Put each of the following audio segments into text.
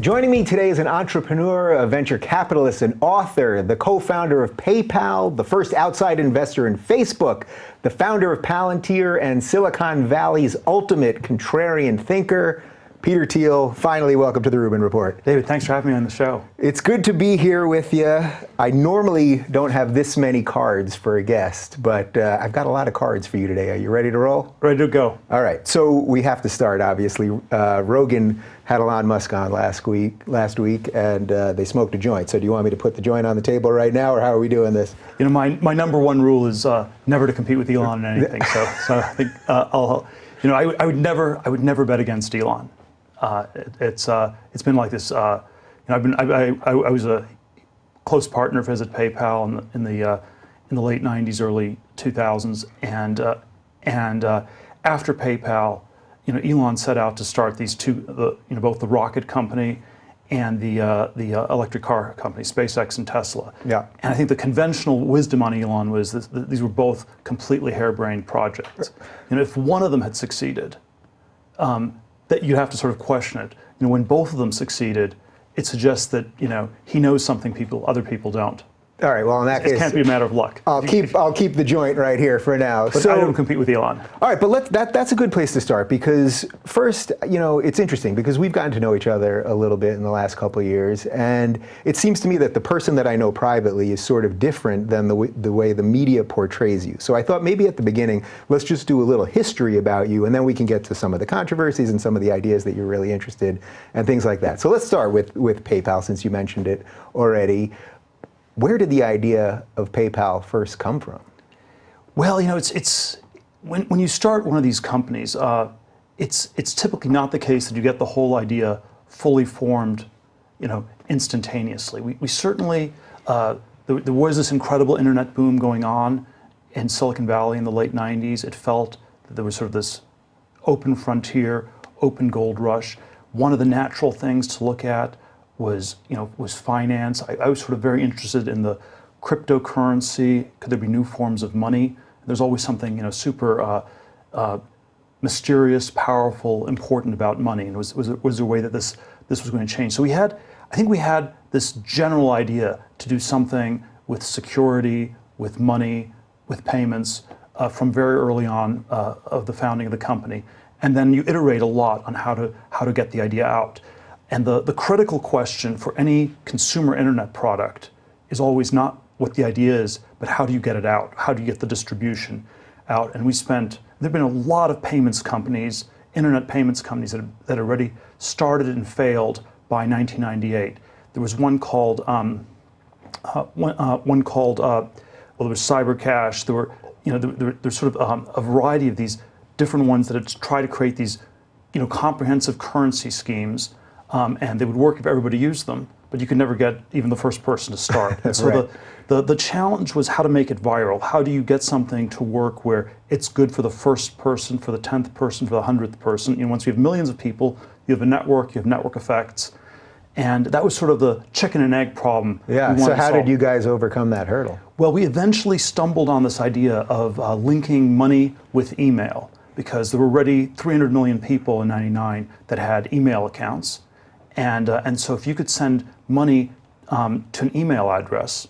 Joining me today is an entrepreneur, a venture capitalist, an author, the co-founder of PayPal, the first outside investor in Facebook, the founder of Palantir, and Silicon Valley's ultimate contrarian thinker, Peter Thiel. Finally, welcome to the Rubin Report. David, thanks for having me on the show. It's good to be here with you. I normally don't have this many cards for a guest, but I've got a lot of cards for you today. Are you ready to roll? Ready to go. All right, so we have to start, obviously. Rogan had Elon Musk on last week, and they smoked a joint. So do you want me to put the joint on the table right now, or how are we doing this? You know, my number one rule is never to compete with Elon in anything. so I think I would never bet against Elon. It's been like this. I was a close partner of his at PayPal in the late '90s, early 2000s, and after PayPal, Elon set out to start these two, both the rocket company and the electric car company, SpaceX and Tesla. Yeah. And I think the conventional wisdom on Elon was that these were both completely harebrained projects. If one of them had succeeded, that you have to sort of question it. When both of them succeeded, it suggests that he knows something other people don't. All right. Well, in that case, it can't be a matter of luck. I'll keep the joint right here for now. But I don't compete with Elon. All right, but that's a good place to start, because first, it's interesting because we've gotten to know each other a little bit in the last couple of years, and it seems to me that the person that I know privately is sort of different than the way the media portrays you. So I thought maybe at the beginning, let's just do a little history about you, and then we can get to some of the controversies and some of the ideas that you're really interested in and things like that. So let's start with PayPal, since you mentioned it already. Where did the idea of PayPal first come from? Well, it's when you start one of these companies, it's typically not the case that you get the whole idea fully formed, instantaneously. We certainly there was this incredible internet boom going on in Silicon Valley in the late '90s. It felt that there was sort of this open frontier, open gold rush. One of the natural things to look at was finance. I was sort of very interested in the cryptocurrency. Could there be new forms of money? There's always something super mysterious, powerful, important about money, and was there a way that this was going to change? So I think we had this general idea to do something with security, with money, with payments from very early on of the founding of the company, and then you iterate a lot on how to get the idea out. And the critical question for any consumer internet product is always not what the idea is, but how do you get it out? How do you get the distribution out? And there've been a lot of payments companies, internet payments companies that already started and failed by 1998. There was one called, there was CyberCash. There's sort of a variety of these different ones that had tried to create these, comprehensive currency schemes. And they would work if everybody used them, but you could never get even the first person to start. And so right. the challenge was how to make it viral. How do you get something to work where it's good for the first person, for the 10th person, for the 100th person? Once you have millions of people, you have a network, you have network effects. And that was sort of the chicken and egg problem. Yeah, so how did you guys overcome that hurdle? Well, we eventually stumbled on this idea of linking money with email, because there were already 300 million people in '99 that had email accounts. And so if you could send money to an email address,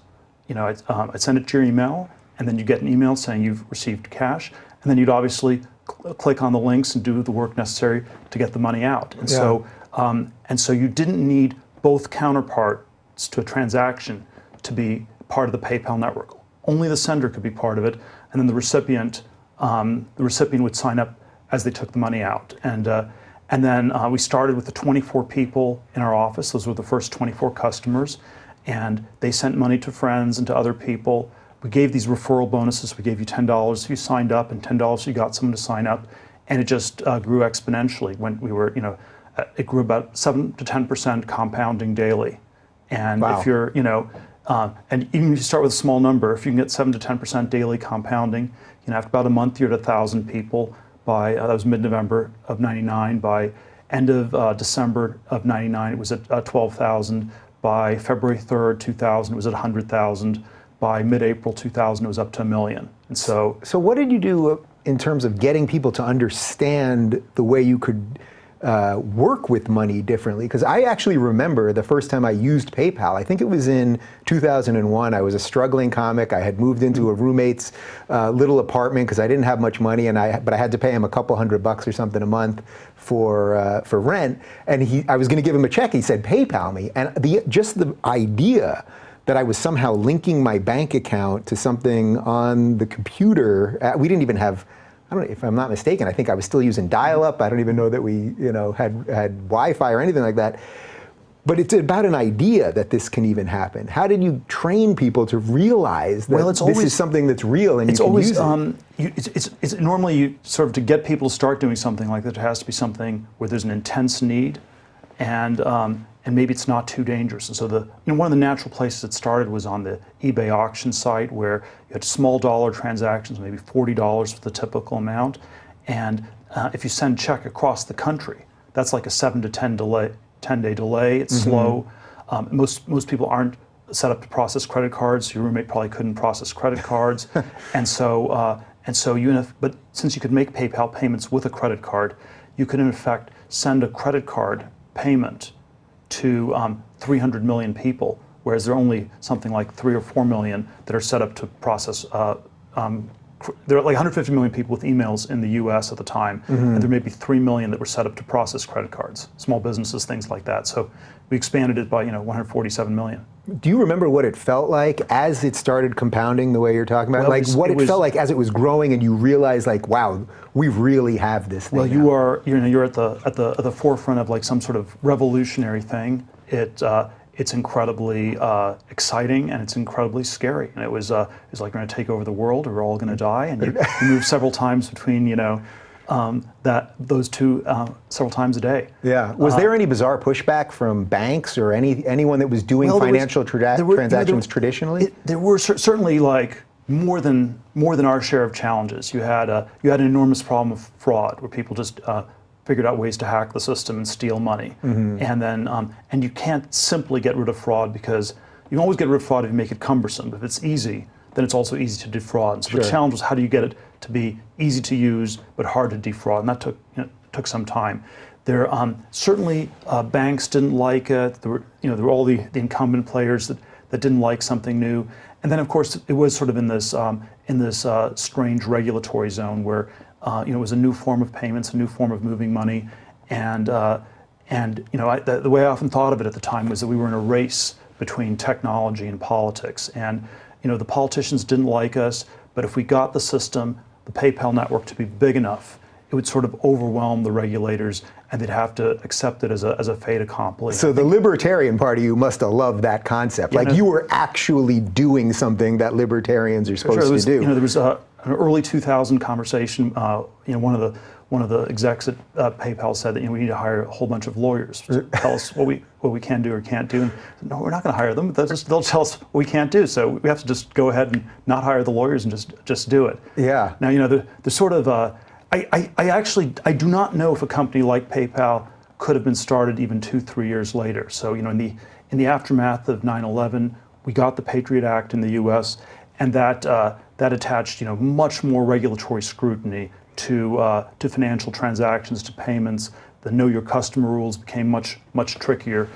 I'd send it to your email, and then you get an email saying you've received cash, and then you'd obviously click on the links and do the work necessary to get the money out. And so you didn't need both counterparts to a transaction to be part of the PayPal network. Only the sender could be part of it, and then the recipient would sign up as they took the money out. And then we started with the 24 people in our office. Those were the first 24 customers. And they sent money to friends and to other people. We gave these referral bonuses. We gave you $10 if you signed up, and $10 if you got someone to sign up. And it just grew exponentially. When we were, it grew about 7 to 10% compounding daily. And wow. If you're, and even if you start with a small number, if you can get 7 to 10% daily compounding, after about a month, you're at 1,000 people. By that was mid-November of '99. By end of December of '99, it was at 12,000. By February 3rd, 2000, it was at 100,000. By mid-April 2000, it was up to 1 million. And so what did you do in terms of getting people to understand the way you could work with money differently. Because I actually remember the first time I used PayPal. I think it was in 2001. I was a struggling comic. I had moved into a roommate's little apartment because I didn't have much money, but I had to pay him a couple $100 or something a month for rent. And I was going to give him a check. He said, "PayPal me," and just the idea that I was somehow linking my bank account to something on the computer. We didn't even have, I don't know, if I'm not mistaken, I think I was still using dial-up. I don't even know that we had Wi-Fi or anything like that. But it's about an idea that this can even happen. How did you train people to realize that this is something that's real and you can use it? It's normally sort of to get people to start doing something like that, it has to be something where there's an intense need, and maybe it's not too dangerous. And so one of the natural places it started was on the eBay auction site, where you had small dollar transactions, maybe $40 was the typical amount. And if you send a check across the country, that's like a 7 to 10-day delay. It's slow. Most people aren't set up to process credit cards. Your roommate probably couldn't process credit cards. but since you could make PayPal payments with a credit card, you could in effect send a credit card payment to 300 million people, whereas there are only something like 3 or 4 million that are set up to process. There are like 150 million people with emails in the U.S. at the time, and there may be 3 million that were set up to process credit cards, small businesses, things like that. So we expanded it by 147 million. Do you remember what it felt like as it started compounding the way you're talking about? Well, it felt like as it was growing and you realized, like, wow, we really have this thing. Well, you're at the forefront of like some sort of revolutionary thing. It's incredibly exciting and it's incredibly scary. And it's like we're going to take over the world, or we're all going to die. And you move several times between those two several times a day. Yeah. Was there any bizarre pushback from banks or anyone that was doing financial transactions traditionally? There were certainly like more than our share of challenges. You had an enormous problem of fraud, where people just figured out ways to hack the system and steal money. And then and you can't simply get rid of fraud, because you can always get rid of fraud if you make it cumbersome. But if it's easy, then it's also easy to defraud. So the challenge was, how do you get it to be easy to use but hard to defraud? And that took some time. There certainly banks didn't like it. There were all the incumbent players that didn't like something new. And then of course it was sort of in this strange regulatory zone where it was a new form of payments, a new form of moving money, and the way I often thought of it at the time was that we were in a race between technology and politics. And the politicians didn't like us, but if we got the system, the PayPal network, to be big enough, it would sort of overwhelm the regulators, and they'd have to accept it as a fait accompli. So the Libertarian Party, you must have loved that concept. Like you were actually doing something that libertarians are supposed to do. There was an early 2000 conversation. One of the execs at PayPal said that we need to hire a whole bunch of lawyers to tell us what we can do or can't do. And no, we're not going to hire them. They'll tell us what we can't do. So we have to just go ahead and not hire the lawyers and just do it. Yeah. Now the sort of I do not know if a company like PayPal could have been started even 2-3 years later. So in the aftermath of 9/11, we got the Patriot Act in the U.S. and that attached much more regulatory scrutiny to financial transactions, to payments. The Know Your Customer rules became much trickier,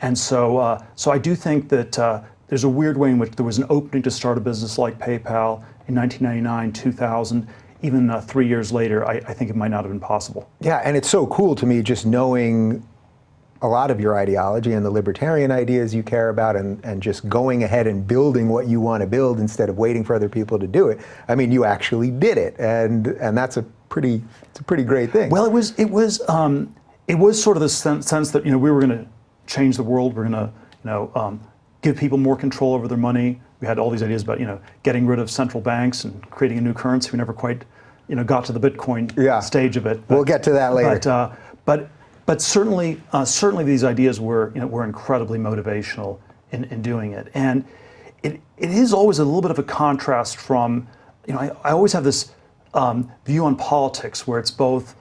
and so I do think that there's a weird way in which there was an opening to start a business like PayPal in 1999, 2000. Even 3 years later, I think it might not have been possible. Yeah, and it's so cool to me just knowing a lot of your ideology and the libertarian ideas you care about, and just going ahead and building what you want to build instead of waiting for other people to do it. I mean, you actually did it, and that's it's a pretty great thing. Well, it was sort of the sense that we were going to change the world. We're going to give people more control over their money. We had all these ideas about getting rid of central banks and creating a new currency. We never quite got to the Bitcoin stage of it. We'll get to that later. But certainly these ideas were incredibly motivational in doing it. And it is always a little bit of a contrast from I always have this view on politics where it's both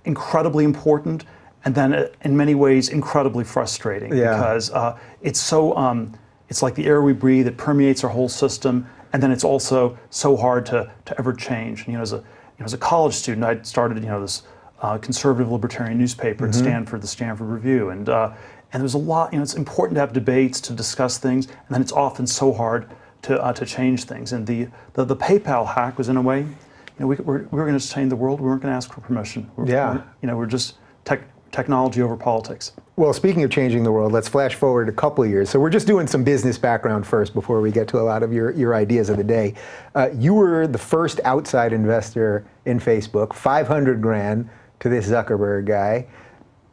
incredibly important and then in many ways incredibly frustrating, because it's so it's like the air we breathe. It permeates our whole system, and then it's also so hard to ever change. And as a college student, I started this conservative libertarian newspaper at Stanford, the Stanford Review, and there's a lot. It's important to have debates to discuss things, and then it's often so hard to change things. And the PayPal hack was, in a way, we were going to change the world. We weren't going to ask for permission. We're just technology over politics. Well, speaking of changing the world, let's flash forward a couple of years. So we're just doing some business background first before we get to a lot of your ideas of the day. You were the first outside investor in Facebook, 500 grand to this Zuckerberg guy.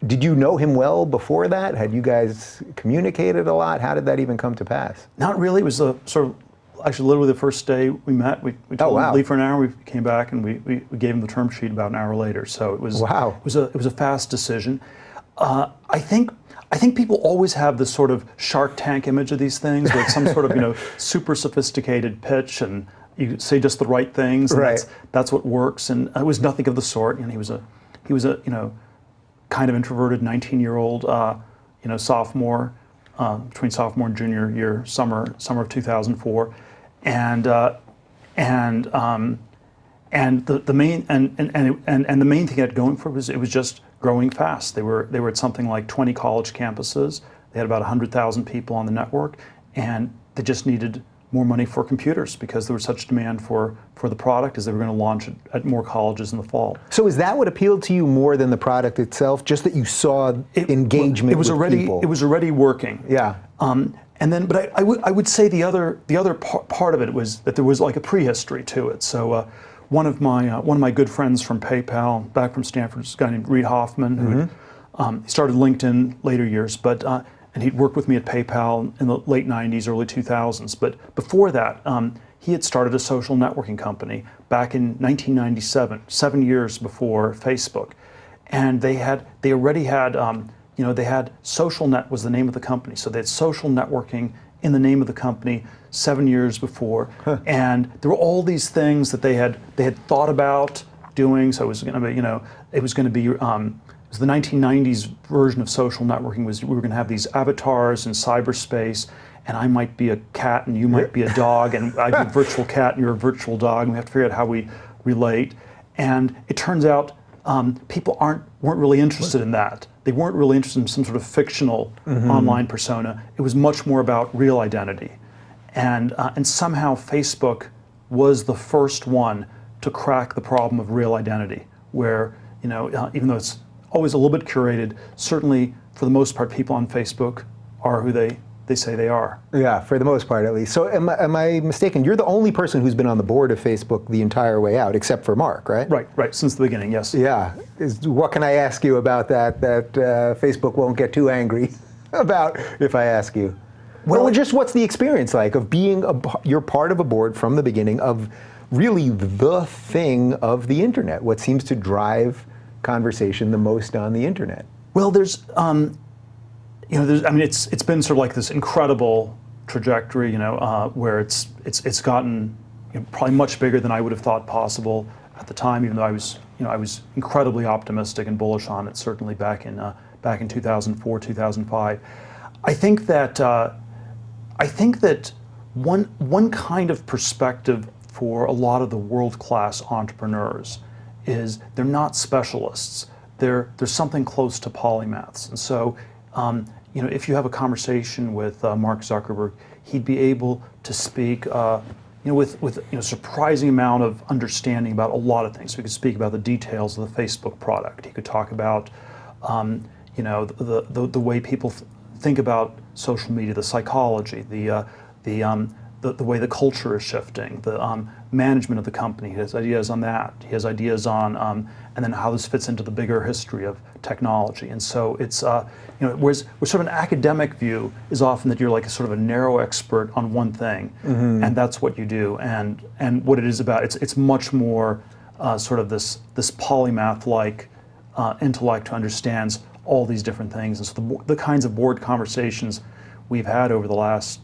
Did you know him well before that? Had you guys communicated a lot? How did that even come to pass? Not really. It was actually literally the first day we met. We told him to leave for an hour. We came back and we gave him the term sheet about an hour later. So it was it was a fast decision. I think people always have this sort of Shark Tank image of these things, with some sort of super sophisticated pitch, and you say just the right things, and that's what works. And it was nothing of the sort. And he was a kind of introverted 19-year-old sophomore, between sophomore and junior year, summer of 2004, and the main thing it had going for it was just growing fast. They were at something like 20 college campuses. They had about 100,000 people on the network, and they just needed more money for computers because there was such demand for the product, as they were going to launch it at more colleges in the fall. So is that what appealed to you more than the product itself? Just that you saw engagement with people? It was already working. Yeah. But I would say the other part of it was that there was like a prehistory to it. So one of my good friends from PayPal, back from Stanford, was a guy named Reid Hoffman, who he started LinkedIn later years, and he'd worked with me at PayPal in the late 90s, early 2000s. But before that, he had started a social networking company back in 1997, 7 years before Facebook. And they already had, they had SocialNet was the name of the company. So they had social networking in the name of the company 7 years before. And there were all these things that they had thought about doing. So it was going to be, it was going to be, the 1990s version of social networking was we were going to have these avatars in cyberspace, and I might be a cat and you might be a dog, and I'd be a virtual cat and you're a virtual dog, and we have to figure out how we relate. And it turns out people weren't really interested in that. They weren't really interested in some sort of fictional online persona. It was much more about real identity. And somehow Facebook was the first one to crack the problem of real identity, where even though it's always a little bit curated, certainly for the most part, people on Facebook are who they say they are. Yeah, for the most part at least. So am I mistaken? You're the only person who's been on the board of Facebook the entire way out, except for Mark, right? Right, since the beginning, yes. Yeah. What can I ask you about that Facebook won't get too angry about if I ask you? Well, just what's the experience like of being you're part of a board from the beginning of really the thing of the internet, what seems to drive conversation the most on the internet? Well, it's been sort of like this incredible trajectory, where it's gotten probably much bigger than I would have thought possible at the time, even though I was incredibly optimistic and bullish on it, certainly back in 2004, 2005. I think that one kind of perspective for a lot of the world-class entrepreneurs is they're not specialists. They're something close to polymaths. And so, if you have a conversation with Mark Zuckerberg, he'd be able to speak, with surprising amount of understanding about a lot of things. We could speak about the details of the Facebook product. He could talk about, the way people think about social media, the psychology, the way the culture is shifting, the management of the company. He has ideas on that. He has ideas on, and then how this fits into the bigger history of technology. And so it's, whereas sort of an academic view is often that you're like a sort of a narrow expert on one thing, and that's what you do. And what it is about, it's much more sort of this polymath-like intellect who understands all these different things. And so the kinds of board conversations we've had over the last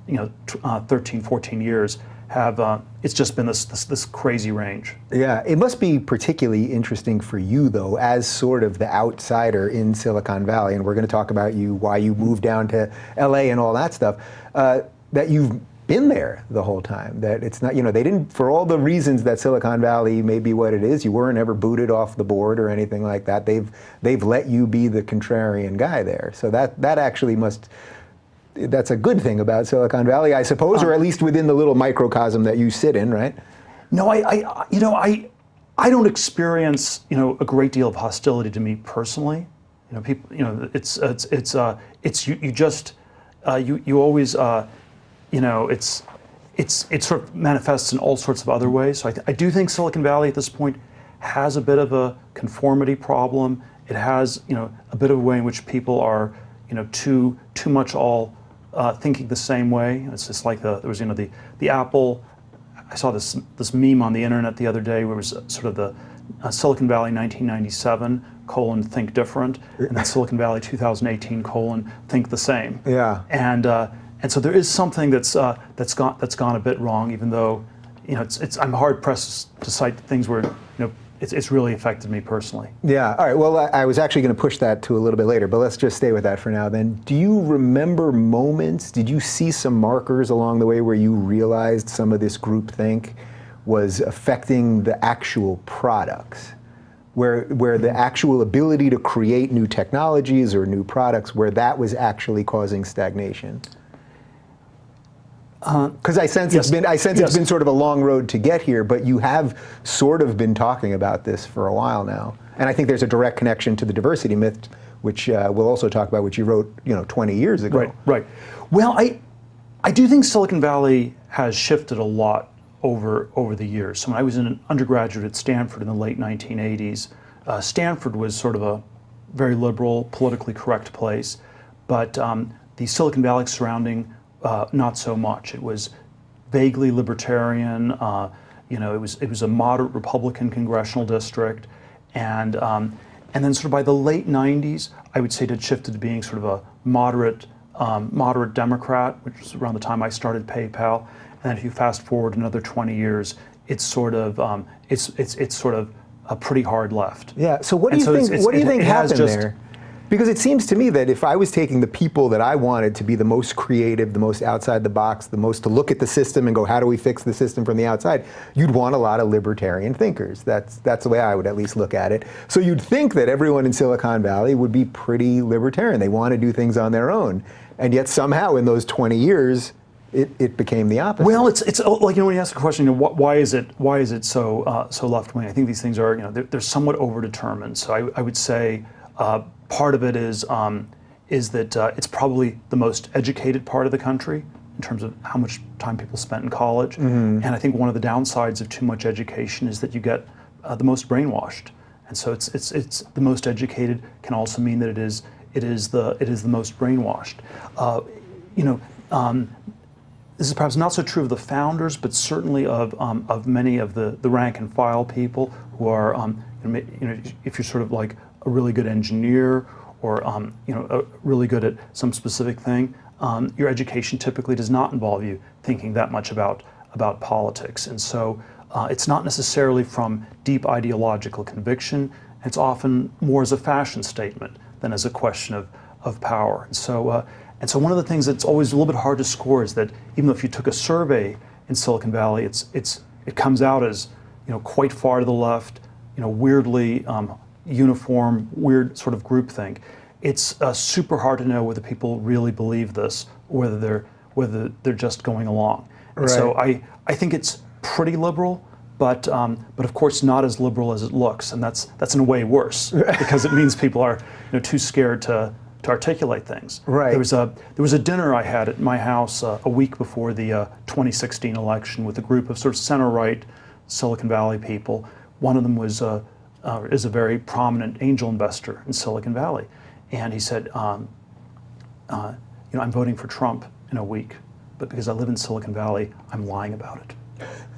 13, 14 years have, it's just been this crazy range. Yeah, it must be particularly interesting for you though, as sort of the outsider in Silicon Valley, and we're going to talk about why you moved down to LA and all that stuff, that you've been there the whole time. That it's not, they didn't, for all the reasons that Silicon Valley may be what it is, you weren't ever booted off the board or anything like that. They've let you be the contrarian guy there. So that actually that's a good thing about Silicon Valley, I suppose, or at least within the little microcosm that you sit in, right? No, I don't experience, a great deal of hostility to me personally. People, it's you just you always, it sort of manifests in all sorts of other ways. So I do think Silicon Valley at this point has a bit of a conformity problem. It has, a bit of a way in which people are, too much all thinking the same way. It's just like there was, the Apple. I saw this meme on the internet the other day where it was sort of the Silicon Valley 1997 : think different, and then Silicon Valley 2018 : think the same. Yeah. And so there is something that's gone a bit wrong, even though I'm hard pressed to cite things where it's really affected me personally. Yeah. All right. Well, I was actually going to push that to a little bit later, but let's just stay with that for now. Then, do you remember moments? Did you see some markers along the way where you realized some of this groupthink was affecting the actual products, where the actual ability to create new technologies or new products, where that was actually causing stagnation? Because I sense yes. It's been sort of a long road to get here, but you have sort of been talking about this for a while now, and I think there's a direct connection to the diversity myth, which we'll also talk about, which you wrote 20 years ago. Right. Well, I do think Silicon Valley has shifted a lot over the years. So when I was an undergraduate at Stanford in the late 1980s, Stanford was sort of a very liberal, politically correct place, but the Silicon Valley surrounding not so much. It was vaguely libertarian. It was a moderate Republican congressional district, and then sort of by the late '90s, I would say it had shifted to being sort of a moderate Democrat, which was around the time I started PayPal. And then if you fast forward another 20 years, it's sort of a pretty hard left. Yeah. So what do you think? What do you think happened there? Because it seems to me that if I was taking the people that I wanted to be the most creative, the most outside the box, the most to look at the system and go, how do we fix the system from the outside? You'd want a lot of libertarian thinkers. That's the way I would at least look at it. So you'd think that everyone in Silicon Valley would be pretty libertarian. They want to do things on their own. And yet somehow in those 20 years, it became the opposite. Well, it's like when you ask a question, why is it so left wing? I think these things are they're somewhat overdetermined. So I would say part of it is that it's probably the most educated part of the country in terms of how much time people spent in college. Mm-hmm. And I think one of the downsides of too much education is that you get the most brainwashed. And so it's the most educated can also mean that it is the most brainwashed. This is perhaps not so true of the founders, but certainly of many of the rank and file people who are, if you're sort of like a really good engineer or really good at some specific thing, your education typically does not involve you thinking that much about politics, and so it's not necessarily from deep ideological conviction. It's often more as a fashion statement than as a question of power, and so one of the things that's always a little bit hard to score is that even though if you took a survey in Silicon Valley, it comes out as quite far to the left, weirdly uniform, weird sort of groupthink. It's super hard to know whether people really believe this or whether they're just going along. Right. So I think it's pretty liberal, but of course not as liberal as it looks, and that's in a way worse because it means people are too scared to articulate things. Right. There was a dinner I had at my house a week before the 2016 election with a group of sort of center-right Silicon Valley people. One of them is a very prominent angel investor in Silicon Valley, and he said, I'm voting for Trump in a week, but because I live in Silicon Valley, I'm lying about it.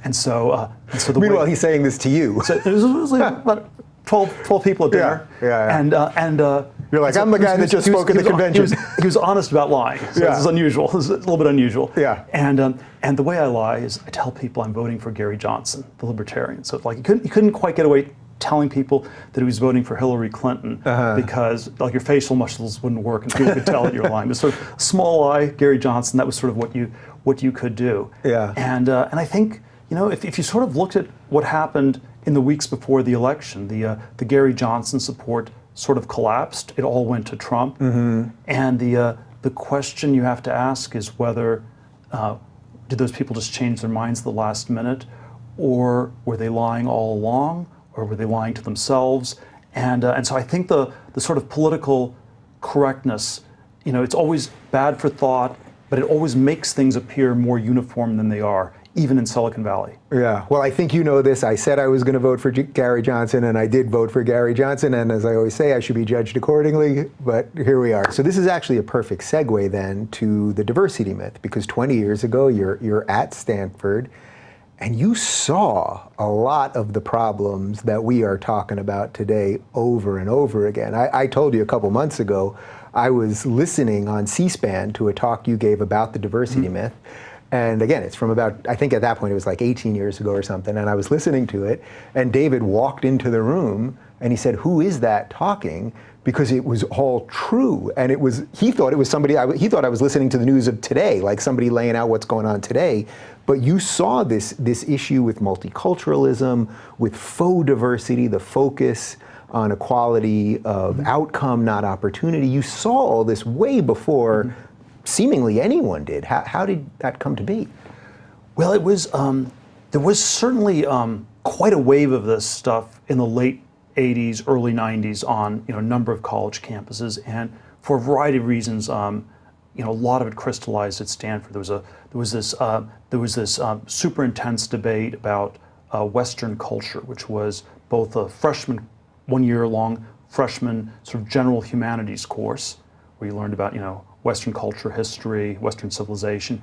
And so the meanwhile, he's saying this to you. So it was like about 12 people at dinner. Yeah. And you're like, I'm the guy that just spoke at the convention. He was honest about lying. So this is unusual. This is a little bit unusual. Yeah. And the way I lie is I tell people I'm voting for Gary Johnson, the libertarian. So it's like you couldn't quite get away telling people that he was voting for Hillary Clinton because like your facial muscles wouldn't work and people could tell that you're lying. This sort of small I, Gary Johnson, that was sort of what you could do. Yeah. And I think, you know, if you sort of looked at what happened in the weeks before the election, the Gary Johnson support sort of collapsed. It all went to Trump. And the question you have to ask is whether did those people just change their minds at the last minute, or were they lying all along, or were they lying to themselves? And so I think the sort of political correctness, you know, it's always bad for thought, but it always makes things appear more uniform than they are, even in Silicon Valley. Yeah, well, I think you know this. I said I was going to vote for Gary Johnson, and I did vote for Gary Johnson, and as I always say, I should be judged accordingly, but here we are. So this is actually a perfect segue then to the diversity myth, because 20 years ago, you're at Stanford, and you saw a lot of the problems that we are talking about today over and over again. I told you a couple months ago, I was listening on C-SPAN to a talk you gave about the diversity myth. And again, it's from about, I think at that point it was like 18 years ago or something, and I was listening to it, and David walked into the room and he said, "Who is that talking?" Because it was all true. And he thought it was somebody, he thought I was listening to the news of today, like somebody laying out what's going on today. But you saw this issue with multiculturalism, with faux diversity, the focus on equality of outcome, not opportunity. You saw all this way before seemingly anyone did. How did that come to be? Well, it was there was certainly quite a wave of this stuff in the late 80s, early 90s on a number of college campuses, and for a variety of reasons, a lot of it crystallized at Stanford. There was this super intense debate about Western culture, which was both a freshman, 1 year long freshman sort of general humanities course, where you learned about Western culture, history, Western civilization.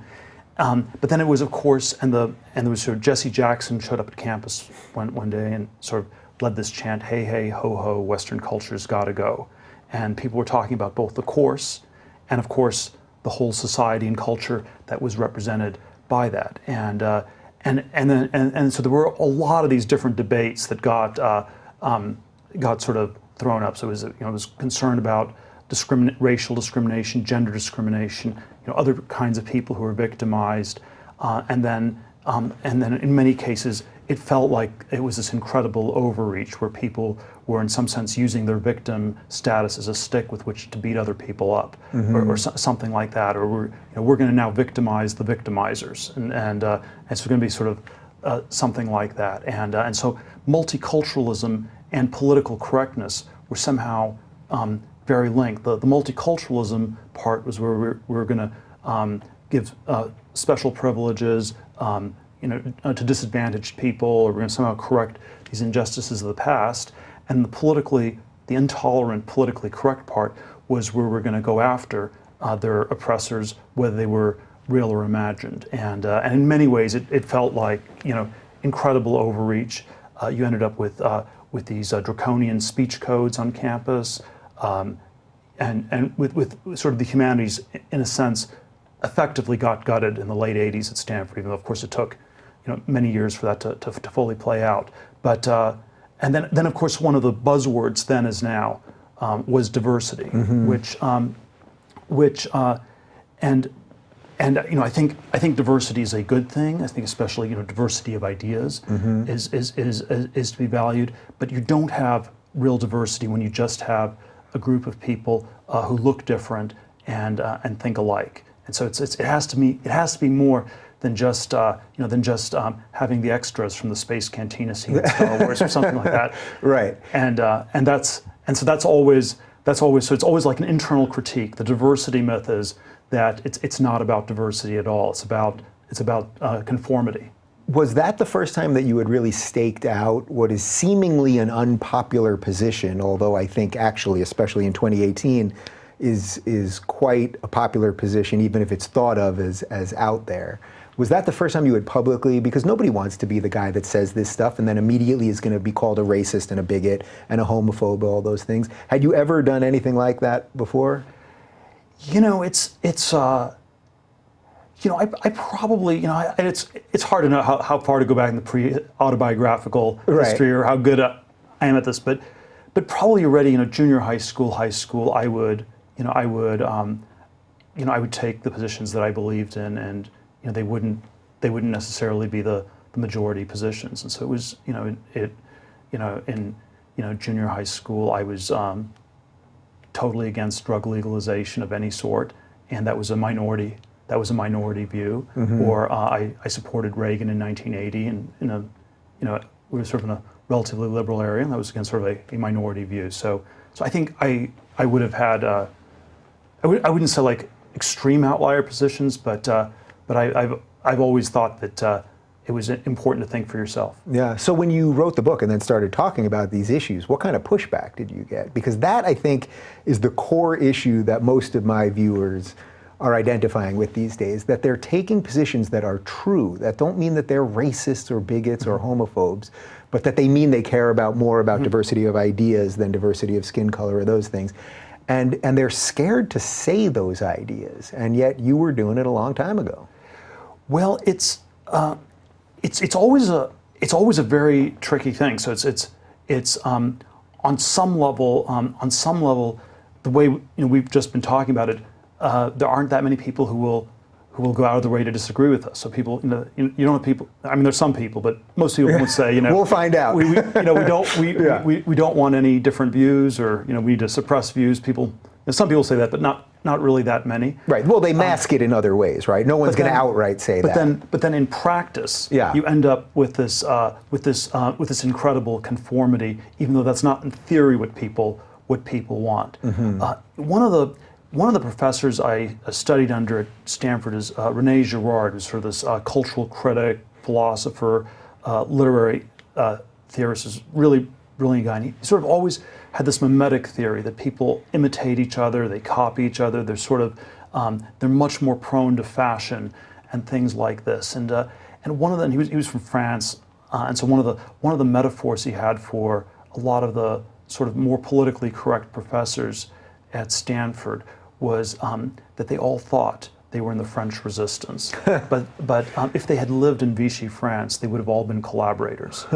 But then it was, of course, and there was sort of Jesse Jackson showed up at campus one day and sort of led this chant, "Hey, hey, ho, ho, Western culture's gotta go." And people were talking about both the course and, of course, the whole society and culture that was represented by that. And so there were a lot of these different debates that got sort of thrown up. So it was concern about racial discrimination, gender discrimination, other kinds of people who were victimized, and then in many cases it felt like it was this incredible overreach where people were in some sense using their victim status as a stick with which to beat other people up, or something like that, or we're going to now victimize the victimizers, and it's going to be sort of something like that, and so multiculturalism and political correctness were somehow very linked. The multiculturalism part was where we're going to give special privileges to disadvantaged people, or we're going to somehow correct these injustices of the past. And the intolerant, politically correct part was where we're going to go after their oppressors, whether they were real or imagined. And in many ways, it felt like incredible overreach. You ended up with these draconian speech codes on campus. And with sort of the humanities, in a sense, effectively got gutted in the late 80s at Stanford, even though, of course, it took many years for that to fully play out. But and then of course one of the buzzwords then as now was diversity, which I think diversity is a good thing. I think especially diversity of ideas is to be valued. But you don't have real diversity when you just have a group of people who look different and think alike. And so it has to be more than just having the extras from the Space Cantina scene in Star Wars or something like that. Right. So that's always so it's always like an internal critique. The diversity myth is that it's not about diversity at all. It's about conformity. Was that the first time that you had really staked out what is seemingly an unpopular position, although I think actually, especially in 2018, is quite a popular position, even if it's thought of as out there? Was that the first time you had publicly, because nobody wants to be the guy that says this stuff and then immediately is going to be called a racist and a bigot and a homophobe, all those things. Had you ever done anything like that before? I probably, it's hard to know how far to go back in the pre-autobiographical history, or how good I am at this, but probably already, junior high school, I would, I would take the positions that I believed in, and they wouldn't necessarily be the majority positions. And so it was, in junior high school, I was totally against drug legalization of any sort, and that was a minority view. Or I supported Reagan in 1980, and we were sort of in a relatively liberal area, and that was again sort of a minority view. So I think I would have had I wouldn't say like extreme outlier positions, but I've always thought that it was important to think for yourself. Yeah. So when you wrote the book and then started talking about these issues, what kind of pushback did you get? Because that, I think, is the core issue that most of my viewers are identifying with these days, that they're taking positions that are true, that don't mean that they're racists or bigots or homophobes, but that they mean they care more about diversity of ideas than diversity of skin color or those things. And they're scared to say those ideas, and yet you were doing it a long time ago. Well, it's always a very tricky thing. So it's on some level, the way we've just been talking about it, there aren't that many people who will go out of the way to disagree with us. So people, you don't have people. I mean, there's some people, but most people would say, we'll find out. we don't want any different views, or we need to suppress views. Some people say that, but not really that many. Right. Well, they mask it in other ways, right? No one's going to outright say that. But then in practice, you end up with this incredible conformity, even though that's not in theory what people want. One of the professors I studied under at Stanford is René Girard, who's sort of this cultural critic, philosopher, literary theorist. Is really brilliant guy. And he sort of always had this mimetic theory that people imitate each other, they copy each other. They're sort of they're much more prone to fashion and things like this. And one of them, he was from France, and so one of the metaphors he had for a lot of the sort of more politically correct professors at Stanford was that they all thought they were in the French Resistance, but if they had lived in Vichy France, they would have all been collaborators.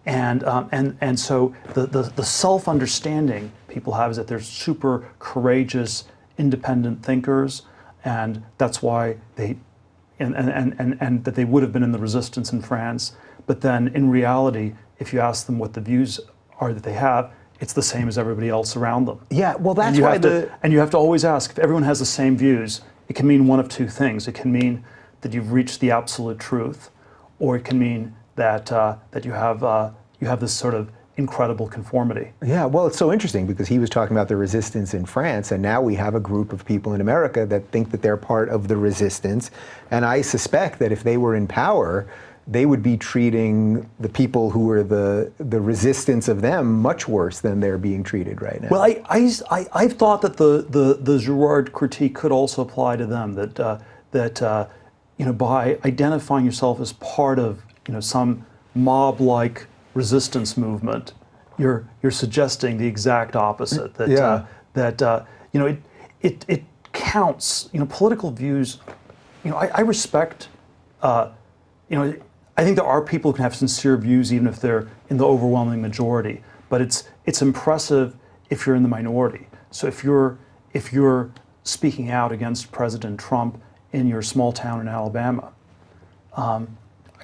And so the self-understanding people have is that they're super courageous, independent thinkers, and that's why they and that they would have been in the resistance in France. But then in reality, if you ask them what the views are that they have, it's the same as everybody else around them. Yeah, well, that's and you why have to always ask, if everyone has the same views, it can mean one of two things. It can mean that you've reached the absolute truth, or it can mean that that you have this sort of incredible conformity. Yeah, well, it's so interesting because he was talking about the resistance in France, and now we have a group of people in America that think that they're part of the resistance, and I suspect that if they were in power, they would be treating the people who are the resistance of them much worse than they're being treated right now. Well, I've thought that the Girard critique could also apply to them, that by identifying yourself as part of some mob-like resistance movement, you're suggesting the exact opposite. That it counts. Political views. I respect. I think there are people who can have sincere views even if they're in the overwhelming majority. But it's impressive if you're in the minority. So if you're speaking out against President Trump in your small town in Alabama,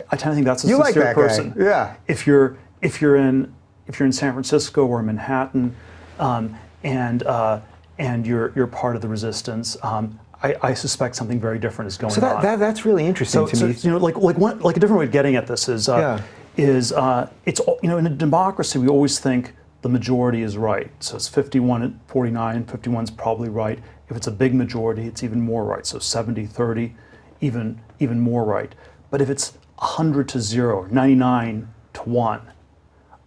I tend to think that's a sincere person. Guy. Yeah. If you're in San Francisco or Manhattan, and you're part of the resistance, I suspect something very different is going on. So that's really interesting to me. Like a different way of getting at this is it's in a democracy we always think the majority is right. So it's 51-49, 51 is probably right. If it's a big majority, it's even more right. So 70-30, even more right. But if it's 100-0,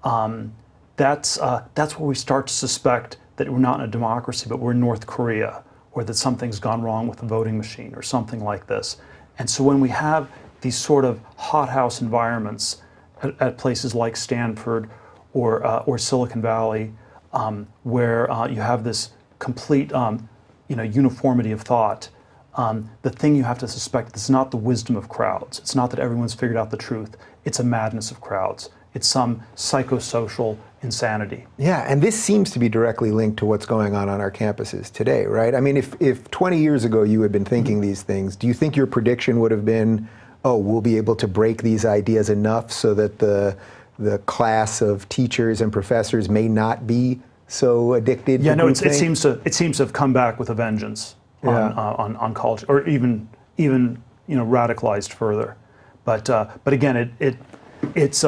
99-1, that's where we start to suspect that we're not in a democracy, but we're in North Korea, or that something's gone wrong with the voting machine, or something like this. And so when we have these sort of hothouse environments at places like Stanford or Silicon Valley, where you have this complete uniformity of thought, the thing you have to suspect is not the wisdom of crowds. It's not that everyone's figured out the truth. It's a madness of crowds. It's some psychosocial insanity. Yeah, and this seems to be directly linked to what's going on our campuses today, right? I mean, if 20 years ago you had been thinking these things, do you think your prediction would have been, oh, we'll be able to break these ideas enough so that the class of teachers and professors may not be so addicted to It groupthink? seems to have come back with a vengeance on college, or even radicalized further. But again, it's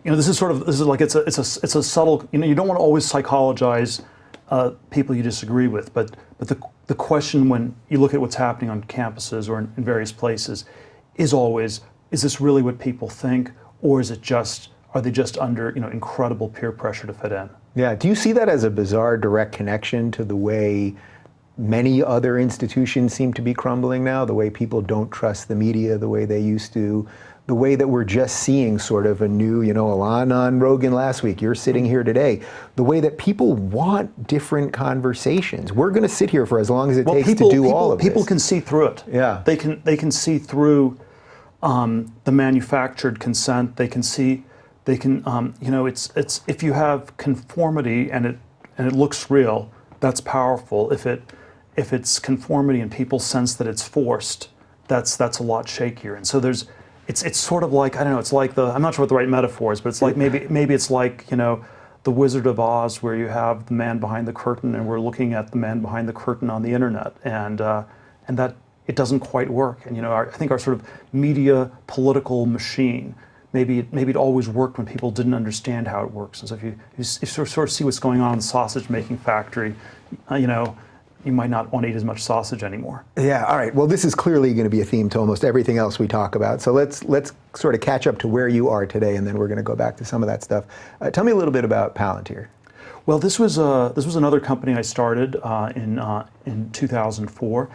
this is like it's a subtle, you don't want to always psychologize people you disagree with, but the question when you look at what's happening on campuses or in various places is always, is this really what people think, or are they just under incredible peer pressure to fit in? Yeah, do you see that as a bizarre direct connection to the way many other institutions seem to be crumbling now, the way people don't trust the media the way they used to, the way that we're just seeing sort of a new, Alon on Rogan last week, you're sitting here today, the way that people want different conversations. We're going to sit here for as long as it takes to do all of this. People can see through it. Yeah. They can see through the manufactured consent. It's if you have conformity and it looks real, that's powerful. If it's conformity and people sense that it's forced, that's a lot shakier. And so it's sort of like, I don't know, it's like I'm not sure what the right metaphor is, but it's like maybe it's like, the Wizard of Oz, where you have the man behind the curtain and we're looking at the man behind the curtain on the internet, and that it doesn't quite work. And I think our sort of media political machine, maybe it always worked when people didn't understand how it works. And so if you sort of see what's going on in the sausage making factory, you might not want to eat as much sausage anymore. Yeah, all right. Well, this is clearly going to be a theme to almost everything else we talk about. So let's sort of catch up to where you are today, and then we're going to go back to some of that stuff. Tell me a little bit about Palantir. Well, this was another company I started in 2004.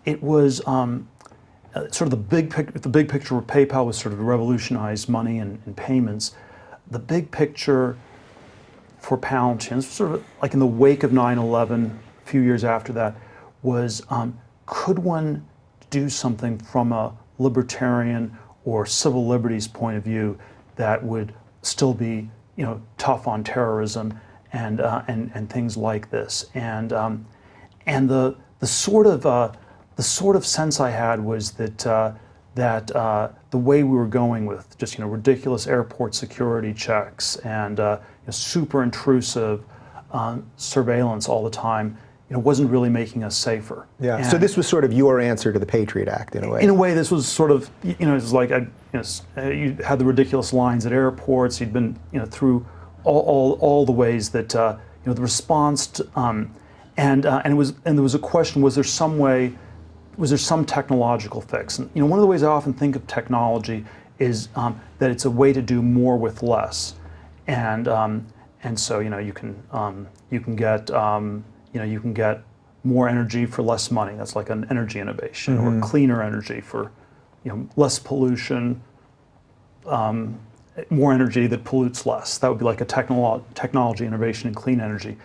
It was sort of the big picture where PayPal was sort of to revolutionize money and payments. The big picture for Palantir, sort of like in the wake of 9/11, a few years after that, was could one do something from a libertarian or civil liberties point of view that would still be tough on terrorism and things like this, and the sort of sense I had was that the way we were going with just ridiculous airport security checks and super intrusive surveillance all the time, wasn't really making us safer. Yeah. And so this was sort of your answer to the Patriot Act in a way. in a way, this was sort of it was like you had the ridiculous lines at airports. You'd been through all the ways that the response to, and there was a question: was there some technological fix? And one of the ways I often think of technology is that it's a way to do more with less, and so you can get more energy for less money. That's like an energy innovation, or cleaner energy for less pollution, more energy that pollutes less. That would be like a technology innovation in clean energy.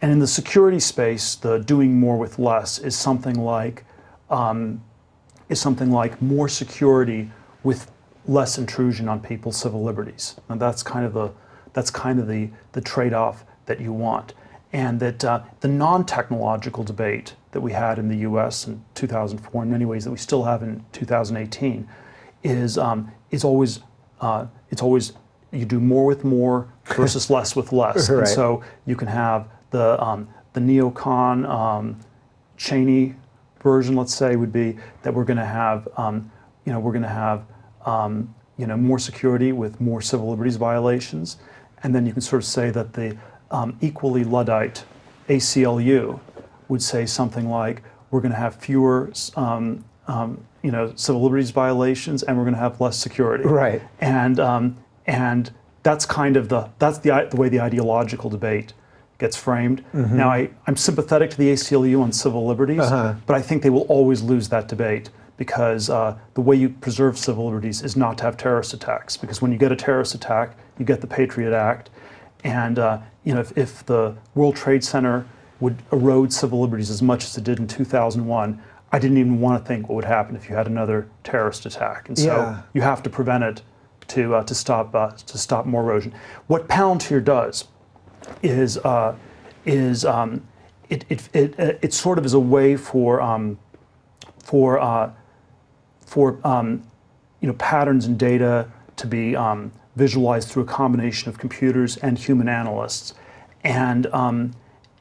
And in the security space, the doing more with less is something like more security with less intrusion on people's civil liberties. And that's kind of the trade-off that you want. And that the non-technological debate that we had in the U.S. in 2004, in many ways that we still have in 2018, is always you do more with more versus less with less. Right. And so you can have the neocon Cheney version, let's say, would be that we're going to have more security with more civil liberties violations, and then you can sort of say that the equally Luddite ACLU would say something like, we're going to have fewer civil liberties violations, and we're going to have less security. Right. And that's kind of the way the ideological debate gets framed. Now, I'm sympathetic to the ACLU on civil liberties, but I think they will always lose that debate, because the way you preserve civil liberties is not to have terrorist attacks. Because when you get a terrorist attack, you get the Patriot Act, and if the World Trade Center would erode civil liberties as much as it did in 2001, I didn't even want to think what would happen if you had another terrorist attack. And so you have to prevent it to stop more erosion. What Palantir does is it sort of is a way for patterns and data to be visualized through a combination of computers and human analysts, and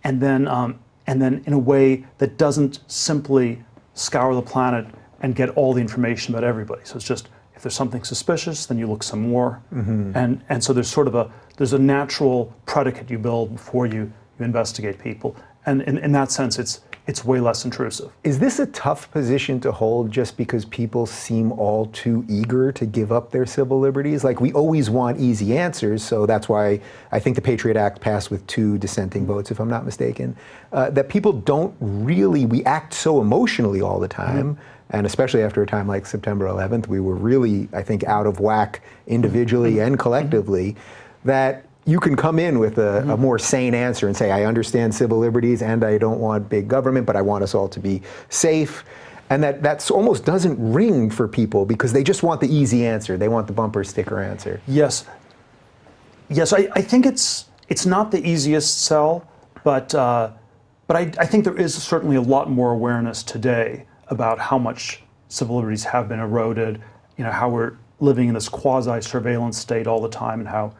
then in a way that doesn't simply scour the planet and get all the information about everybody. So it's just, if there's something suspicious, then you look some more, and so there's sort of a natural predicate you build before you investigate people, and in that sense, it's way less intrusive. Is this a tough position to hold just because people seem all too eager to give up their civil liberties? Like, we always want easy answers, so that's why I think the Patriot Act passed with 2 dissenting votes, if I'm not mistaken. That people don't really, we act so emotionally all the time, and especially after a time like September 11th, we were really, I think, out of whack individually and collectively, that you can come in with a more sane answer and say, I understand civil liberties and I don't want big government, but I want us all to be safe. And that almost doesn't ring for people because they just want the easy answer. They want the bumper sticker answer. Yes. Yes, I think it's not the easiest sell, but I think there is certainly a lot more awareness today about how much civil liberties have been eroded, how we're living in this quasi-surveillance state all the time, and how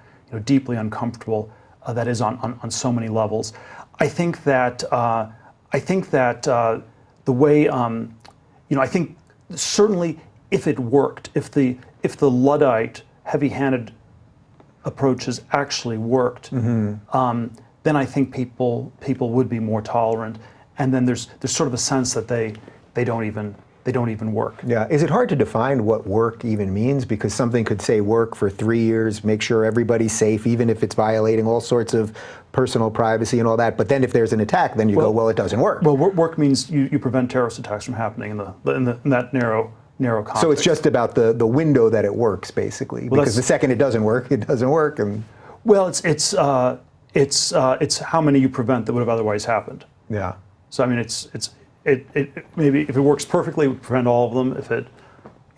deeply uncomfortable that is on so many levels. I think that the way I think certainly if it worked, if the Luddite heavy-handed approaches actually worked, then I think people would be more tolerant. And then there's sort of a sense that they don't even work. Yeah, is it hard to define what work even means? Because something could say work for 3 years, make sure everybody's safe, even if it's violating all sorts of personal privacy and all that. But then if there's an attack, then you go, well, it doesn't work. Well, work means you prevent terrorist attacks from happening in that narrow context. So it's just about the window that it works, basically. Well, because the second it doesn't work, and well, it's how many you prevent that would have otherwise happened. Yeah. So I mean, it maybe if it works perfectly, we prevent all of them. If it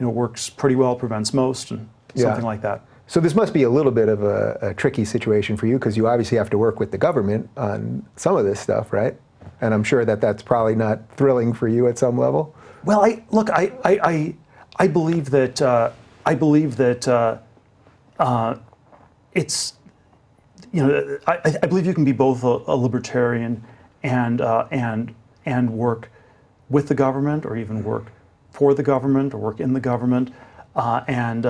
works pretty well, prevents most, and something like that. So this must be a little bit of a tricky situation for you, because you obviously have to work with the government on some of this stuff, right? And I'm sure that that's probably not thrilling for you at some level. Well, I believe that it's I believe you can be both a libertarian and work with the government, or even work for the government, or work in the government, and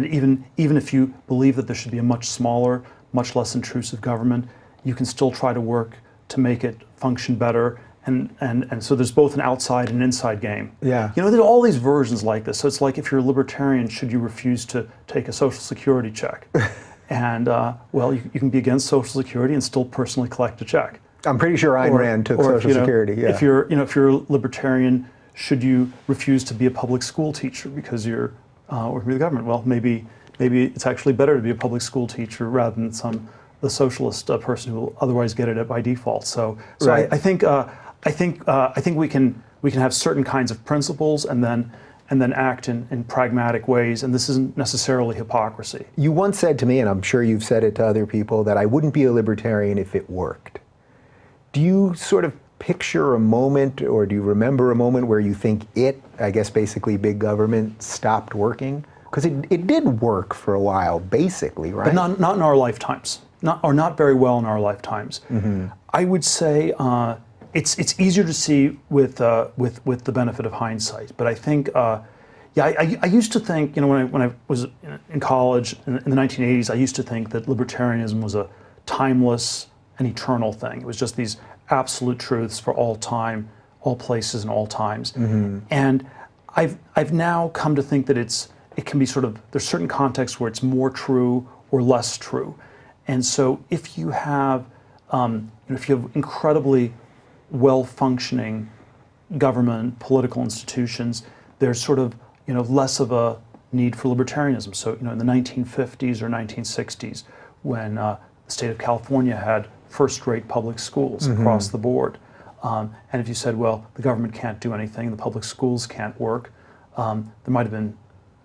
even if you believe that there should be a much smaller, much less intrusive government, you can still try to work to make it function better. And so there's both an outside and inside game. Yeah. There's all these versions like this. So it's like, if you're a libertarian, should you refuse to take a Social Security check? And well, you can be against Social Security and still personally collect a check. I'm pretty sure Ayn Rand took Social Security. Yeah. If you're a libertarian, should you refuse to be a public school teacher because you're working with the government? Well, maybe it's actually better to be a public school teacher rather than the socialist person who will otherwise get it by default. So right. I think we can have certain kinds of principles and then act in pragmatic ways, and this isn't necessarily hypocrisy. You once said to me, and I'm sure you've said it to other people, that I wouldn't be a libertarian if it worked. Do you sort of picture a moment, or do you remember a moment where you think I guess basically big government, stopped working? Because it did work for a while, basically, right? But not in our lifetimes, not very well in our lifetimes. Mm-hmm. I would say it's easier to see with the benefit of hindsight. But I think, I used to think, when I was in college in the 1980s, I used to think that libertarianism was a timeless and eternal thing. It was just these absolute truths for all time, all places, and all times. Mm-hmm. And I've now come to think that it can be there's certain contexts where it's more true or less true. And so if you have incredibly well-functioning government, political institutions, there's less of a need for libertarianism. So in the 1950s or 1960s, when the state of California had first-rate public schools mm-hmm. across the board, and if you said, well, the government can't do anything, the public schools can't work, there might have been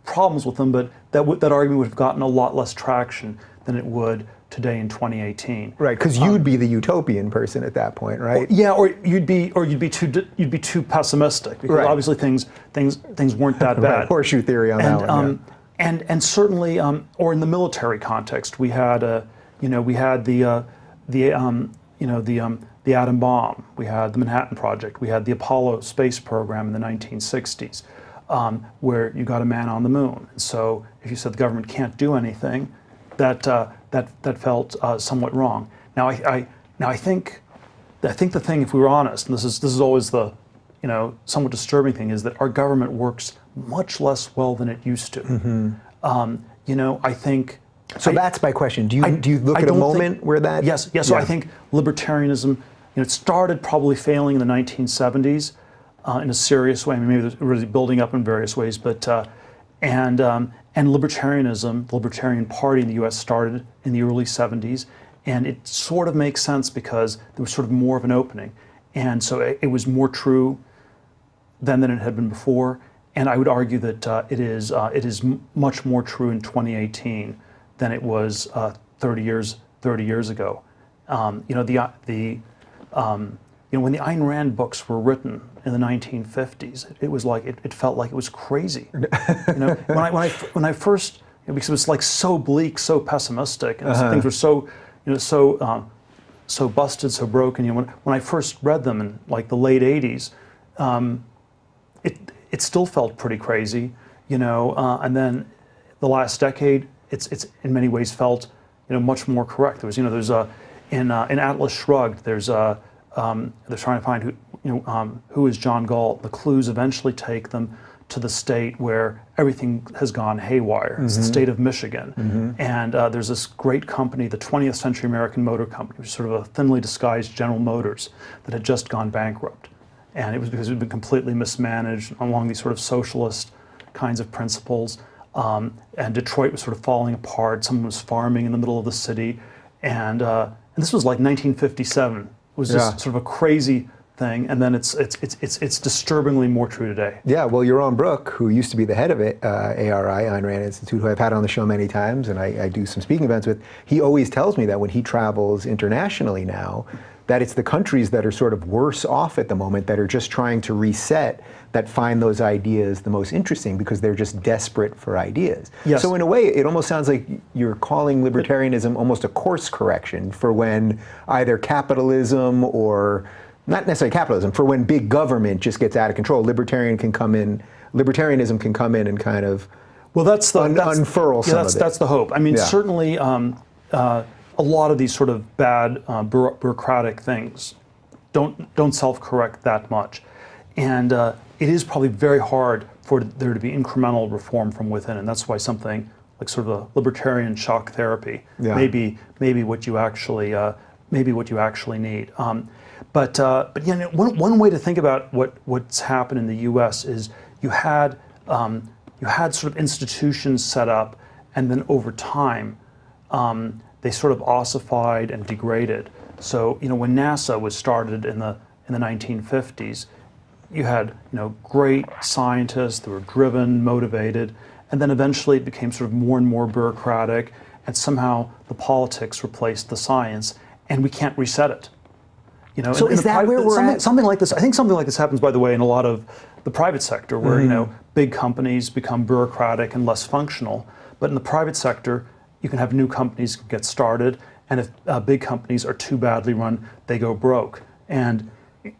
problems with them, but that argument would have gotten a lot less traction than it would today in 2018. Right, because you'd be the utopian person at that point, right? Yeah, or you'd be too pessimistic, because Right. obviously things weren't that bad. Right. Horseshoe theory on that one. Yeah. And certainly, or in the military context, we had the atom bomb, we had the Manhattan Project, we had the Apollo space program in the 1960s, where you got a man on the moon. And so if you said the government can't do anything, that felt somewhat wrong. Now I think the thing, if we were honest, and this is always the somewhat disturbing thing, is that our government works much less well than it used to. I think. So that's my question. Do you look at a moment where that? Yes. So I think libertarianism, it started probably failing in the 1970s in a serious way. I mean, maybe it was really building up in various ways, but and libertarianism, the Libertarian Party in the U.S. started in the early 70s, and it sort of makes sense because there was sort of more of an opening, and so it was more true then than it had been before. And I would argue that it is much more true in 2018 than it was 30 years ago. When the Ayn Rand books were written in the 1950s, it was like it felt like it was crazy. When I first, because it was like so bleak, so pessimistic, and things were so busted, so broken. When I first read them in like the late 80s, it still felt pretty crazy, and then the last decade, it's in many ways felt much more correct. There's in Atlas Shrugged, they're trying to find who is John Galt. The clues eventually take them to the state where everything has gone haywire. It's the state of Michigan. And there's this great company, the 20th Century American Motor Company, which is sort of a thinly disguised General Motors, that had just gone bankrupt. And it was because it had been completely mismanaged along these sort of socialist kinds of principles. And Detroit was sort of falling apart. Someone was farming in the middle of the city. And this was like 1957. It was just sort of a crazy thing, and then it's disturbingly more true today. Yeah, well, your own Brooke, who used to be the head of it, ARI, Ayn Rand Institute, who I've had on the show many times, and I do some speaking events with, he always tells me that when he travels internationally now, that it's the countries that are sort of worse off at the moment that are just trying to reset that find those ideas the most interesting because they're just desperate for ideas. Yes. So in a way, it almost sounds like you're calling libertarianism almost a course correction for when either capitalism or not necessarily capitalism, for when big government just gets out of control, libertarianism can come in and kind of unfurl some of it. That's the hope. I mean, certainly a lot of these sort of bad bureaucratic things don't self-correct that much. And it is probably very hard for there to be incremental reform from within, and that's why something like sort of a libertarian shock therapy may be what you actually need. But one way to think about what's happened in the U.S. is you had sort of institutions set up, and then over time they sort of ossified and degraded. So when NASA was started in the 1950s, you had great scientists that were driven, motivated, and then eventually it became sort of more and more bureaucratic, and somehow the politics replaced the science, and we can't reset it. So is that where we're at? Something like this. I think something like this happens, by the way, in a lot of the private sector, where big companies become bureaucratic and less functional. But in the private sector, you can have new companies get started, and if big companies are too badly run, they go broke. And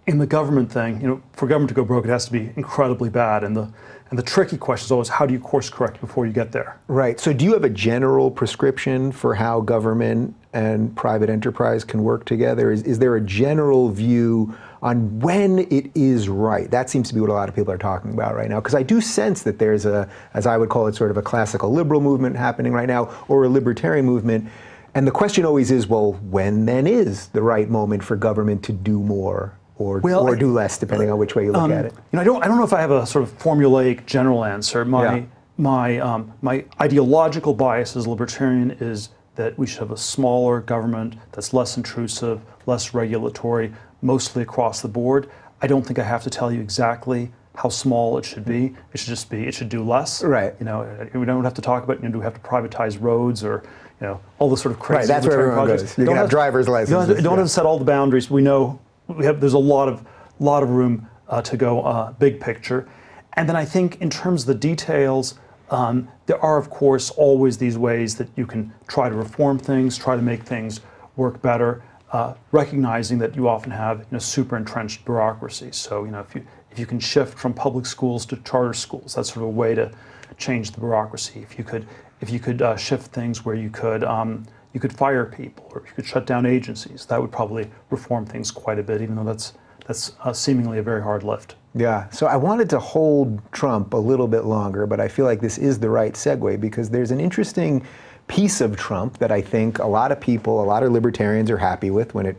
in the government thing, for government to go broke, it has to be incredibly bad. And the tricky question is always, how do you course correct before you get there? Right. So do you have a general prescription for how government and private enterprise can work together? Is there a general view on when it is right? That seems to be what a lot of people are talking about right now. Because I do sense that there's as I would call it, sort of a classical liberal movement happening right now, or a libertarian movement. And the question always is, well, when then is the right moment for government to do more or do less, depending on which way you look at it? I don't know if I have a sort of formulaic general answer. My ideological bias as a libertarian is that we should have a smaller government that's less intrusive, less regulatory, mostly across the board. I don't think I have to tell you exactly how small it should be. It should just be, it should do less. Right. You know, we don't have to talk about, do we have to privatize roads or, all the sort of crazy Right, that's where everyone projects. goes. You can have driver's licenses. Don't have to set all the boundaries. We know there's a lot of room to go big picture. And then I think in terms of the details, there are, of course, always these ways that you can try to reform things, try to make things work better, recognizing that you often have super entrenched bureaucracies. So if you can shift from public schools to charter schools, that's sort of a way to change the bureaucracy. If you could shift things where you could fire people, or you could shut down agencies, that would probably reform things quite a bit, even though that's seemingly a very hard lift. Yeah, so I wanted to hold Trump a little bit longer, but I feel like this is the right segue because there's an interesting piece of Trump that I think a lot of people, a lot of libertarians are happy with when it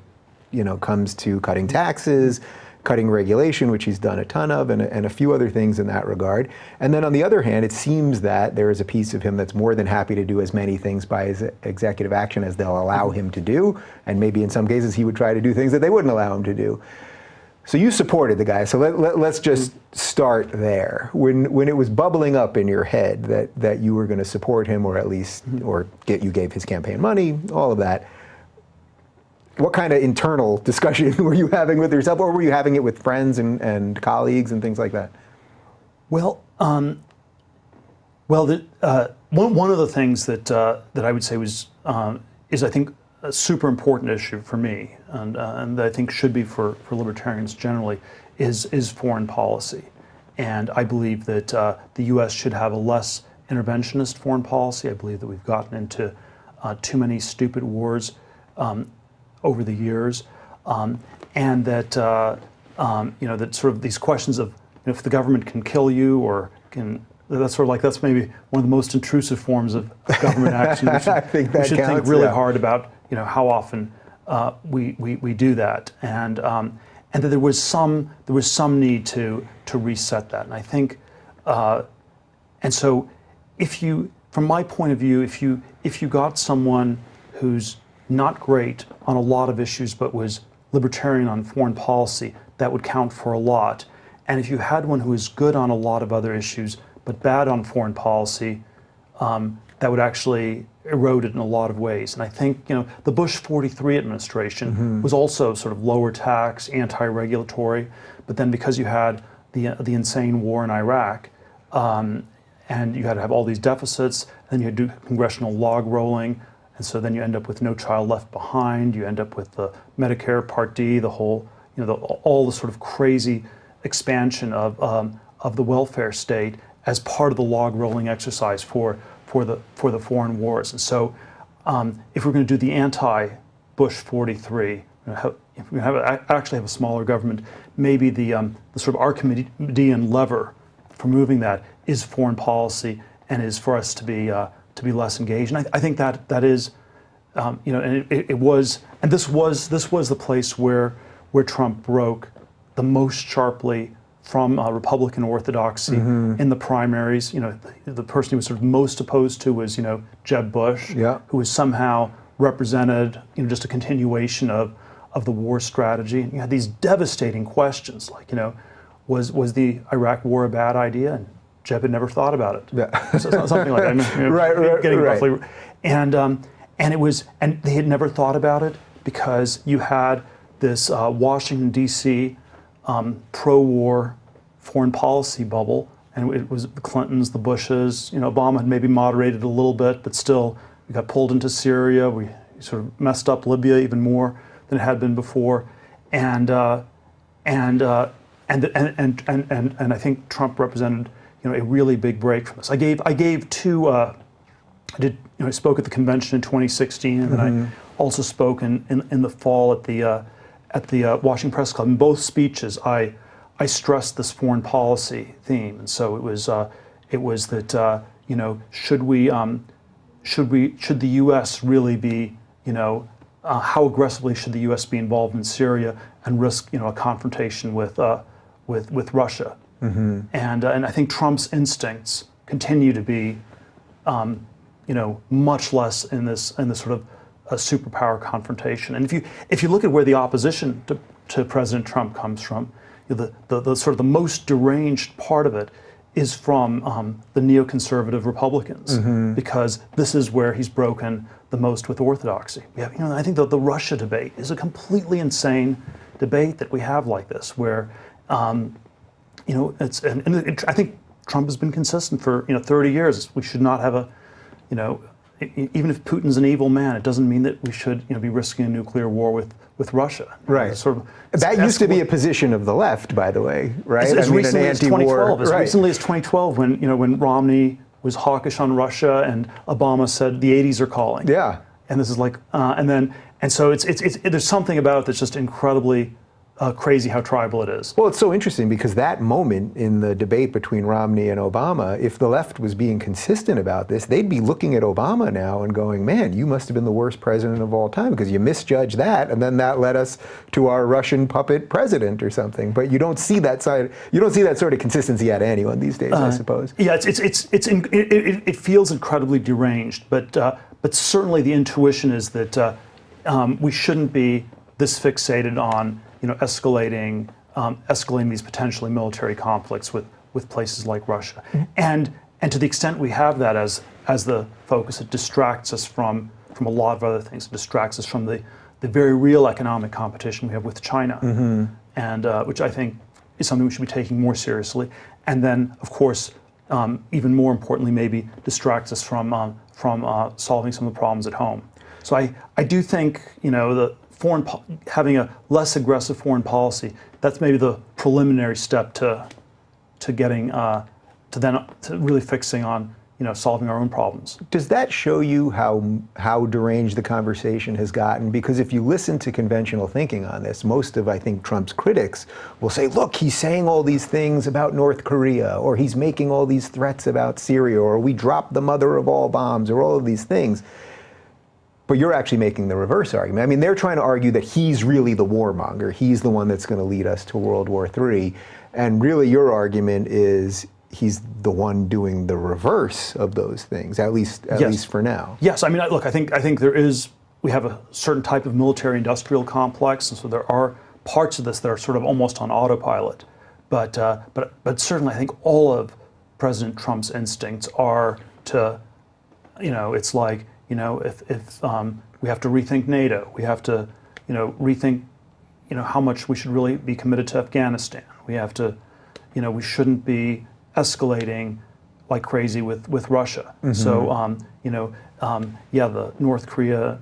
comes to cutting taxes, cutting regulation, which he's done a ton of, and a few other things in that regard. And then on the other hand, it seems that there is a piece of him that's more than happy to do as many things by his executive action as they'll allow him to do, and maybe in some cases he would try to do things that they wouldn't allow him to do. So you supported the guy, so let's just start there. When it was bubbling up in your head that you were going to support him, or at least, you gave his campaign money, all of that, what kind of internal discussion were you having with yourself, or were you having it with friends and colleagues and things like that? Well, one of the things that I would say is I think a super important issue for me, and I think should be for libertarians generally, is foreign policy. And I believe that the U.S. should have a less interventionist foreign policy. I believe that we've gotten into too many stupid wars over the years, and that that sort of these questions of if the government can kill you or can. That's maybe one of the most intrusive forms of government action. We should think really hard about how often we do that, and that there was some need to reset that. And I think, and so from my point of view, if you got someone who's not great on a lot of issues but was libertarian on foreign policy, that would count for a lot. And if you had one who is good on a lot of other issues but bad on foreign policy, that would actually erode it in a lot of ways. And I think the Bush 43 administration was also sort of lower tax, anti-regulatory, but then because you had the insane war in Iraq, and you had to have all these deficits, then you had to do congressional log rolling, and so then you end up with No Child Left Behind, you end up with the Medicare Part D, the whole, all the sort of crazy expansion of the welfare state as part of the log rolling exercise for the foreign wars. And so if we're going to do the anti-Bush 43, if we actually have a smaller government, maybe the sort of Archimedean lever for moving that is foreign policy, and is for us to be less engaged. And I think that is, and it was, and this was the place where Trump broke the most sharply from Republican orthodoxy in the primaries. The person he was sort of most opposed to was Jeb Bush, who was somehow represented just a continuation of the war strategy. And you had these devastating questions like was the Iraq war a bad idea? And Jeb had never thought about it. Yeah. Something like that. Right. Roughly. And they had never thought about it because you had this Washington D.C. Pro-war foreign policy bubble, and it was the Clintons, the Bushes. Obama had maybe moderated a little bit, but still, we got pulled into Syria. We sort of messed up Libya even more than it had been before, and I think Trump represented a really big break from this. I gave two. I spoke at the convention in 2016, and then I also spoke in the fall at the Washington Press Club. In both speeches, I stressed this foreign policy theme, and so it was that should the U.S. really be how aggressively should the U.S. be involved in Syria and risk a confrontation with Russia, and I think Trump's instincts continue to be much less in this sort of a superpower confrontation. And if you look at where the opposition to President Trump comes from, the sort of the most deranged part of it is from the neoconservative Republicans, because this is where he's broken the most with orthodoxy. We have, I think the Russia debate is a completely insane debate that we have like this, where it's I think Trump has been consistent for 30 years. We should not have a, even if Putin's an evil man, it doesn't mean that we should be risking a nuclear war with Russia. Right. That used to be a position of the left, by the way, right? As recently as 2012. As right. recently as 2012, when Romney was hawkish on Russia and Obama said the 80s are calling. Yeah. And this is like, and so there's something about it that's just incredibly crazy how tribal it is. Well, it's so interesting because that moment in the debate between Romney and Obama, if the left was being consistent about this, they'd be looking at Obama now and going, man, you must have been the worst president of all time because you misjudged that, and then that led us to our Russian puppet president or something. But you don't see that side. You don't see that sort of consistency out of anyone these days, I suppose. Yeah, it feels incredibly deranged, but certainly the intuition is that we shouldn't be this fixated on escalating these potentially military conflicts with places like Russia, and to the extent we have that as the focus, it distracts us from a lot of other things. It distracts us from the very real economic competition we have with China, and which I think is something we should be taking more seriously. And then, of course, even more importantly, maybe distracts us from solving some of the problems at home. So I do think the having a less aggressive foreign policy, that's maybe the preliminary step to getting to really fixing on solving our own problems. Does that show you how deranged the conversation has gotten? Because if you listen to conventional thinking on this, most of, I think, Trump's critics will say, look, he's saying all these things about North Korea, or he's making all these threats about Syria, or we dropped the mother of all bombs, or all of these things. But you're actually making the reverse argument. I mean, they're trying to argue that he's really the warmonger. He's the one that's going to lead us to World War III. And really your argument is he's the one doing the reverse of those things, at least for now. Yes, I mean, look, I think we have a certain type of military-industrial complex, and so there are parts of this that are sort of almost on autopilot. But certainly I think all of President Trump's instincts are to, it's like, if we have to rethink NATO, we have to, rethink, how much we should really be committed to Afghanistan. We have to, we shouldn't be escalating like crazy with Russia. So, the North Korea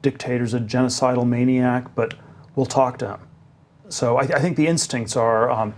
dictator's a genocidal maniac, but we'll talk to him. So I think the instincts are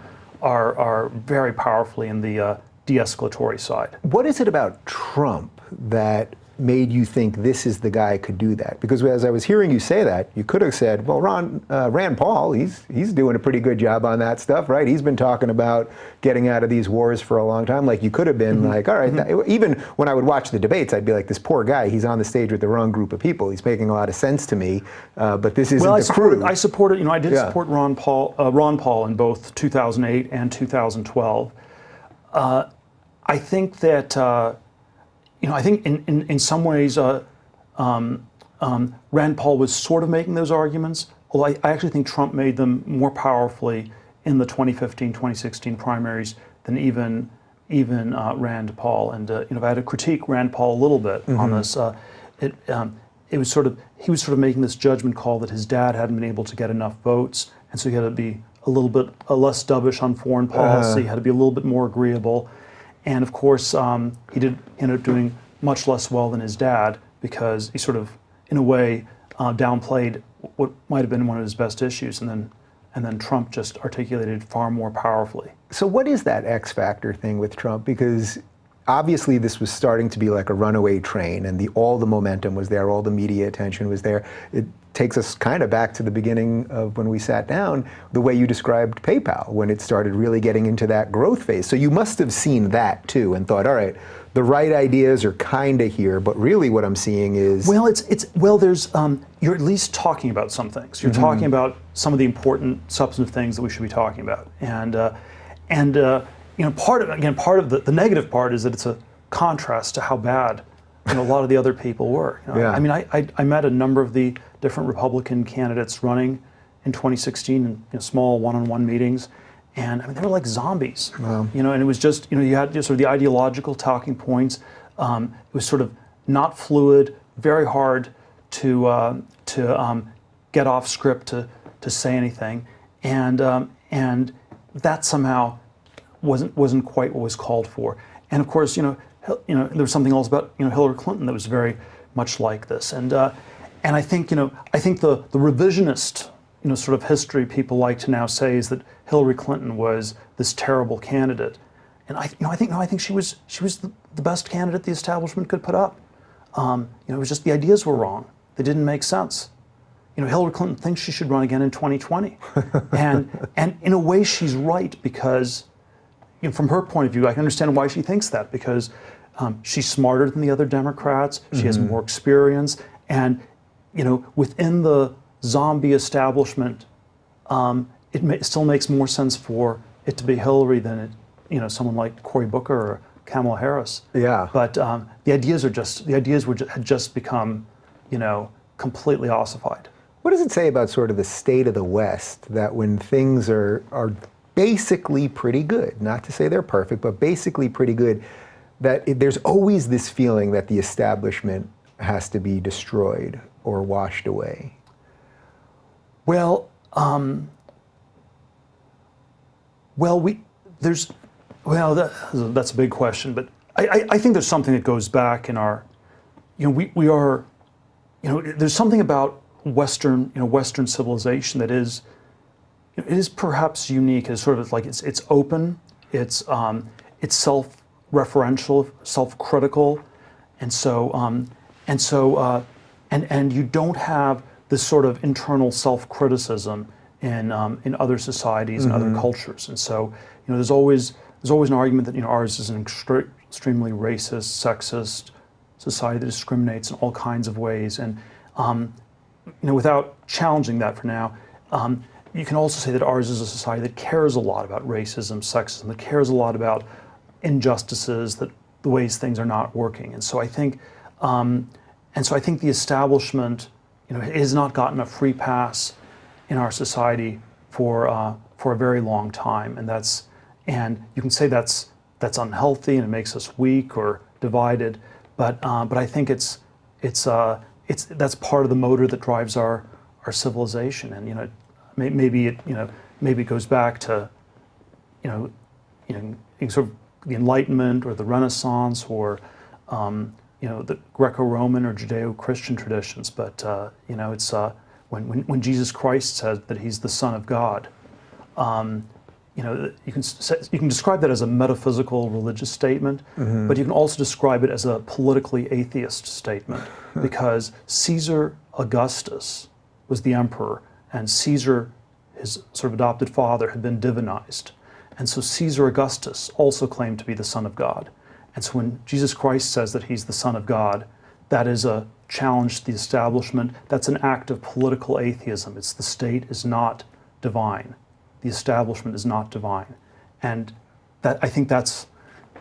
very powerfully in the de-escalatory side. What is it about Trump that made you think this is the guy could do that? Because as I was hearing you say that, you could have said, well, Rand Paul, he's doing a pretty good job on that stuff, right? He's been talking about getting out of these wars for a long time. Like, you could have been like, all right, even when I would watch the debates, I'd be like, this poor guy, he's on the stage with the wrong group of people. He's making a lot of sense to me, but this isn't the crew. I supported, I did support Ron Paul in both 2008 and 2012. I think that, I think in some ways, Rand Paul was sort of making those arguments, although I actually think Trump made them more powerfully in the 2015-2016 primaries than even Rand Paul. And if I had to critique Rand Paul a little bit on this, it was he was sort of making this judgment call that his dad hadn't been able to get enough votes, and so he had to be a little bit less dovish on foreign policy, had to be a little bit more agreeable. And of course, he did end up doing much less well than his dad because he sort of, in a way, downplayed what might have been one of his best issues, and then Trump just articulated far more powerfully. So what is that X factor thing with Trump? Because obviously this was starting to be like a runaway train, and all the momentum was there, all the media attention was there. It takes us kind of back to the beginning of when we sat down, the way you described PayPal, when it started really getting into that growth phase. So you must have seen that too and thought, all right, the right ideas are kind of here, but really what I'm seeing is... Well, there's, you're at least talking about some things. You're talking about some of the important substantive things that we should be talking about. And part of the negative part is that it's a contrast to how bad a lot of the other people were. I mean, I met a number of the different Republican candidates running in 2016 in small one-on-one meetings, and I mean they were like zombies. Wow. And it was just you had just sort of the ideological talking points. It was sort of not fluid, very hard to get off script to say anything, and that somehow wasn't quite what was called for. And of course, there was something else about Hillary Clinton that was very much like this. And I think the revisionist sort of history people like to now say is that Hillary Clinton was this terrible candidate, and I think she was the best candidate the establishment could put up. It was just the ideas were wrong; they didn't make sense. Hillary Clinton thinks she should run again in 2020, and in a way she's right, because from her point of view, I can understand why she thinks that, because she's smarter than the other Democrats, she has more experience, and within the zombie establishment, it still makes more sense for it to be Hillary than someone like Cory Booker or Kamala Harris. Yeah. But the ideas had just become completely ossified. What does it say about sort of the state of the West, that when things are basically pretty good, not to say they're perfect, but basically pretty good, that there's always this feeling that the establishment has to be destroyed or washed away? Well, that's a big question, but I think there's something that goes back in our, we are, there's something about Western civilization that is, it is perhaps unique. It's sort of like it's open, it's self-referential, self-critical, and you don't have this sort of internal self-criticism in other societies and other cultures. And so there's always an argument that ours is an extremely racist, sexist society that discriminates in all kinds of ways. And without challenging that for now, you can also say that ours is a society that cares a lot about racism, sexism, that cares a lot about injustices, that the ways things are not working. And so I think the establishment, has not gotten a free pass in our society for a very long time, and you can say that's unhealthy and it makes us weak or divided, but I think it's that's part of the motor that drives our civilization, and maybe it goes back to sort of the Enlightenment or the Renaissance or the Greco-Roman or Judeo-Christian traditions, but it's when Jesus Christ said that he's the Son of God, you can describe that as a metaphysical religious statement, but you can also describe it as a politically atheist statement, because Caesar Augustus was the emperor, and Caesar, his sort of adopted father, had been divinized, and so Caesar Augustus also claimed to be the Son of God. And so when Jesus Christ says that he's the Son of God, that is a challenge to the establishment. That's an act of political atheism. It's the state is not divine. The establishment is not divine. And that, I think that's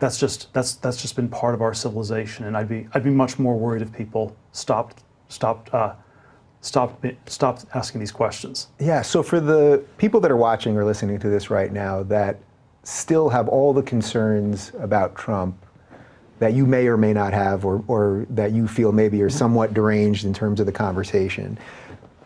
just been part of our civilization. And I'd be much more worried if people stopped asking these questions. Yeah, so for the people that are watching or listening to this right now that still have all the concerns about Trump that you may or may not have, or that you feel maybe are somewhat deranged in terms of the conversation.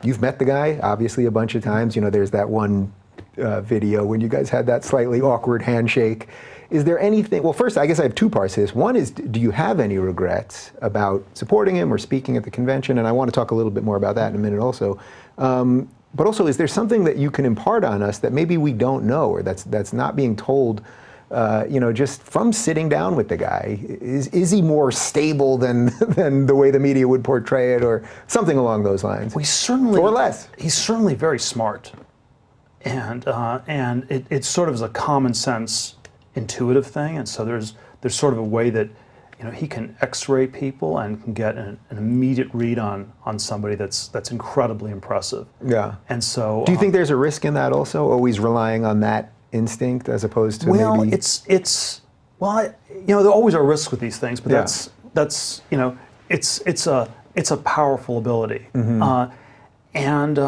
You've met the guy, obviously, a bunch of times. There's that one video when you guys had that slightly awkward handshake. Is there anything, well, first, I guess I have two parts to this. One is, do you have any regrets about supporting him or speaking at the convention? And I want to talk a little bit more about that in a minute also. But also, is there something that you can impart on us that maybe we don't know, or that's not being told, just from sitting down with the guy? Is he more stable than the way the media would portray it, or something along those lines? Or less. He's certainly very smart, and it sort of is a common sense, intuitive thing. And so there's sort of a way that he can X-ray people and can get an immediate read on somebody that's incredibly impressive. Yeah. And so, do you think there's a risk in that also? Always relying on that instinct as opposed to maybe? There always are risks with these things, but it's a powerful ability, and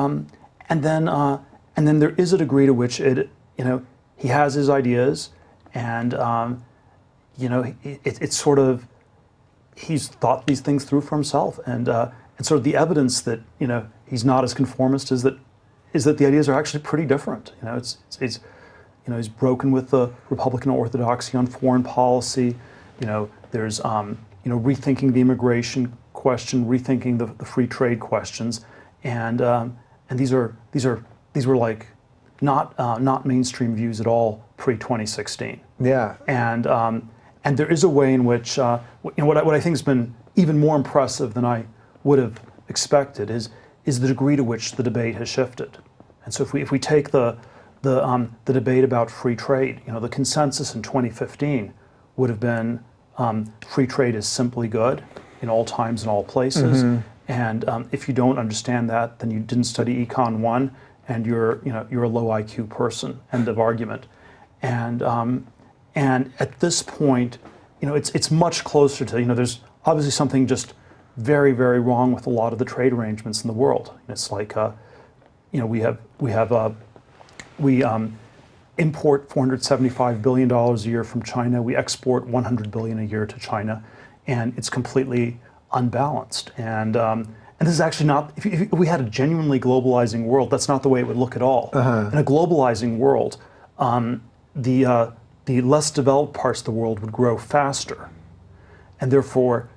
and then there is a degree to which he has his ideas, and it's sort of, he's thought these things through for himself, and sort of the evidence that he's not as conformist is that the ideas are actually pretty different. He's broken with the Republican orthodoxy on foreign policy. There's rethinking the immigration question, rethinking the free trade questions, and these were like not mainstream views at all pre-2016. Yeah. And there is a way in which what I think has been even more impressive than I would have expected is the degree to which the debate has shifted. And so if we take the debate about free trade, the consensus in 2015 would have been free trade is simply good in all times and all places. Mm-hmm. And if you don't understand that, then you didn't study Econ 1, and you're a low IQ person. End of argument. And at this point, it's much closer to, there's obviously something just very, very wrong with a lot of the trade arrangements in the world. It's like, we import $475 billion a year from China. We export $100 billion a year to China, and it's completely unbalanced. And this is actually not, if we had a genuinely globalizing world, that's not the way it would look at all. Uh-huh. In a globalizing world, the less developed parts of the world would grow faster, and therefore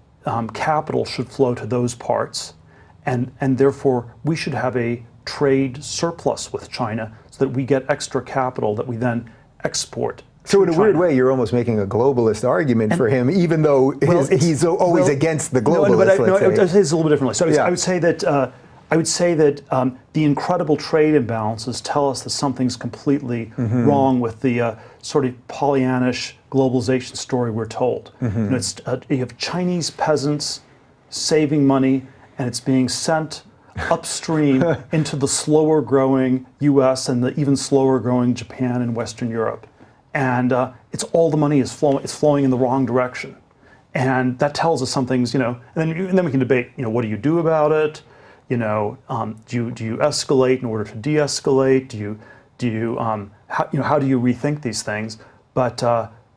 capital should flow to those parts, and therefore we should have a trade surplus with China so that we get extra capital that we then export. So in a weird way, you're almost making a globalist argument for him, even though he's always against the globalists. I would say it's a little bit differently. So I would say that the incredible trade imbalances tell us that something's completely wrong with the sort of Pollyannish globalization story we're told. You have Chinese peasants saving money, and it's being sent upstream into the slower growing U.S. and the even slower growing Japan and Western Europe. And it's all the money is flowing in the wrong direction, and that tells us something's and then we can debate what do you do about it, do you escalate in order to de-escalate, how do you rethink these things, but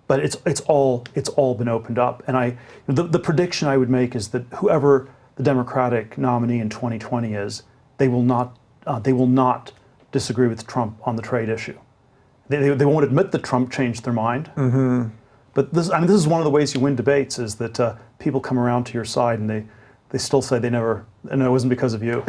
it's all been opened up, and the prediction I would make is that whoever the Democratic nominee in 2020 is, they will not disagree with Trump on the trade issue. They won't admit that Trump changed their mind. Mm-hmm. But this is one of the ways you win debates, is that people come around to your side and they still say no, it wasn't because of you.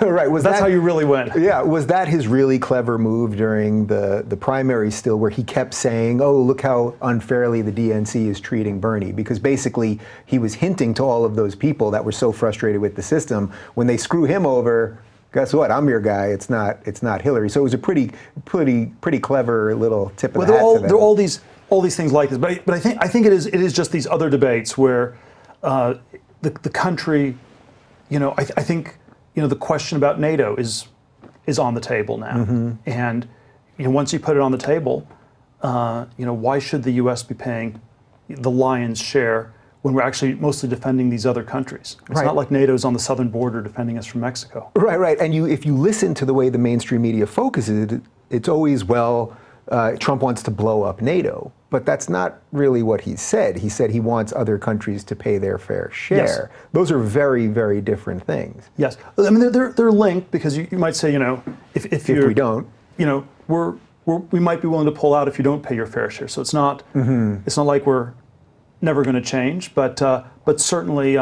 Right. That's how you really win. Yeah. Was that his really clever move during the primary still, where he kept saying, oh, look how unfairly the DNC is treating Bernie? Because basically he was hinting to all of those people that were so frustrated with the system, when they screw him over, guess what? I'm your guy. It's not Hillary. So it was a pretty clever little tip of the hat to them. There are all these things like this, but I think it is just these other debates where the country, I think the question about NATO is on the table now, and once you put it on the table, why should the U.S. be paying the lion's share when we're actually mostly defending these other countries? It's not like NATO's on the southern border defending us from Mexico. Right. And if you listen to the way the mainstream media focuses it, it's always, Trump wants to blow up NATO. But that's not really what he said. He said he wants other countries to pay their fair share. Yes. Those are very, very different things. Yes. I mean, they're linked, because you might say, if we don't, we might be willing to pull out if you don't pay your fair share. So it's not like we're never going to change, but certainly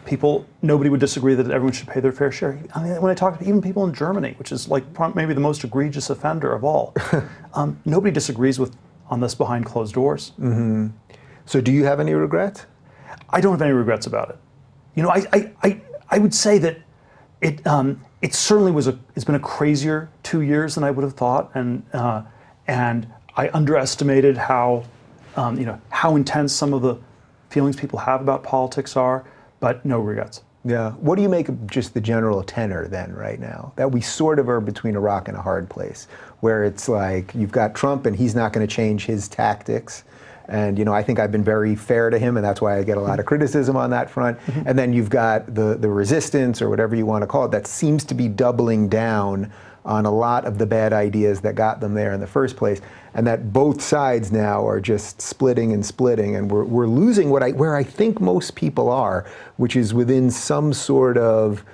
people, nobody would disagree that everyone should pay their fair share. I mean, when I talk to even people in Germany, which is like maybe the most egregious offender of all, nobody disagrees on this behind closed doors. Mm-hmm. So do you have any regrets? I don't have any regrets about it. I would say that it certainly it's been a crazier 2 years than I would have thought, and I underestimated how intense some of the feelings people have about politics are, but no regrets. Yeah. What do you make of just the general tenor then right now? That we sort of are between a rock and a hard place, where it's like you've got Trump and he's not going to change his tactics, And I think I've been very fair to him, and that's why I get a lot of criticism on that front. And then you've got the resistance, or whatever you want to call it, that seems to be doubling down on a lot of the bad ideas that got them there in the first place, and that both sides now are just splitting, and we're losing where I think most people are, which is within some sort of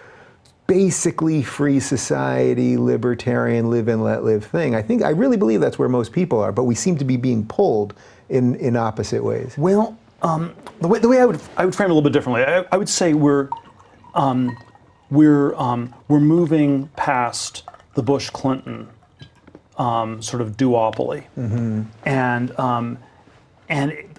basically free society, libertarian, live and let live thing. I really believe that's where most people are, but we seem to be being pulled in opposite ways. Well, the way I would frame it a little bit differently. I would say we're moving past the Bush-Clinton sort of duopoly, and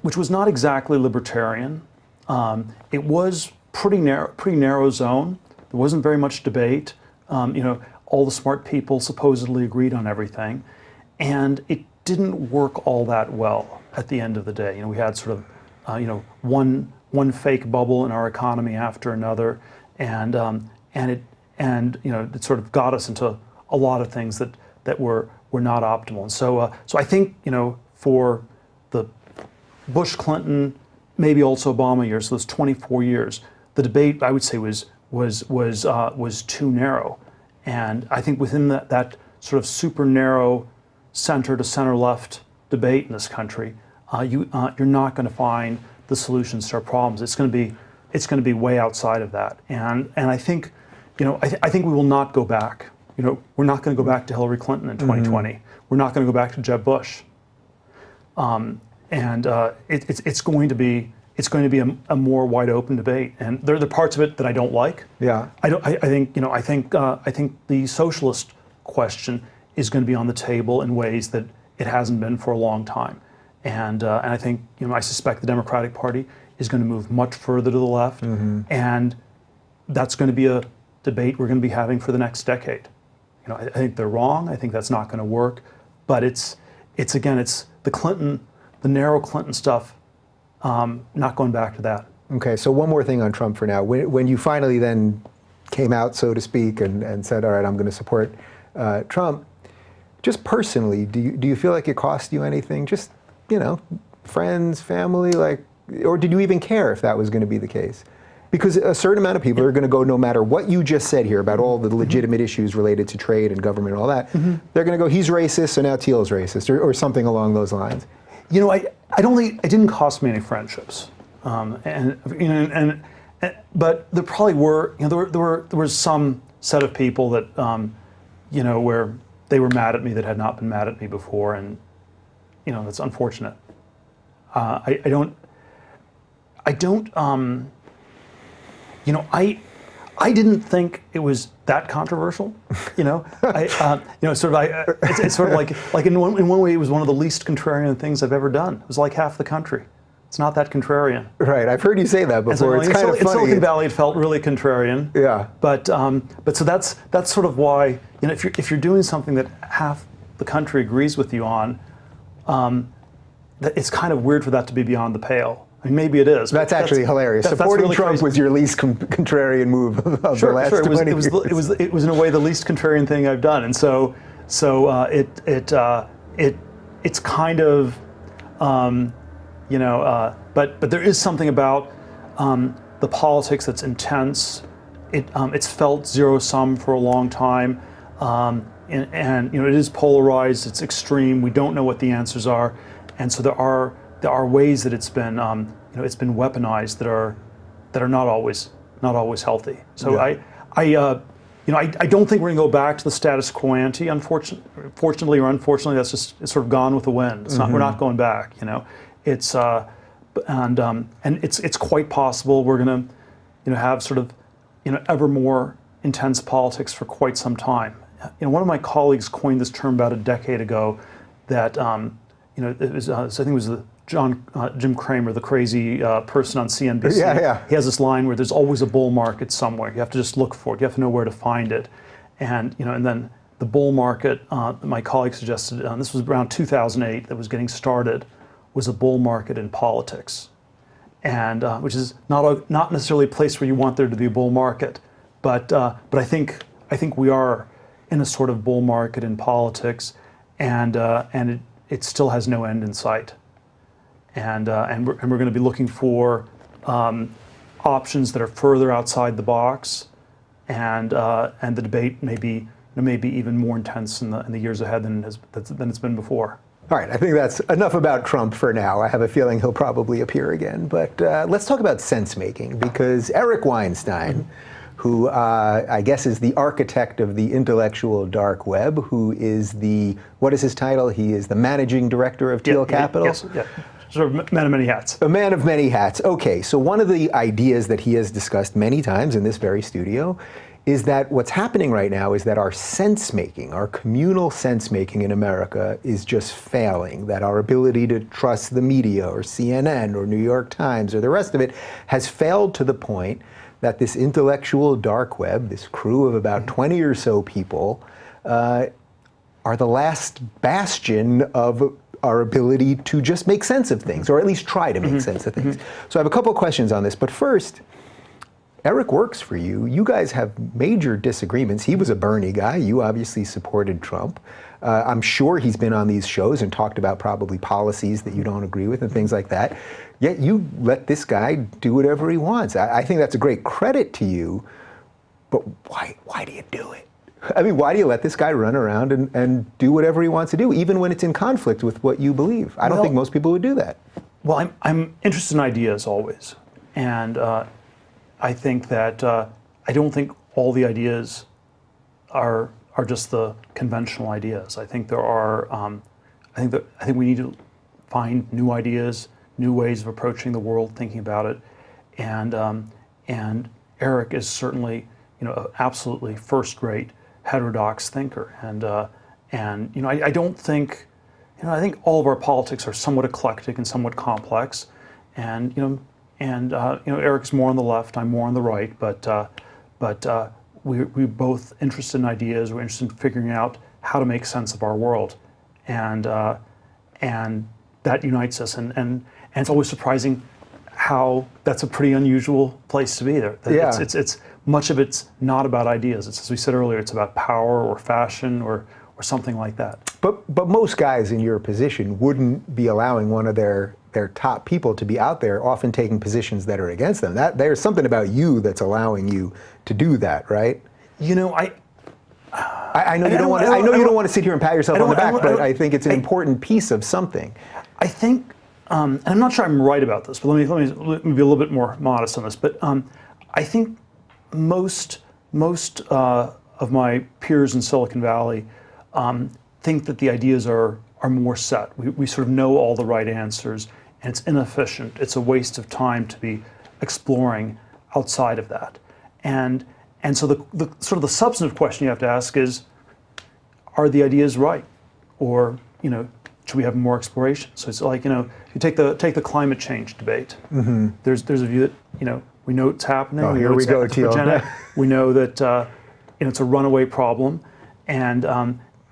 which was not exactly libertarian. It was pretty narrow zone. There wasn't very much debate. All the smart people supposedly agreed on everything, and it didn't work all that well at the end of the day. We had sort of one fake bubble in our economy after another, and it sort of got us into a lot of things that were not optimal. And so I think for the Bush, Clinton, maybe also Obama years, those 24 years, the debate I would say was too narrow, and I think within that sort of super narrow center to center left debate in this country, you're not going to find the solutions to our problems. It's going to be way outside of that, and I think I think we will not go back. We're not going to go back to Hillary Clinton in 2020. We're not going to go back to Jeb Bush, and it's going to be a more wide open debate, and there are parts of it that I don't like. Yeah. I think the socialist question is going to be on the table in ways that it hasn't been for a long time, and I think I suspect the Democratic Party is going to move much further to the left, and that's going to be a debate we're going to be having for the next decade. I think they're wrong. I think that's not going to work, but it's the narrow Clinton stuff. Not going back to that. Okay, so one more thing on Trump for now. When you finally then came out, so to speak, and said, all right, I'm going to support Trump, just personally, do you feel like it cost you anything? Just, friends, family, or did you even care if that was going to be the case? Because a certain amount of people are going to go, no matter what you just said here about all the legitimate issues related to trade and government and all that, they're going to go, he's racist, so now Thiel's racist, or something along those lines. I don't think it didn't cost me any friendships, but there probably were. There was some set of people that where they were mad at me that had not been mad at me before, and that's unfortunate. I didn't think it was that controversial, It's sort of like in one way it was one of the least contrarian things I've ever done. It was like half the country. It's not that contrarian. Right, I've heard you say that before. It's kind of funny. In Silicon Valley, it felt really contrarian. Yeah. But so that's sort of why if you're doing something that half the country agrees with you on, that it's kind of weird for that to be beyond the pale. I mean, maybe it is. That's actually hilarious. Supporting really Trump was your least contrarian move of the last 20 years. It was in a way the least contrarian thing I've done, and so it's kind of but there is something about the politics that's intense. It's felt zero sum for a long time, and it is polarized. It's extreme. We don't know what the answers are, and so there are ways that it's been weaponized that are not always healthy. So yeah. I don't think we're going to go back to the status quo ante. Fortunately or unfortunately, it's sort of gone with the wind. It's not. We're not going back. It's and it's quite possible we're going to have sort of ever more intense politics for quite some time. One of my colleagues coined this term about a decade ago that it was I think it was Jim Cramer, the crazy person on CNBC. Yeah. He has this line where there's always a bull market somewhere. You have to just look for it. You have to know where to find it. And and then the bull market, my colleague suggested, this was around 2008, that was getting started, was a bull market in politics, and which is not necessarily a place where you want there to be a bull market, but I think we are in a sort of bull market in politics, and it still has no end in sight. and we're going to be looking for options that are further outside the box, and the debate may be even more intense in the years ahead than it's been before. All right, I think that's enough about Trump for now. I have a feeling he'll probably appear again. But let's talk about sense-making, because Eric Weinstein, who I guess is the architect of the intellectual dark web, who is what is his title? He is the managing director of Thiel Capital? Yes, yeah. Sort of man of many hats. A man of many hats. Okay, so one of the ideas that he has discussed many times in this very studio is that what's happening right now is that our sense-making, our communal sense-making in America is just failing, that our ability to trust the media or CNN or New York Times or the rest of it has failed to the point that this intellectual dark web, this crew of about 20 or so people, are the last bastion of our ability to just make sense of things, or at least try to make sense of things. So I have a couple of questions on this, but first, Eric works for you. You guys have major disagreements. He was a Bernie guy. You obviously supported Trump. I'm sure he's been on these shows and talked about probably policies that you don't agree with and things like that. Yet you let this guy do whatever he wants. I think that's a great credit to you, but why do you do it? I mean, why do you let this guy run around and do whatever he wants to do, even when it's in conflict with what you believe? I don't think most people would do that. Well, I'm interested in ideas always, and I think that I don't think all the ideas are just the conventional ideas. I think there are. I think we need to find new ideas, new ways of approaching the world, thinking about it, and Eric is certainly an absolutely first-rate heterodox thinker, and I don't think I think all of our politics are somewhat eclectic and somewhat complex, and Eric's more on the left, I'm more on the right, but we're both interested in ideas. We're interested in figuring out how to make sense of our world, and that unites us. And it's always surprising how that's a pretty unusual place to be there. Yeah. It's much of it's not about ideas. It's, as we said earlier, it's about power or fashion or something like that. But most guys in your position wouldn't be allowing one of their top people to be out there, often taking positions that are against them. There's something about you that's allowing you to do that, right? I know you don't want to. I know you don't want to sit here and pat yourself on the back, but I think it's an important piece of something. I think, and I'm not sure I'm right about this, but let me be a little bit more modest on this. But I think most of my peers in Silicon Valley think that the ideas are more set. We sort of know all the right answers, and it's inefficient. It's a waste of time to be exploring outside of that. And so the sort of the substantive question you have to ask is, are the ideas right, or should we have more exploration? So it's like you take the climate change debate. Mm-hmm. There's a view that we know it's happening. Oh, here we go, Thiel. We know that it's a runaway problem, and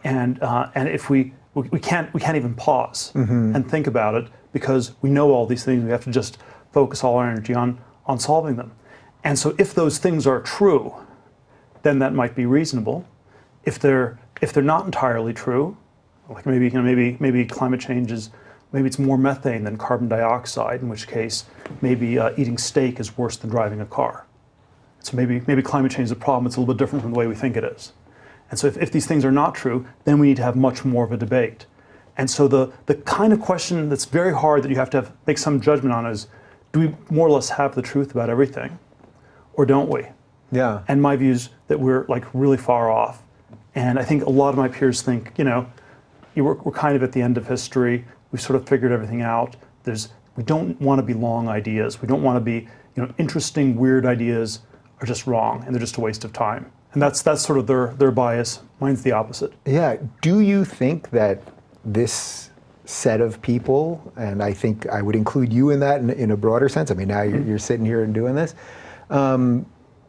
if we can't even pause and think about it because we know all these things. We have to just focus all our energy on solving them. And so if those things are true, then that might be reasonable. If they're not entirely true, like maybe climate change is, maybe it's more methane than carbon dioxide, in which case maybe eating steak is worse than driving a car. So maybe climate change is a problem. It's a little bit different from the way we think it is. And so if these things are not true, then we need to have much more of a debate. And so the kind of question that's very hard that you have to make some judgment on is, do we more or less have the truth about everything, or don't we? Yeah. And my view is that we're like really far off. And I think a lot of my peers think, we're kind of at the end of history. We've sort of figured everything out. We don't want to be long ideas. We don't want to be, interesting, weird ideas are just wrong, and they're just a waste of time. And that's sort of their bias. Mine's the opposite. Yeah. Do you think that this set of people, and I think I would include you in that in a broader sense, I mean, now you're sitting here and doing this,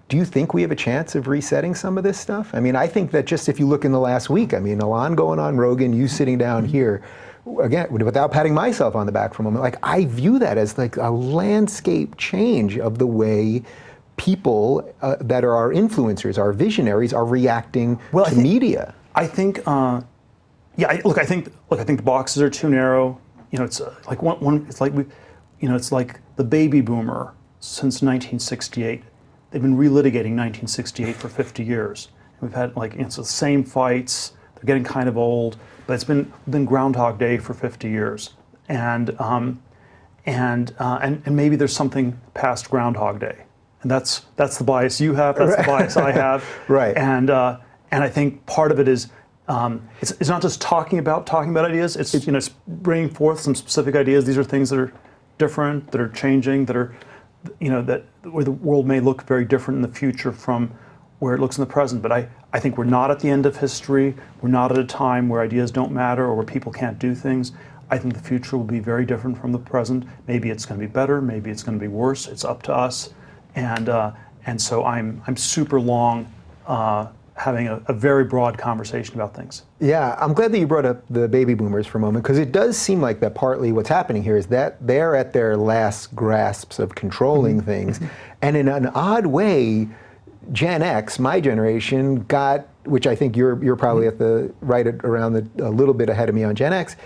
do you think we have a chance of resetting some of this stuff? I mean, I think that just if you look in the last week, I mean, Alon going on Rogan, you sitting down here, again, without patting myself on the back for a moment, like I view that as like a landscape change of the way people that are our influencers, our visionaries, are reacting to media. I think, I think the boxes are too narrow. it's like it's like it's like the baby boomer since 1968. They've been relitigating 1968 for 50 years. We've had it's the same fights. They're getting kind of old, but it's been Groundhog Day for 50 years, and maybe there's something past Groundhog Day, and that's the bias you have. That's the bias I have. Right. And I think part of it is it's not just talking about ideas. It's it's bringing forth some specific ideas. These are things that are different, that are changing, that are that where the world may look very different in the future from where it looks in the present. But I think we're not at the end of history. We're not at a time where ideas don't matter or where people can't do things. I think the future will be very different from the present. Maybe it's going to be better. Maybe it's going to be worse. It's up to us. And so I'm super long having a very broad conversation about things. Yeah, I'm glad that you brought up the baby boomers for a moment, because it does seem like that partly what's happening here is that they're at their last grasps of controlling things. And in an odd way, Gen X, my generation, got, which I think you're probably at the around a little bit ahead of me on Gen X,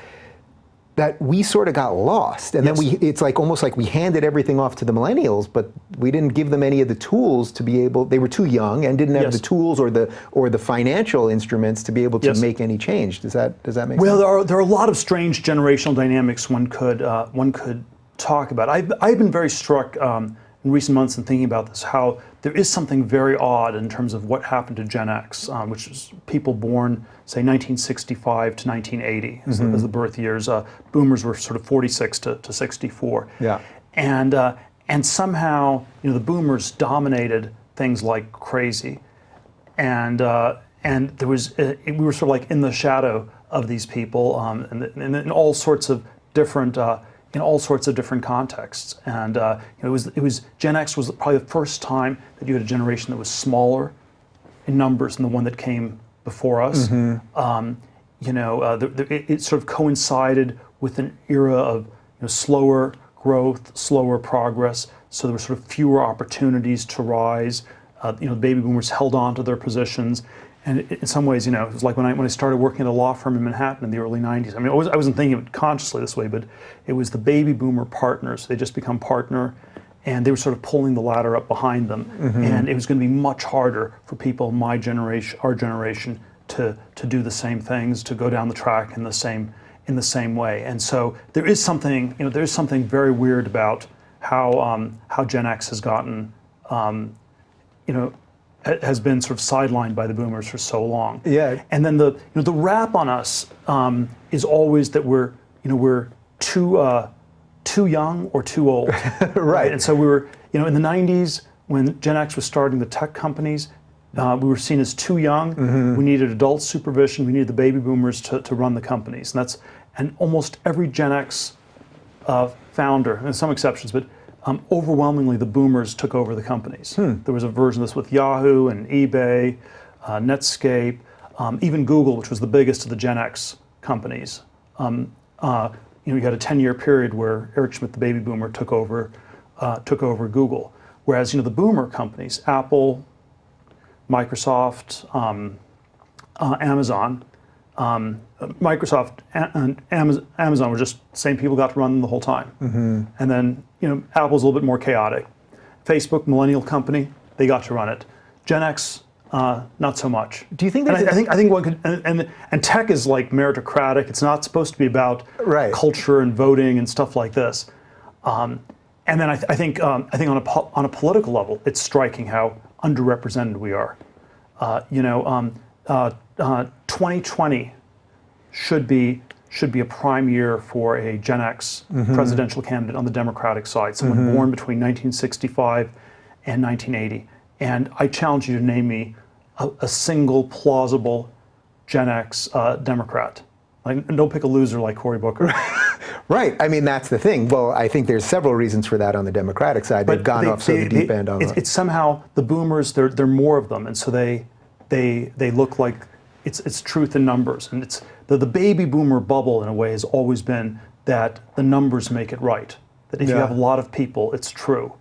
that we sort of got lost, and then it's like almost like we handed everything off to the millennials, but we didn't give them any of the tools to be able. They were too young and didn't have the tools or the financial instruments to be able to make any change. Does that make sense? Well, there are a lot of strange generational dynamics one could talk about. I've been very struck in recent months in thinking about this, how there is something very odd in terms of what happened to Gen X, which is people born, say, 1965 to 1980 as the birth years. Boomers were sort of 46 to 64. Yeah. And somehow, the Boomers dominated things like crazy, and there was we were sort of like in the shadow of these people, and in all sorts of different. In all sorts of different contexts, and it was Gen X was probably the first time that you had a generation that was smaller in numbers than the one that came before us. It sort of coincided with an era of slower growth, slower progress. So there were sort of fewer opportunities to rise. The baby boomers held on to their positions. And in some ways, it was like when I started working at a law firm in Manhattan in the early 90s. I mean, I wasn't thinking of it consciously this way, but it was the baby boomer partners. They just become partner, and they were sort of pulling the ladder up behind them. And it was going to be much harder for people my generation, our generation, to do the same things, to go down the track in the same way. And so there is something, there's something very weird about how Gen X has gotten, has been sort of sidelined by the boomers for so long. Yeah. And then the rap on us is always that we're too young or too old. Right. And so we were in the 90s when Gen X was starting the tech companies, we were seen as too young. We needed adult supervision. We needed the baby boomers to run the companies. And almost every Gen X founder, and some exceptions, but overwhelmingly, the boomers took over the companies. There was a version of this with Yahoo and eBay, Netscape, even Google, which was the biggest of the Gen X companies. You had a 10-year period where Eric Schmidt, the baby boomer, took over Google. Whereas the boomer companies, Apple, Microsoft, Amazon, Microsoft and Amazon were just the same people got to run them the whole time. And then Apple's a little bit more chaotic. Facebook, millennial company, they got to run it. Gen X, not so much. Do you think I think one could, and tech is like meritocratic. It's not supposed to be about culture and voting and stuff like this. And then I think on a political level, it's striking how underrepresented we are. 2020 should be a prime year for a Gen X presidential candidate on the Democratic side, someone born between 1965 and 1980. And I challenge you to name me a single plausible Gen X Democrat. Don't pick a loser like Cory Booker. Right. I mean, that's the thing. Well, I think there's several reasons for that on the Democratic side. They've gone off so the deep end on it's somehow the boomers. There are more of them, and so they look like it's truth in numbers. And it's the baby boomer bubble in a way has always been that the numbers make it right. That if you have a lot of people, it's true,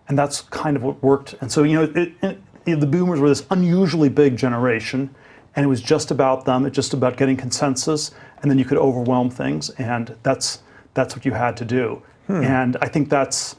and that's kind of what worked. And so the boomers were this unusually big generation, and it was just about them. It's just about getting consensus, and then you could overwhelm things, and that's that's what you had to do. And I think that's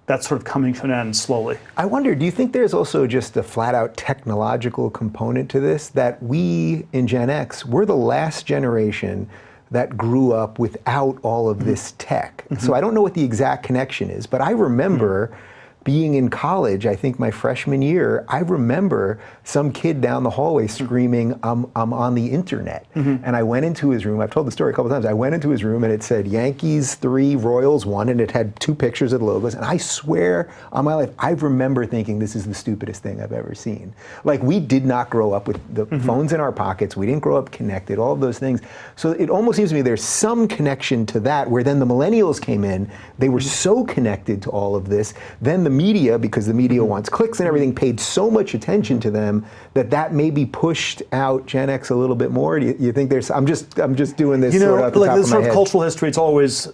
sort of coming to an end slowly. I wonder, do you think there's also just a flat out technological component to this, that we in Gen X, we're the last generation that grew up without all of this tech? So I don't know what the exact connection is, but I remember being in college, I think my freshman year, I remember some kid down the hallway screaming, I'm on the internet. And I went into his room, I've told the story a couple times, I went into his room and it said Yankees 3, Royals 1, and it had 2 pictures of the logos. And I swear on my life, I remember thinking this is the stupidest thing I've ever seen. Like, we did not grow up with the phones in our pockets, we didn't grow up connected, all of those things. So it almost seems to me there's some connection to that, where then the millennials came in, they were so connected to all of this, then the media, because the media wants clicks and everything, paid so much attention to them that maybe pushed out Gen X a little bit more. Do you think there's? I'm just doing this sort of at the top of my head. Like this sort of cultural history, it's always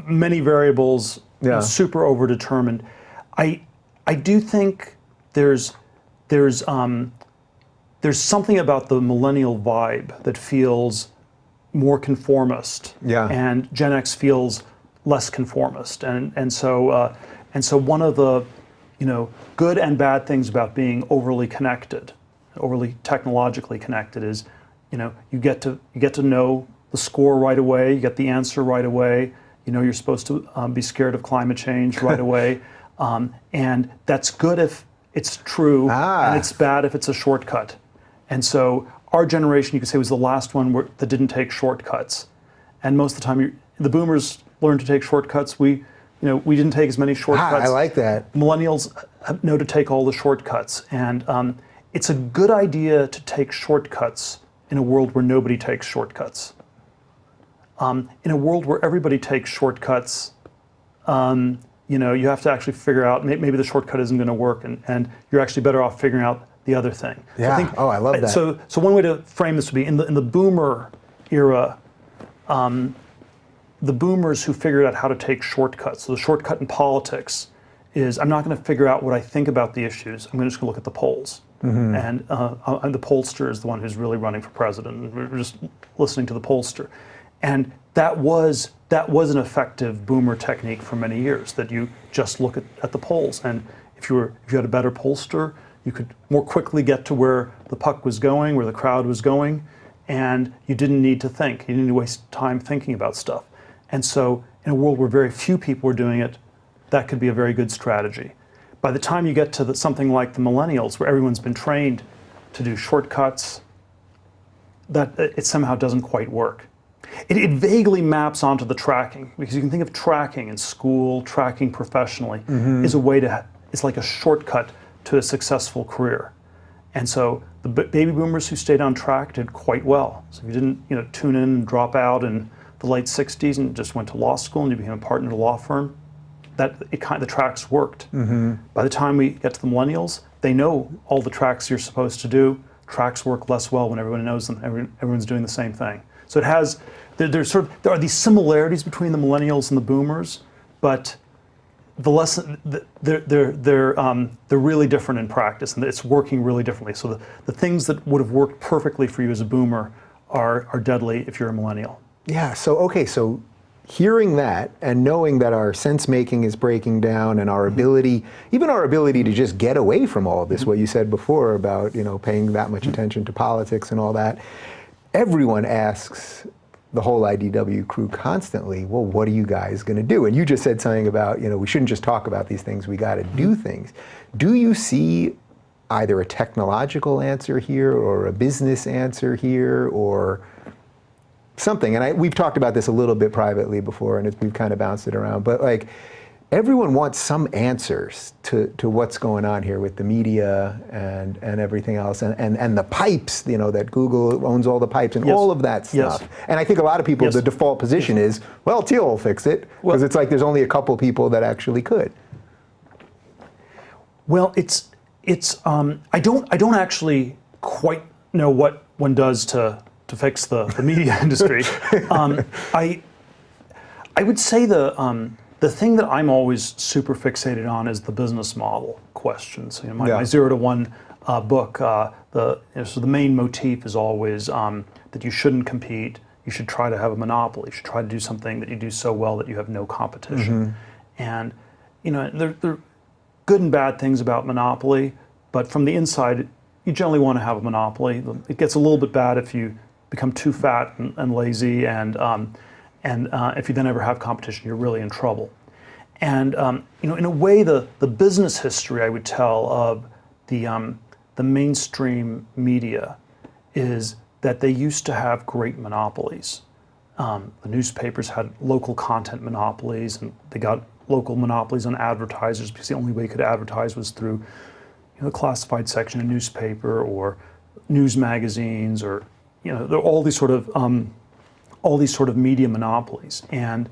many variables, super overdetermined. I do think there's something about the millennial vibe that feels more conformist, and Gen X feels less conformist, and so one of the good and bad things about being overly connected, overly technologically connected, is you get to know the score right away, you get the answer right away. You're supposed to be scared of climate change right away, and that's good if it's true, and it's bad if it's a shortcut. And so our generation, you could say, was the last one that didn't take shortcuts, and most of the time, the boomers learned to take shortcuts. We didn't take as many shortcuts. I like that. Millennials know to take all the shortcuts, and it's a good idea to take shortcuts in a world where nobody takes shortcuts. In a world where everybody takes shortcuts, you have to actually figure out maybe the shortcut isn't going to work, and you're actually better off figuring out the other thing. Yeah. So I love that. So one way to frame this would be in the boomer era. The boomers who figured out how to take shortcuts. So the shortcut in politics is, I'm not going to figure out what I think about the issues. I'm just going to look at the polls. And the pollster is the one who's really running for president. We're just listening to the pollster. And that was an effective boomer technique for many years, that you just look at the polls. And if you had a better pollster, you could more quickly get to where the puck was going, where the crowd was going, and you didn't need to think. You didn't need to waste time thinking about stuff. And so in a world where very few people were doing it, that could be a very good strategy. By the time you get to something like the millennials, where everyone's been trained to do shortcuts, that it somehow doesn't quite work. It vaguely maps onto the tracking, because you can think of tracking in school, tracking professionally, is a way it's like a shortcut to a successful career. And so the baby boomers who stayed on track did quite well. So if you didn't tune in and drop out in the late 60s and just went to law school and you became a partner at a law firm, the tracks worked. By the time we get to the millennials, they know all the tracks you're supposed to do. Tracks work less well when everyone knows them. Everyone's doing the same thing. So there are these similarities between the millennials and the boomers, but they're really different in practice, and it's working really differently. So the things that would have worked perfectly for you as a boomer are deadly if you're a millennial. Yeah, so hearing that and knowing that our sense making is breaking down, and our ability, even our ability to just get away from all of this, what you said before about paying that much attention to politics and all that, everyone asks the whole IDW crew constantly, well, what are you guys going to do? And you just said something about, we shouldn't just talk about these things, we got to do things. Do you see either a technological answer here or a business answer here or something? And we've talked about this a little bit privately before, and we've kind of bounced it around, but like, everyone wants some answers to what's going on here with the media and everything else, and the pipes, that Google owns all the pipes and all of that stuff. And I think a lot of people, the default position is, well, Thiel will fix it, because it's like there's only a couple people that actually could. Well, I don't actually quite know what one does to fix the media industry. I would say the thing that I'm always super fixated on is the business model question. So my 0 to 1 book, so the main motif is always that you shouldn't compete, you should try to have a monopoly. You should try to do something that you do so well that you have no competition. And there are good and bad things about monopoly, but from the inside, you generally want to have a monopoly. It gets a little bit bad if you become too fat and lazy, and if you then ever have competition, you're really in trouble. And in a way, the business history I would tell of the mainstream media is that they used to have great monopolies. The newspapers had local content monopolies, and they got local monopolies on advertisers because the only way you could advertise was through the classified section of newspaper or news magazines, or there are all these sort of media monopolies. And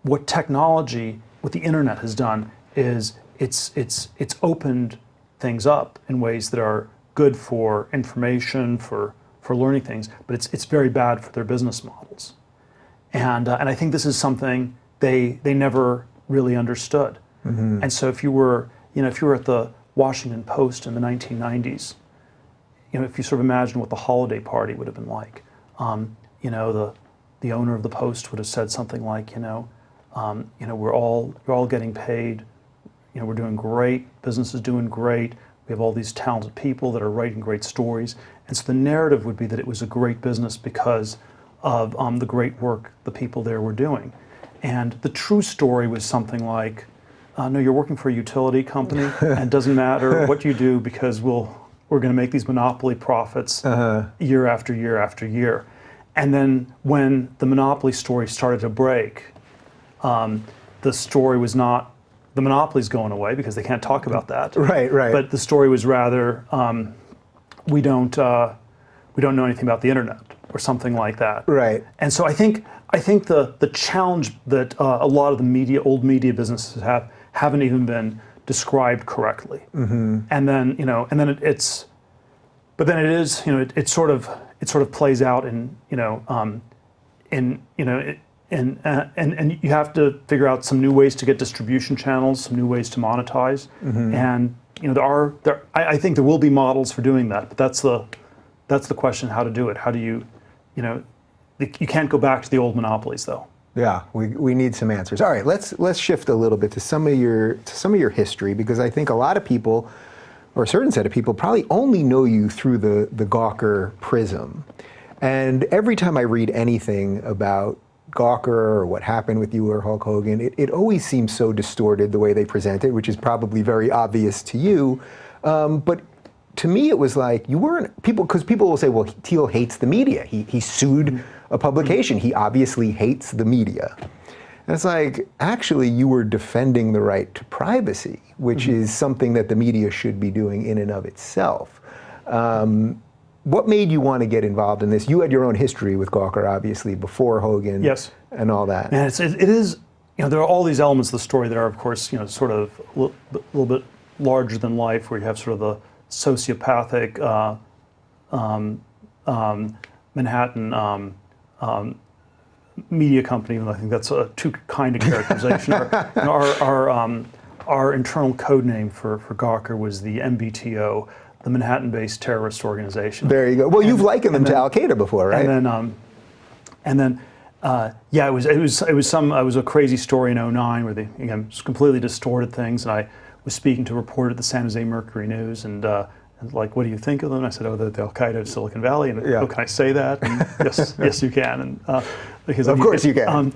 what the internet has done is it's opened things up in ways that are good for information, for learning things, but it's very bad for their business models. And I think this is something they never really understood. And so if you were at the Washington Post in the 1990s, if you sort of imagine what the holiday party would have been like, the owner of the Post would have said something like, we're all getting paid, we're doing great, business is doing great, we have all these talented people that are writing great stories. And so the narrative would be that it was a great business because of the great work the people there were doing. And the true story was something like, no, you're working for a utility company, and it doesn't matter what you do because we're going to make these monopoly profits year after year after year. And then when the monopoly story started to break, the story was not the monopoly's going away because they can't talk about that. Right. But the story was rather we don't know anything about the internet or something like that. Right. And so I think the challenge that a lot of the old media businesses haven't even been described correctly. And then it sort of plays out and you have to figure out some new ways to get distribution channels, some new ways to monetize, and I think there will be models for doing that. But that's the question: how to do it? How do you can't go back to the old monopolies, though. Yeah, we need some answers. All right, let's shift a little bit to some of your history, because I think a lot of people, or a certain set of people, probably only know you through the Gawker prism. And every time I read anything about Gawker or what happened with you or Hulk Hogan, it always seems so distorted the way they present it, which is probably very obvious to you. But to me, it was like you weren't because people will say, well, Thiel hates the media. He sued a publication. He obviously hates the media. And it's like, actually, you were defending the right to privacy, which is something that the media should be doing in and of itself. What made you want to get involved in this? You had your own history with Gawker, obviously, before Hogan, yes, and all that. And it is, there are all these elements of the story that are, of course, sort of a little bit larger than life, where you have sort of the sociopathic Manhattan media company. Even though I think that's too kind a characterization. Our internal code name for Gawker was the MBTO, the Manhattan-based terrorist organization. There you go. Well, you've likened them to Al Qaeda before, right? And then, it was a crazy story in '09 where they completely distorted things, and I was speaking to a reporter at the San Jose Mercury News, and like, what do you think of them? And I said, oh, they're the Al Qaeda of Silicon Valley, and oh, can I say that? And yes, you can, and because of course you can. And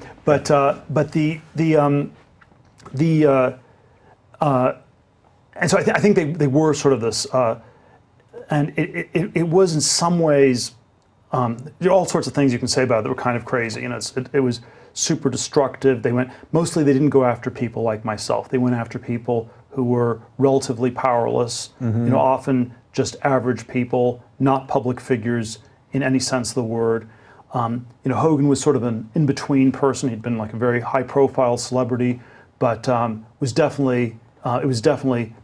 so I think they were sort of this. And it was in some ways, there are all sorts of things you can say about it that were kind of crazy. It was super destructive. They didn't go after people like myself. They went after people who were relatively powerless, often just average people, not public figures in any sense of the word. Hogan was sort of an in-between person. He'd been like a very high-profile celebrity, but was definitely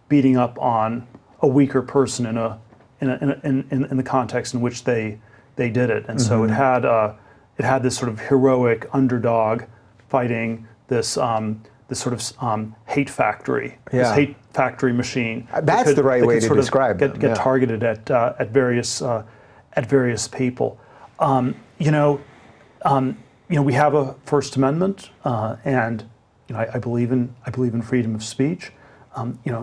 beating up on a weaker person in the context in which they did it, and so it had this sort of heroic underdog fighting this sort of hate factory, this hate factory machine. That's the right way to describe them. Get targeted at various people. we have a First Amendment, and I believe in freedom of speech. And you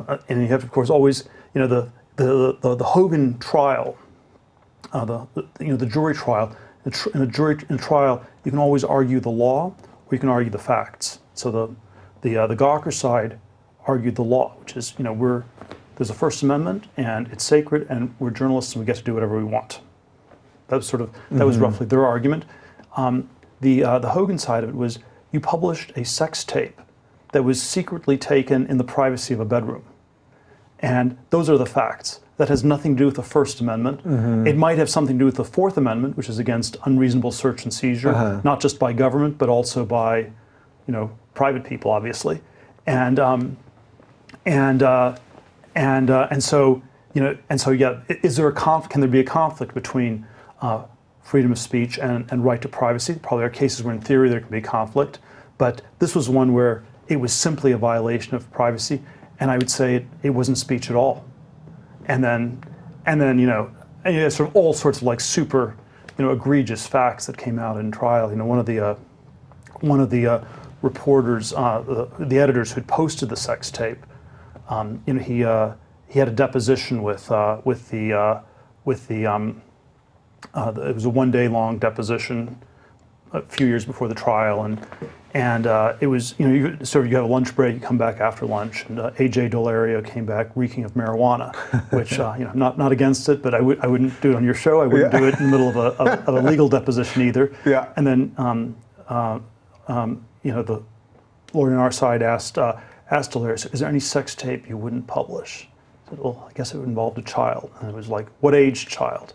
have, of course, always the Hogan trial, the jury trial. In a trial, you can always argue the law, or you can argue the facts. So the Gawker side argued the law, which is there's a First Amendment and it's sacred, and we're journalists and we get to do whatever we want. That was roughly their argument. The Hogan side of it was you published a sex tape that was secretly taken in the privacy of a bedroom, and those are the facts. That has nothing to do with the First Amendment. It might have something to do with the Fourth Amendment, which is against unreasonable search and seizure, not just by government but also by private people, obviously, and so yeah, is there a can there be a conflict between freedom of speech and right to privacy? Probably are cases where in theory there can be a conflict, but this was one where it was simply a violation of privacy, and I would say it wasn't speech at all. And then sort of all sorts of like super egregious facts that came out in trial. One of the reporters, the editors who'd posted the sex tape, he had a deposition with the it was a one-day long deposition a few years before the trial, and it was you have a lunch break, you come back after lunch, and A.J. Dolario came back reeking of marijuana, which not against it, but I wouldn't do it on your show. I wouldn't do it in the middle of a legal deposition either. Yeah. And then the lawyer on our side asked Dolario, "Is there any sex tape you wouldn't publish?" I said, "Well, I guess it involved a child." And it was like, "What age child?"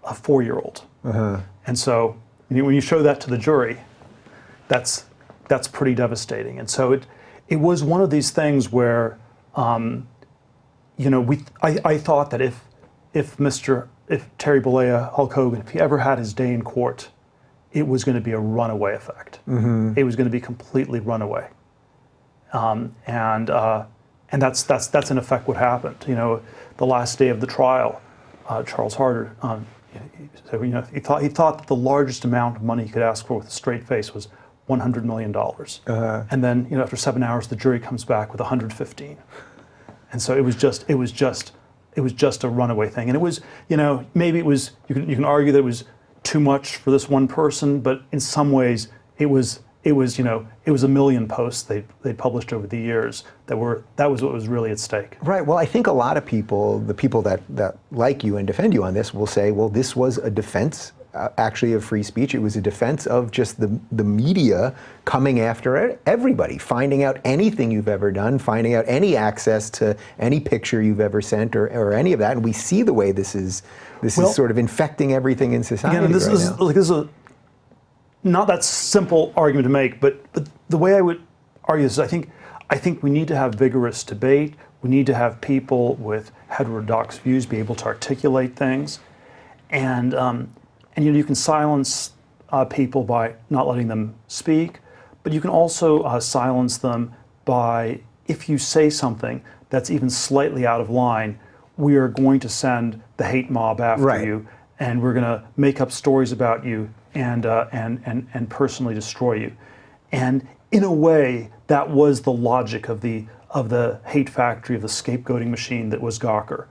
A 4-year-old. And so when you show that to the jury, that's pretty devastating. And so it was one of these things where I thought that if Terry Bollea, Hulk Hogan, if he ever had his day in court, it was going to be a runaway effect. It was going to be completely runaway. And that's in effect what happened. The last day of the trial, Charles Harder. So, he thought that the largest amount of money he could ask for with a straight face was $100 million. And then, after 7 hours, the jury comes back with 115. And so it was just a runaway thing. And it was, maybe it was, you can argue that it was too much for this one person, but in some ways it was a million posts they published over the years that was what was really at stake. Right. Well, I think a lot of people, the people that like you and defend you on this, will say, well, this was a defense actually of free speech. It was a defense of just the media coming after everybody, finding out anything you've ever done, finding out any access to any picture you've ever sent or any of that. And we see the way this is sort of infecting everything in society. Again, this is a not that simple argument to make, but the way I would argue is I think we need to have vigorous debate. We need to have people with heterodox views be able to articulate things, and you can silence people by not letting them speak, but you can also silence them by, if you say something that's even slightly out of line, we are going to send the hate mob after you, and we're going to make up stories about you and personally destroy you. And in a way, that was the logic of the hate factory, of the scapegoating machine that was Gawker.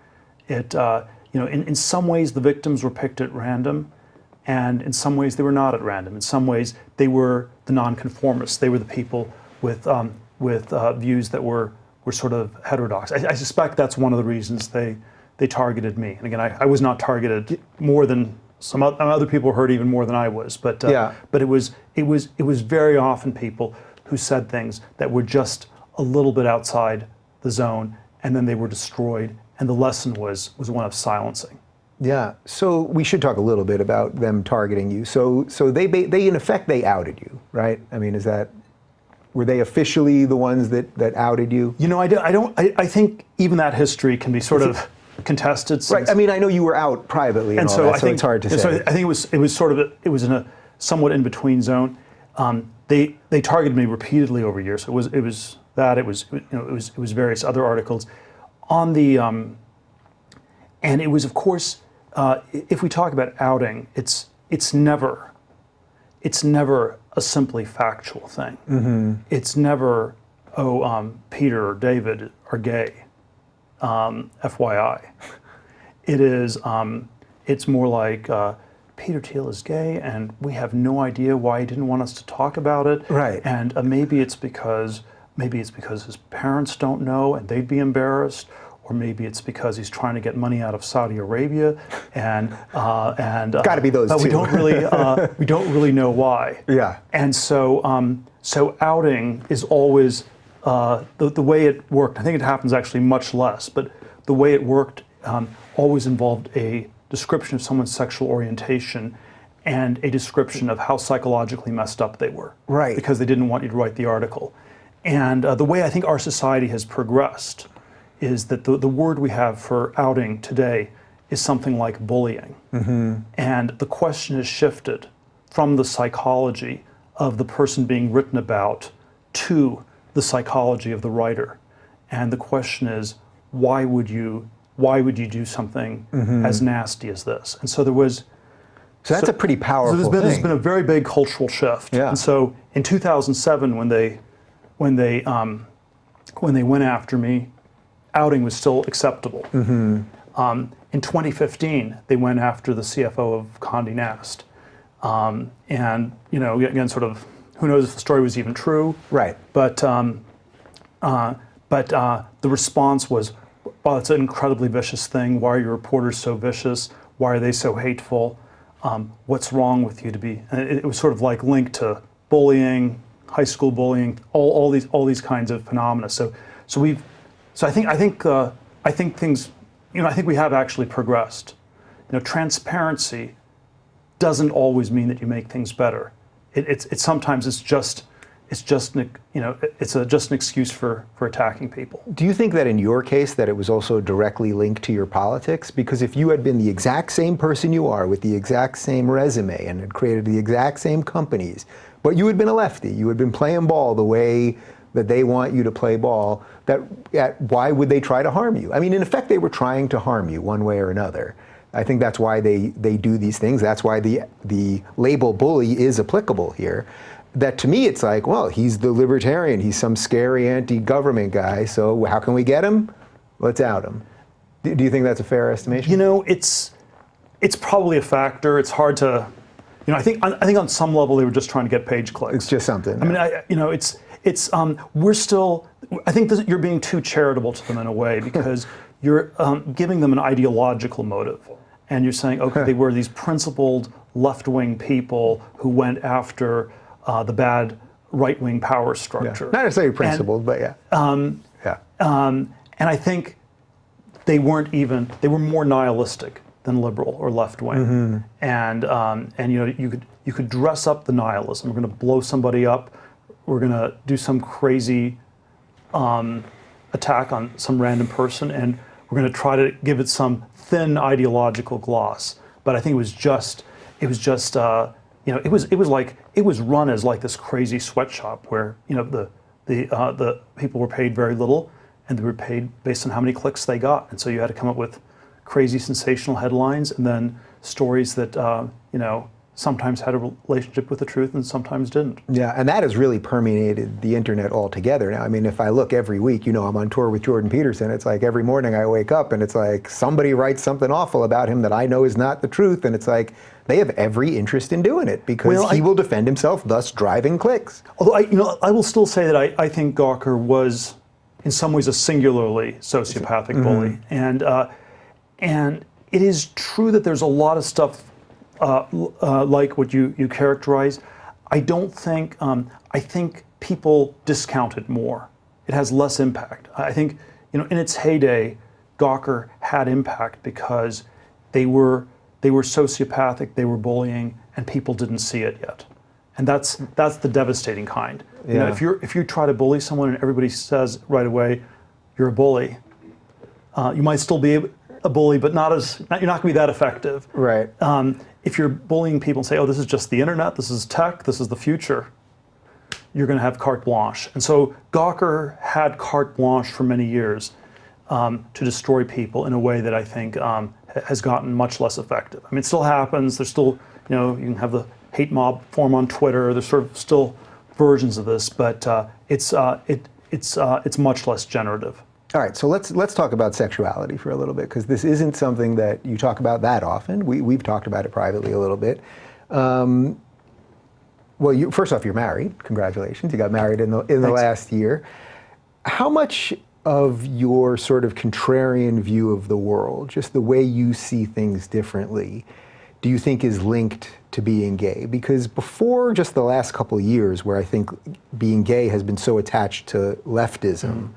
In some ways, the victims were picked at random, and in some ways they were not at random. In some ways, they were the nonconformists. They were the people with views that were sort of heterodox. I suspect that's one of the reasons they targeted me. And again, I was not targeted more than some other people were hurt even more than I was. But it was very often people who said things that were just a little bit outside the zone, and then they were destroyed. And the lesson was one of silencing. Yeah. So we should talk a little bit about them targeting you. So they in effect they outed you, right? I mean, were they officially the ones that outed you? I think even that history can be sort of contested. Right. I mean, I know you were out privately, and so it's hard to say. So I think it was in a somewhat in between zone. They targeted me repeatedly over years. So it was various other articles on the and it was, of course, if we talk about outing, it's never it's never a simply factual thing. It's never, Peter or David are gay, FYI. It is, it's more like, Peter Thiel is gay, and we have no idea why he didn't want us to talk about it. Right. And maybe it's because his parents don't know, and they'd be embarrassed, or maybe it's because he's trying to get money out of Saudi Arabia, and got to be those but two. we don't really know why. Yeah. And so so outing is always the way it worked. I think it happens actually much less, but the way it worked always involved a description of someone's sexual orientation and a description of how psychologically messed up they were. Right. Because they didn't want you to write the article. And the way I think our society has progressed is that the word we have for outing today is something like bullying. And the question has shifted from the psychology of the person being written about to the psychology of the writer. And the question is, why would you do something as nasty as this? And so there was. So that's a pretty powerful thing. There's been a very big cultural shift. Yeah. And so in 2007, when they went after me, outing was still acceptable. In 2015, they went after the CFO of Condé Nast, and again, sort of, who knows if the story was even true? Right. But the response was, "Wow, it's an incredibly vicious thing. Why are your reporters so vicious? Why are they so hateful? What's wrong with you to be?" And it was sort of like linked to bullying, high school bullying, all these kinds of phenomena. So I think things, I think we have actually progressed. Transparency doesn't always mean that you make things better. It's sometimes it's just an excuse for attacking people. Do you think that in your case that it was also directly linked to your politics? Because if you had been the exact same person you are with the exact same resume and had created the exact same companies, but you had been a lefty, you had been playing ball the way that they want you to play ball, why would they try to harm you? I mean, in effect, they were trying to harm you one way or another. I think that's why they do these things. That's why the label bully is applicable here. That to me, it's like, well, he's the libertarian. He's some scary anti-government guy. So how can we get him? Let's out him. Do you think that's a fair estimation? It's probably a factor. It's hard to, I think on some level they were just trying to get page clicks. It's just something. I mean, we're still. I think you're being too charitable to them in a way because you're giving them an ideological motive, and you're saying, okay, they were these principled left-wing people who went after the bad right-wing power structure. Yeah. Not necessarily principled, but yeah. And I think they were more nihilistic than liberal or left-wing. And you could dress up the nihilism. We're going to blow somebody up. We're going to do some crazy attack on some random person, and we're going to try to give it some thin ideological gloss. But I think it was run as like this crazy sweatshop where the people were paid very little, and they were paid based on how many clicks they got, and so you had to come up with crazy sensational headlines and then stories that sometimes had a relationship with the truth and sometimes didn't. Yeah, and that has really permeated the internet altogether now. I mean, if I look every week, I'm on tour with Jordan Peterson. It's like every morning I wake up and it's like somebody writes something awful about him that I know is not the truth, and it's like they have every interest in doing it because he will defend himself, thus driving clicks. Although I will still say that I think Gawker was in some ways a singularly sociopathic bully, and it is true that there's a lot of stuff like what you characterize. I think people discount it more. It has less impact. I think in its heyday, Gawker had impact because they were sociopathic, they were bullying, and people didn't see it yet. And that's the devastating kind. Yeah. If you try to bully someone and everybody says right away, you're a bully, you might still be a bully, but you're not going to be that effective. Right. If you're bullying people and say, oh, this is just the internet, this is tech, this is the future, you're going to have carte blanche. And so Gawker had carte blanche for many years to destroy people in a way that I think has gotten much less effective. I mean, it still happens. There's still, you can have the hate mob form on Twitter. There's sort of still versions of this, but it's much less generative. All right, so let's talk about sexuality for a little bit, because this isn't something that you talk about that often. We've talked about it privately a little bit. Well, first off, you're married. Congratulations, you got married in the last year. How much of your sort of contrarian view of the world, just the way you see things differently, do you think is linked to being gay? Because before just the last couple of years, where I think being gay has been so attached to leftism,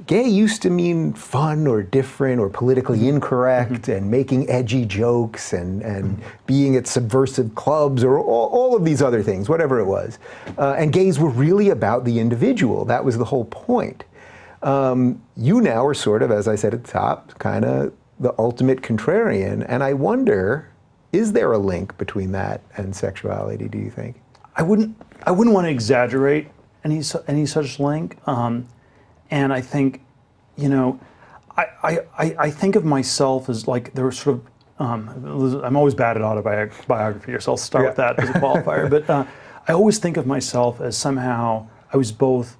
gay used to mean fun or different or politically incorrect and making edgy jokes and being at subversive clubs or all of these other things, whatever it was. And gays were really about the individual. That was the whole point. You now are sort of, as I said at the top, kind of the ultimate contrarian. And I wonder, is there a link between that and sexuality, do you think? I wouldn't want to exaggerate any such link. And I think, you know, I think of myself as like there was sort of, I'm always bad at autobiography, so I'll start with that as a qualifier. But I always think of myself as somehow I was both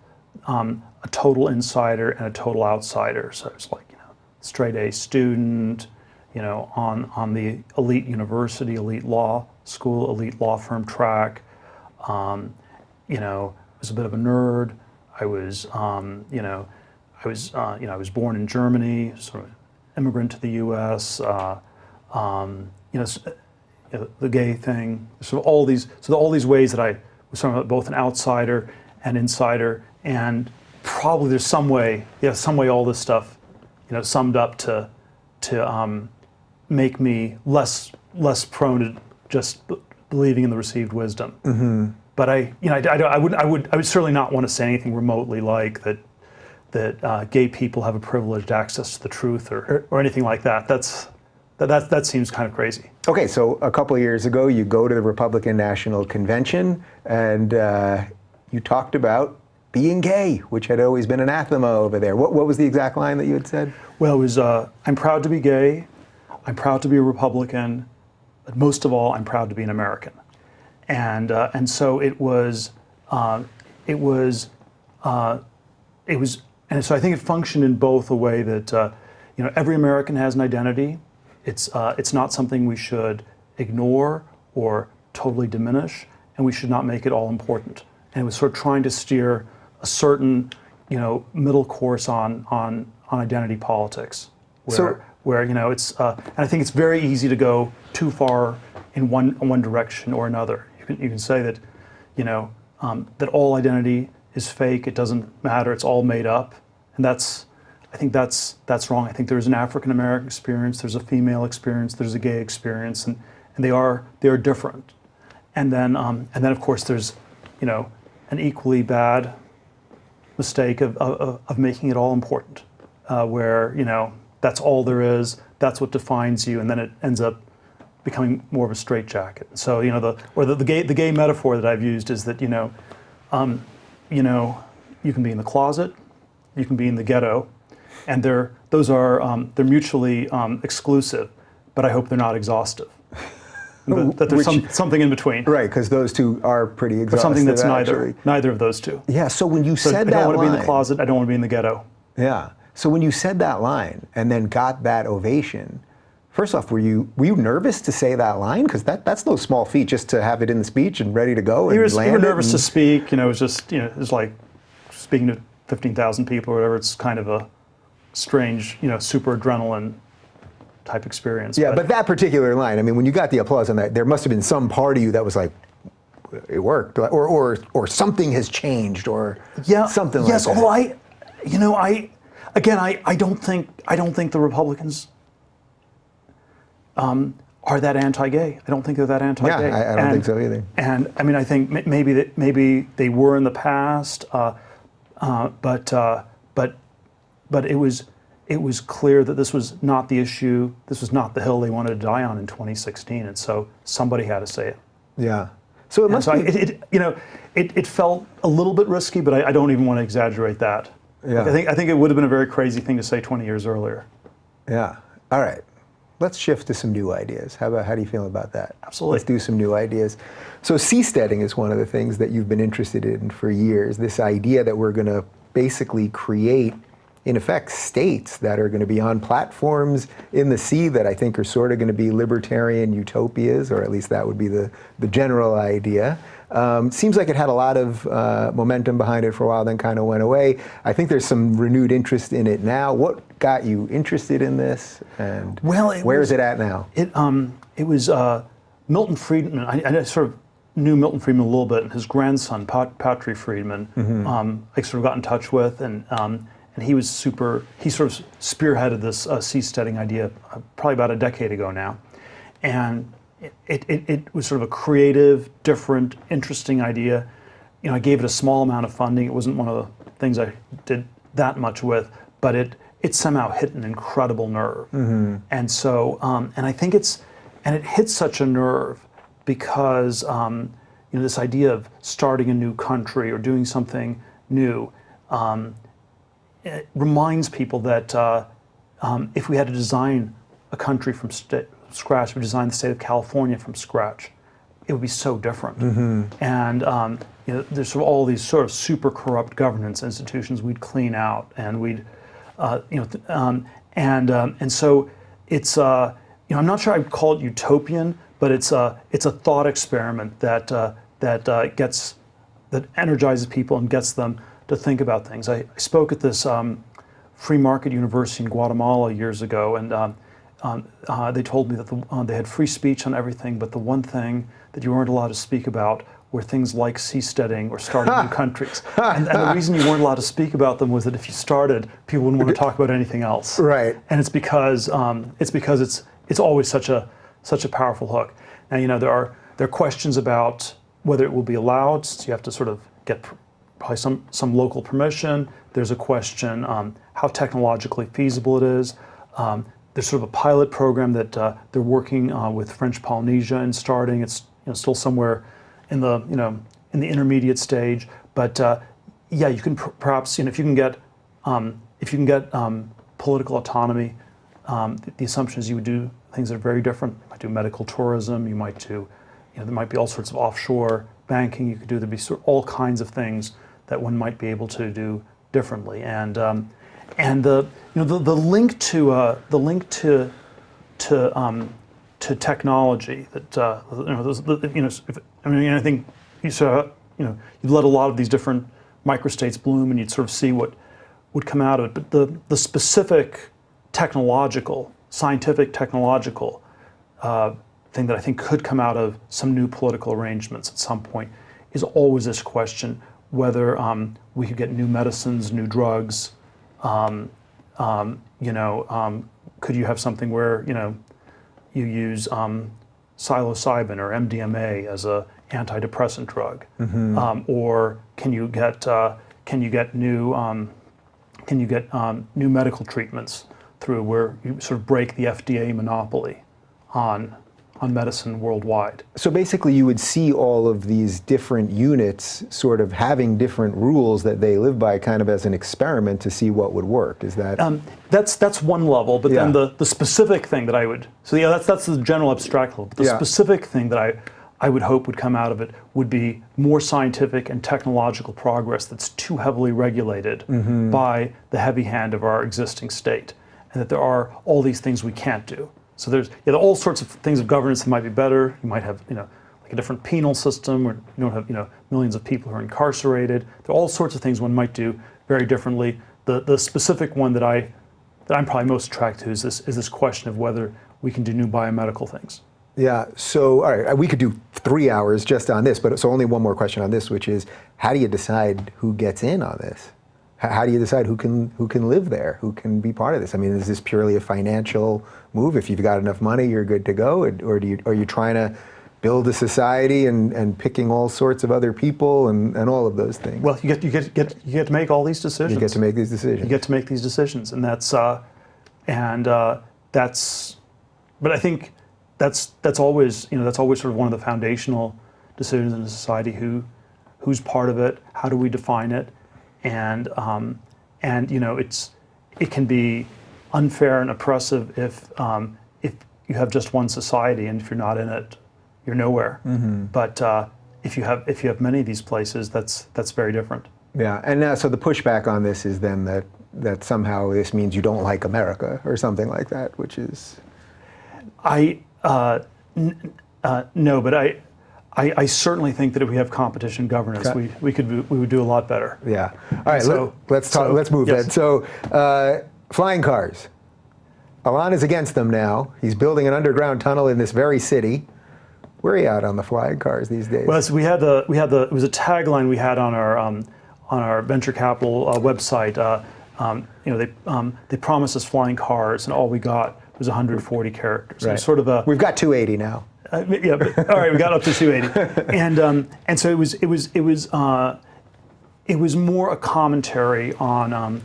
a total insider and a total outsider. So it's like, you know, straight A student, you know, on the elite university, elite law school, elite law firm track. You know, I was a bit of a nerd. I was, you know, I was born in Germany, sort of immigrant to the U.S. You know, the gay thing. So all these ways that I was sort of both an outsider and insider, and probably there's some way all this stuff, you know, summed up to make me less prone to just believing in the received wisdom. But I would certainly not want to say anything remotely like that gay people have a privileged access to the truth or anything like that. That seems kind of crazy. Okay, so a couple of years ago, you go to the Republican National Convention, and you talked about being gay, which had always been anathema over there. What was the exact line that you had said? Well, it was, I'm proud to be gay, I'm proud to be a Republican, but most of all, I'm proud to be an American. And so it was, and so I think it functioned in both a way that, you know, every American has an identity. It's not something we should ignore or totally diminish, and we should not make it all important. And it was sort of trying to steer a certain, you know, middle course on identity politics, where you know it's, and I think it's very easy to go too far in one direction or another. You can say that, you know, that all identity is fake. It doesn't matter. It's all made up, and I think that's wrong. I think there's an African American experience. There's a female experience. There's a gay experience, and they are different. And then of course there's, you know, an equally bad mistake of making it all important, where, you know, that's all there is. That's what defines you, and then it ends up becoming more of a straitjacket. So, you know, the gay metaphor that I've used is that, you know, you can be in the closet, you can be in the ghetto, and they're mutually exclusive, but I hope they're not exhaustive. That there's something in between. Right, because those two are pretty exhaustive. Or something that's actually. neither of those two. Yeah. So when you said that line, I don't want to be in the closet. I don't want to be in the ghetto. Yeah. So when you said that line and then got that ovation, first off, were you nervous to say that line? Because that's no small feat, just to have it in the speech and ready to go. You were nervous to speak. You know, it was just, you know, it was like speaking to 15,000 people or whatever. It's kind of a strange, you know, super adrenaline type experience. Yeah, but that particular line, I mean, when you got the applause on that, there must have been some part of you that was like, it worked, or something has changed, or something like that. Yes, although I don't think the Republicans are that anti-gay. I don't think they're that anti-gay. Yeah, I don't think so either. And I mean, I think maybe they were in the past, but it was clear that this was not the issue. This was not the hill they wanted to die on in 2016, and so somebody had to say it. Yeah. So it must be. It felt a little bit risky, but I don't even want to exaggerate that. Yeah. Like, I think it would have been a very crazy thing to say 20 years earlier. Yeah. All right. let's shift to some new ideas. How do you feel about that? Absolutely. Let's do some new ideas. So seasteading is one of the things that you've been interested in for years. This idea that we're going to basically create, in effect, states that are going to be on platforms in the sea that I think are sort of going to be libertarian utopias, or at least that would be the general idea. Seems like it had a lot of momentum behind it for a while, then kind of went away. I think there's some renewed interest in it now. What got you interested in this, and where is it at now? It was Milton Friedman. I sort of knew Milton Friedman a little bit, and his grandson, Patrick Friedman, I sort of got in touch with, and he was he sort of spearheaded this seasteading idea probably about a decade ago now. And it was sort of a creative, different, interesting idea. You know, I gave it a small amount of funding. It wasn't one of the things I did that much with, but it somehow hit an incredible nerve. And so, and I think it hit such a nerve because, this idea of starting a new country or doing something new, it reminds people that if we had to design a country from scratch, we designed the state of California from scratch, it would be so different. And there's sort of all these sort of super corrupt governance institutions we'd clean out, and we'd, and so it's, I'm not sure I'd call it utopian, but it's a thought experiment that energizes people and gets them to think about things. I spoke at this free market university in Guatemala years ago, and they told me that they had free speech on everything, but the one thing that you weren't allowed to speak about were things like seasteading or starting new countries. And the reason you weren't allowed to speak about them was that if you started, people wouldn't want to talk about anything else. Right. And it's because it's always such a powerful hook. Now, there are questions about whether it will be allowed, so you have to sort of get probably some local permission. There's a question how technologically feasible it is. There's sort of a pilot program that they're working with French Polynesia and starting. It's still somewhere in the intermediate stage, but yeah, you can perhaps if you can get political autonomy, the assumption is you would do things that are very different. You might do medical tourism. You might do there might be all sorts of offshore banking. You could do there'd be all kinds of things that one might be able to do differently, and the link to technology that I think you'd let a lot of these different microstates bloom, and you'd sort of see what would come out of it. But the specific scientific technological thing that I think could come out of some new political arrangements at some point is always this question whether we could get new medicines, new drugs. Could you have something where you use psilocybin or MDMA as a antidepressant drug, or can you get new medical treatments through where you sort of break the FDA monopoly on medicine worldwide. So basically you would see all of these different units sort of having different rules that they live by kind of as an experiment to see what would work. Is that? That's one level, but then the specific thing that I would, that's the general abstract level. But the specific thing that I would hope would come out of it would be more scientific and technological progress that's too heavily regulated by the heavy hand of our existing state, and that there are all these things we can't do. So there's all sorts of things of governance that might be better. You might have like a different penal system where you don't have millions of people who are incarcerated. There are all sorts of things one might do very differently. The specific one that I'm probably most attracted to is this question of whether we can do new biomedical things. Yeah. So all right, we could do 3 hours just on this, but so only one more question on this, which is how do you decide who gets in on this? How do you decide who can live there, who can be part of this? I mean, is this purely a financial move? If you've got enough money, you're good to go, or are you trying to build a society and picking all sorts of other people and all of those things? Well, you get to make all these decisions. You get to make these decisions. You get to make these decisions, and that's. But I think that's always sort of one of the foundational decisions in a society. Who's part of it? How do we define it? And it can be unfair and oppressive if you have just one society, and if you're not in it, you're nowhere. But if you have many of these places, that's very different. Yeah, and so the pushback on this is then that somehow this means you don't like America or something like that, which is. No, but I certainly think that if we have competition governance, Okay. we would do a lot better. Yeah. All right. So- let's talk. so, Let's move yes. then. So, flying cars. Elon is against them now. He's building an underground tunnel in this very city. Where are you at on the flying cars these days? Well, so it was a tagline we had on our venture capital website. They promised us flying cars, and all we got was 140 characters. It was sort of a. We've got 280 now. Yeah, but, all right, we got up to 280, and so it was more a commentary on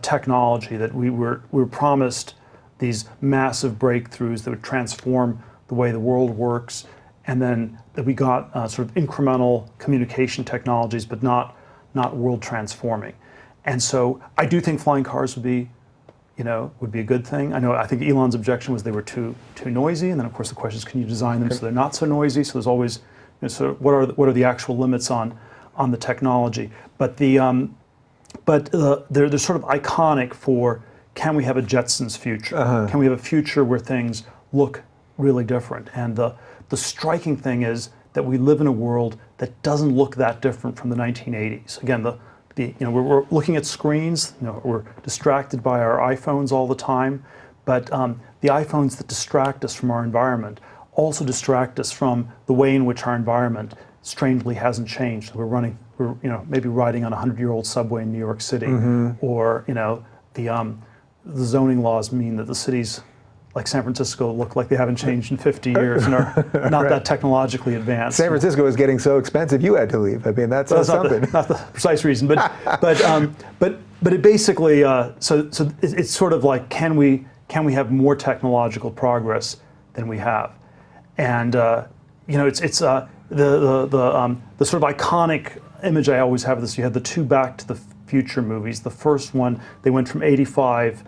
technology, that we were promised these massive breakthroughs that would transform the way the world works, and then that we got sort of incremental communication technologies, but not world transforming. And so I do think flying cars would be a good thing. I think Elon's objection was they were too noisy, and then of course the question is, can you design them so they're not so noisy? So there's always, so what are the actual limits on the technology? But they're sort of iconic for, can we have a Jetsons future? Can we have a future where things look really different? And the striking thing is that we live in a world that doesn't look that different from the 1980s. Again, we're looking at screens. We're distracted by our iPhones all the time, but the iPhones that distract us from our environment also distract us from the way in which our environment strangely hasn't changed. We're maybe riding on a 100-year-old subway in New York City, or the zoning laws mean that the cities like San Francisco look like they haven't changed in 50 years and are not that technologically advanced. San Francisco is getting so expensive you had to leave. I mean, that's something. Not the precise reason, but it basically it's sort of like, can we have more technological progress than we have? And it's the sort of iconic image I always have of this. You had the two Back to the Future movies. The first one, they went from 85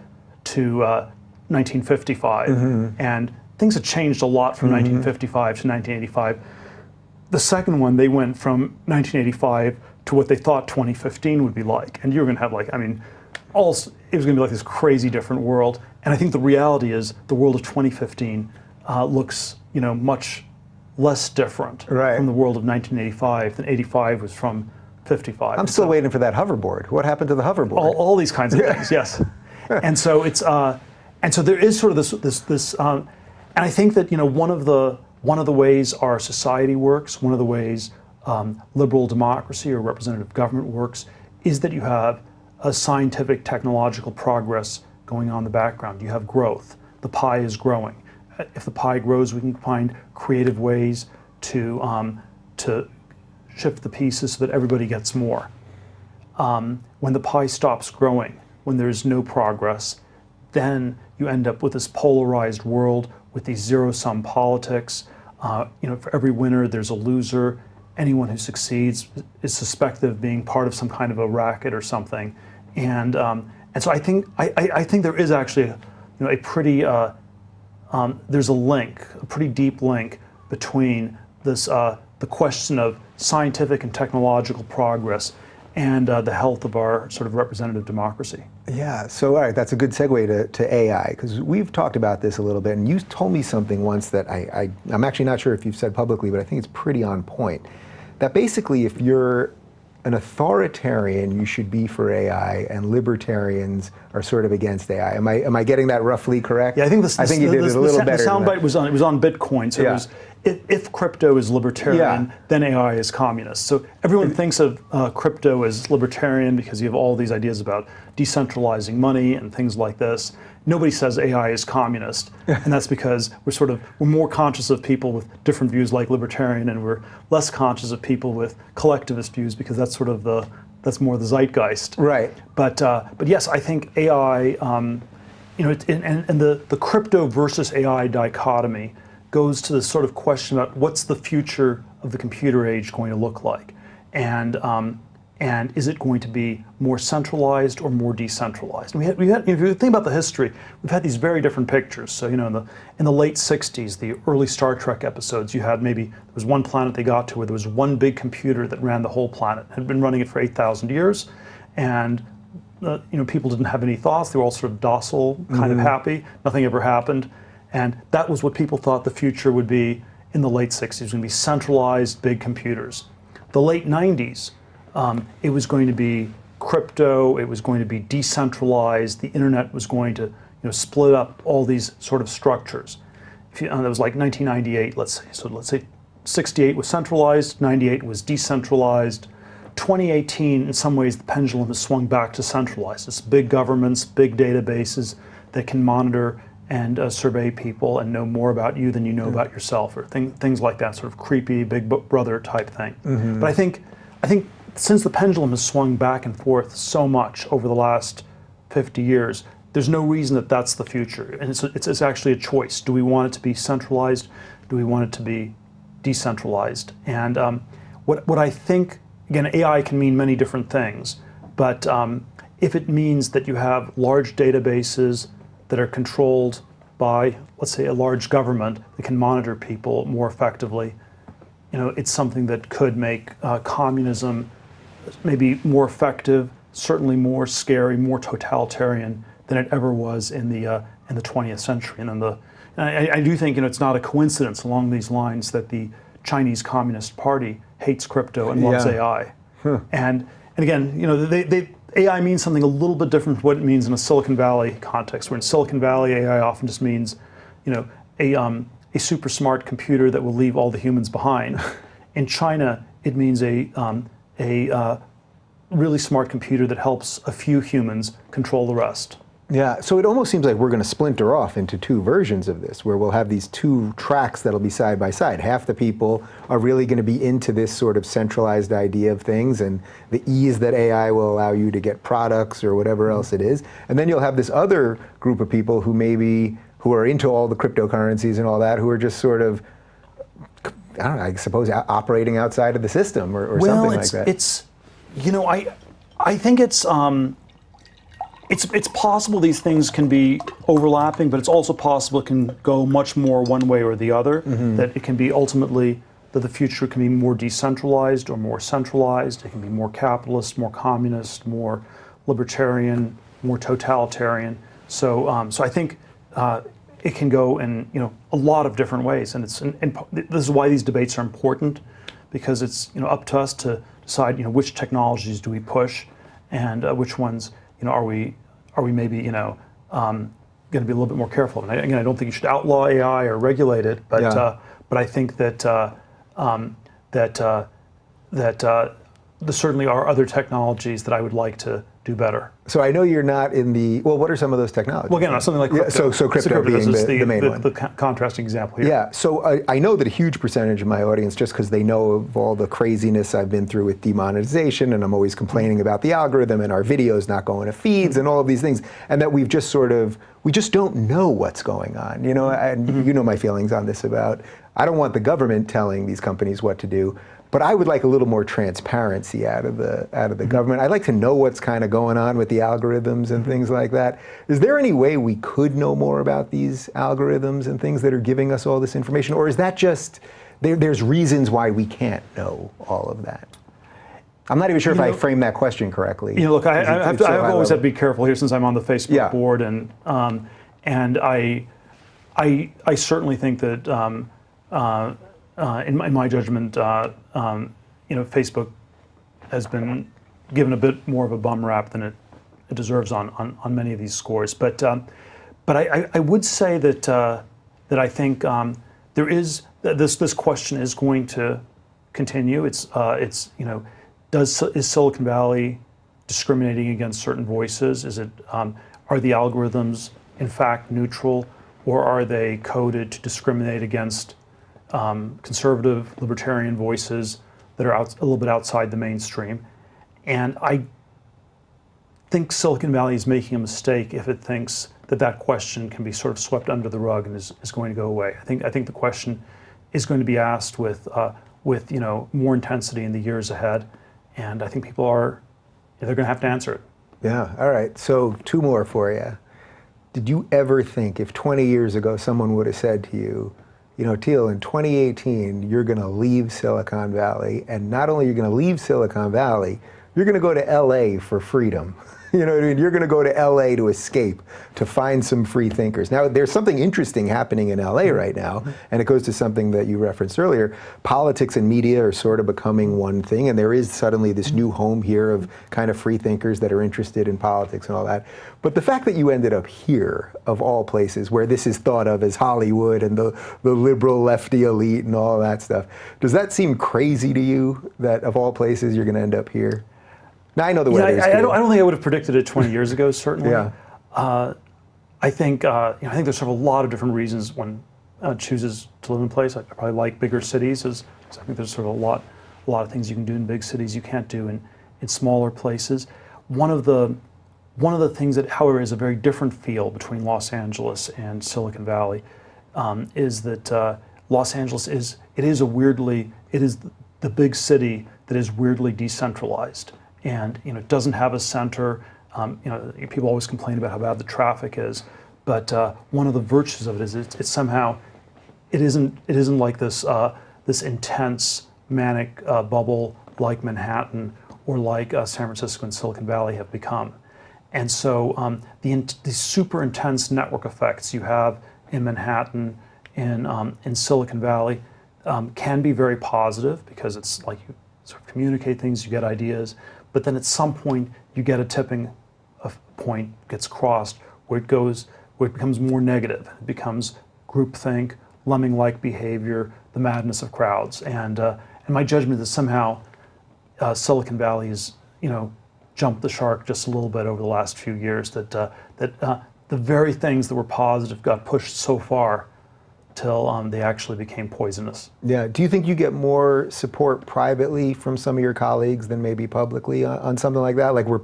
to 1955, and things had changed a lot from 1955 to 1985. The second one, they went from 1985 to what they thought 2015 would be like, and you were going to have it was going to be like this crazy different world. And I think the reality is the world of 2015 looks much less different from the world of 1985 than 85 was from 55. I'm still waiting for that hoverboard. What happened to the hoverboard? All these kinds of things, yes. And so it's and so there is sort of this and I think that one of the ways our society works, one of the ways liberal democracy or representative government works, is that you have a scientific technological progress going on in the background. You have growth. The pie is growing. If the pie grows, we can find creative ways to shift the pieces so that everybody gets more. When the pie stops growing, when there's no progress, then you end up with this polarized world with these zero-sum politics. For every winner, there's a loser. Anyone who succeeds is suspected of being part of some kind of a racket or something. And so I think there is actually a pretty there's a pretty deep link between this the question of scientific and technological progress and the health of our sort of representative democracy. Yeah, so all right, that's a good segue to AI, because we've talked about this a little bit, and you told me something once that I'm actually not sure if you've said publicly, but I think it's pretty on point. That basically, if you're an authoritarian, you should be for AI, and libertarians are sort of against AI. Am I getting that roughly correct? Yeah, I think you did it a little better. The soundbite was on Bitcoin. So it was, if crypto is libertarian, then AI is communist. So everyone thinks of crypto as libertarian because you have all these ideas about decentralizing money and things like this. Nobody says AI is communist, and that's because we're more conscious of people with different views like libertarian, and we're less conscious of people with collectivist views because that's that's more the zeitgeist. Right. But yes, I think AI, and the crypto versus AI dichotomy goes to this sort of question about what's the future of the computer age going to look like. And And is it going to be more centralized or more decentralized? And if you think about the history, we've had these very different pictures. So, in the late 60s, the early Star Trek episodes, you had there was one planet they got to where there was one big computer that ran the whole planet. Had been running it for 8,000 years. And people didn't have any thoughts. They were all sort of docile, kind of happy. Nothing ever happened. And that was what people thought the future would be in the late 60s. It was going to be centralized, big computers. The late 90s, it was going to be crypto, it was going to be decentralized, the internet was going to split up all these sort of structures. That was like 1998, let's say. So let's say 68 was centralized, 98 was decentralized. 2018, in some ways, the pendulum has swung back to centralized. It's big governments, big databases that can monitor and survey people and know more about you than you know about yourself, or things like that, sort of creepy big brother type thing. But I think since the pendulum has swung back and forth so much over the last 50 years, there's no reason that that's the future. And it's actually a choice. Do we want it to be centralized? Do we want it to be decentralized? And what I think, again, AI can mean many different things, but if it means that you have large databases that are controlled by, let's say, a large government that can monitor people more effectively, it's something that could make communism maybe more effective, certainly more scary, more totalitarian than it ever was in the 20th century. And I do think it's not a coincidence along these lines that the Chinese Communist Party hates crypto and loves AI. And again, AI means something a little bit different from what it means in a Silicon Valley context. Where in Silicon Valley, AI often just means a super smart computer that will leave all the humans behind. In China, it means a really smart computer that helps a few humans control the rest. Yeah, so it almost seems like we're going to splinter off into two versions of this, where we'll have these two tracks that'll be side by side. Half the people are really going to be into this sort of centralized idea of things and the ease that AI will allow you to get products or whatever else it is. And then you'll have this other group of people who are into all the cryptocurrencies and all that, who are just sort of, I don't know, I suppose operating outside of the system or something like that. I think it's possible these things can be overlapping, but it's also possible it can go much more one way or the other, that it can be ultimately that the future can be more decentralized or more centralized. It can be more capitalist, more communist, more libertarian, more totalitarian. So I think it can go in a lot of different ways, and this is why these debates are important, because it's up to us to decide which technologies do we push, and which ones are we maybe going to be a little bit more careful. And I don't think you should outlaw AI or regulate it, but I think that there certainly are other technologies that I would like to do better. So I know you're not in the, well, what are some of those technologies? Well, again, something like crypto. Yeah, so crypto being the main one. The contrasting example here. Yeah, so I know that a huge percentage of my audience, just because they know of all the craziness I've been through with demonetization, and I'm always complaining about the algorithm and our videos not going to feeds and all of these things, and that we just don't know what's going on, and you know my feelings on this about, I don't want the government telling these companies what to do, but I would like a little more transparency out of the government. I'd like to know what's kind of going on with the algorithms and things like that. Is there any way we could know more about these algorithms and things that are giving us all this information? Or is that just, there's reasons why we can't know all of that? I'm not even sure if I framed that question correctly. Look, I've always had to be careful here since I'm on the Facebook board, and I certainly think that in my judgment, Facebook has been given a bit more of a bum rap than it deserves on many of these scores. But I would say that I think there is this question is going to continue. Is Silicon Valley discriminating against certain voices? Are the algorithms in fact neutral, or are they coded to discriminate against conservative, libertarian voices that are a little bit outside the mainstream? And I think Silicon Valley is making a mistake if it thinks that question can be sort of swept under the rug and is going to go away. I think the question is going to be asked with more intensity in the years ahead, And I think people are, they're going to have to answer it. Yeah, all right. So 2 more for you. Did you ever think if 20 years ago someone would have said to you, you know, Thiel, in 2018, you're going to leave Silicon Valley, and not only are you going to leave Silicon Valley, you're going to go to LA for freedom. You know what I mean? You're going to go to LA to escape, to find some free thinkers. Now, there's something interesting happening in LA right now, and it goes to something that you referenced earlier. Politics and media are sort of becoming one thing, and there is suddenly this new home here of kind of free thinkers that are interested in politics and all that. But the fact that you ended up here, of all places, where this is thought of as Hollywood and the liberal lefty elite and all that stuff, does that seem crazy to you, that of all places you're going to end up here? Now, I know the weather is good. I don't think I would have predicted it 20 years ago, certainly. Yeah. I think I think there's sort of a lot of different reasons one chooses to live in a place. I probably like bigger cities, because I think there's sort of a lot of things you can do in big cities you can't do in smaller places. One of the things that, however, is a very different feel between Los Angeles and Silicon Valley is that Los Angeles is the big city that is weirdly decentralized. And it doesn't have a center. People always complain about how bad the traffic is, but one of the virtues of it is it's somehow it isn't like this this intense manic bubble like Manhattan or like San Francisco and Silicon Valley have become. And so the super intense network effects you have in Manhattan, in Silicon Valley, can be very positive, because it's like you sort of communicate things, you get ideas. But then at some point you get a tipping point gets crossed where it becomes more negative. It becomes groupthink, lemming-like behavior, the madness of crowds. And my judgment is somehow Silicon Valley has jumped the shark just a little bit over the last few years. That the very things that were positive got pushed so far till they actually became poisonous. Yeah. Do you think you get more support privately from some of your colleagues than maybe publicly on something like that? Like, were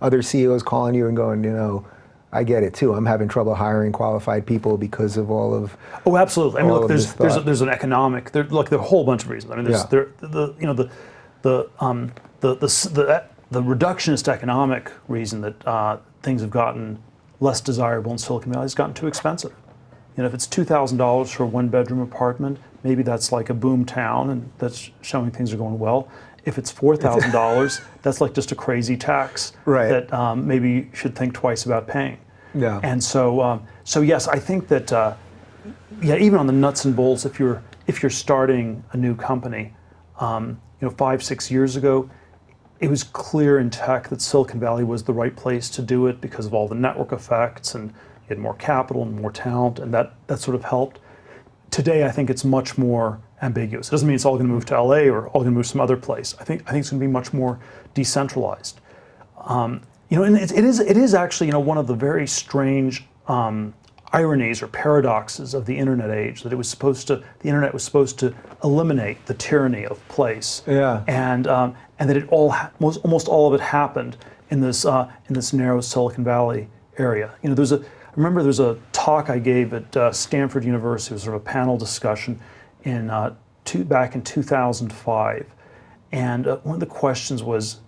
other CEOs calling you and going, I get it too, I'm having trouble hiring qualified people because of all of... Oh, absolutely. I mean, look, there's an economic, there are a whole bunch of reasons. I mean, there's the reductionist economic reason that things have gotten less desirable in Silicon Valley has gotten too expensive. If it's $2,000 for a one-bedroom apartment, maybe that's like a boom town, and that's showing things are going well. If it's $4,000, that's like just a crazy tax that maybe you should think twice about paying. Yeah. And so yes, I think that even on the nuts and bolts, if you're starting a new company, 5-6 years ago, it was clear in tech that Silicon Valley was the right place to do it because of all the network effects, and you had more capital and more talent, and that sort of helped. Today, I think it's much more ambiguous. It doesn't mean it's all going to move to LA or all going to move some other place. I think it's going to be much more decentralized. And it is actually one of the very strange ironies or paradoxes of the internet age, that the internet was supposed to eliminate the tyranny of place. Yeah. And that it almost all of it happened in this narrow Silicon Valley area. I remember there's a talk I gave at Stanford University. It was sort of a panel discussion back in 2005, and one of the questions was,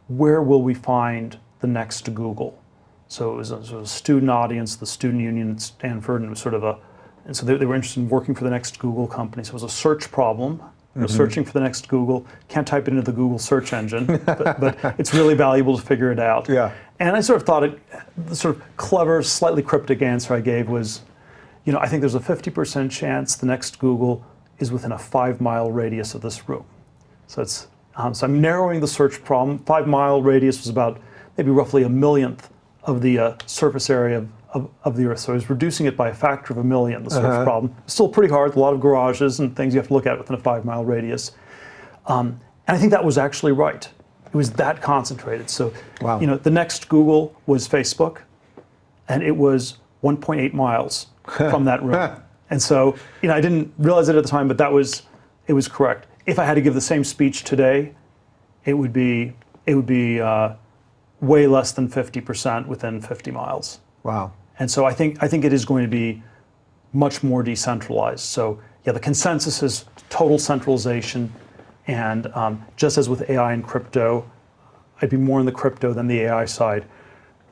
where will we find the next Google? So it was a student audience, the student union at Stanford, and it was sort of and so they were interested in working for the next Google company. So it was a search problem. Searching for the next Google. Can't type it into the Google search engine, but it's really valuable to figure it out. Yeah. And I sort of thought the sort of clever, slightly cryptic answer I gave was, I think there's a 50% chance the next Google is within a 5-mile radius of this room. So it's so I'm narrowing the search problem. 5-mile radius was about maybe roughly 1/1,000,000th of the surface area of the Earth. So I was reducing it by a factor of 1,000,000, the search problem. Still pretty hard, a lot of garages and things you have to look at within a 5-mile radius. And I think that was actually right. It was that concentrated. So, wow. The next Google was Facebook, and it was 1.8 miles from that room. And so, I didn't realize it at the time, but it was correct. If I had to give the same speech today, it would be way less than 50% within 50 miles. Wow. And so I think it is going to be much more decentralized. So yeah, the consensus is total centralization, And just as with AI and crypto, I'd be more on the crypto than the AI side.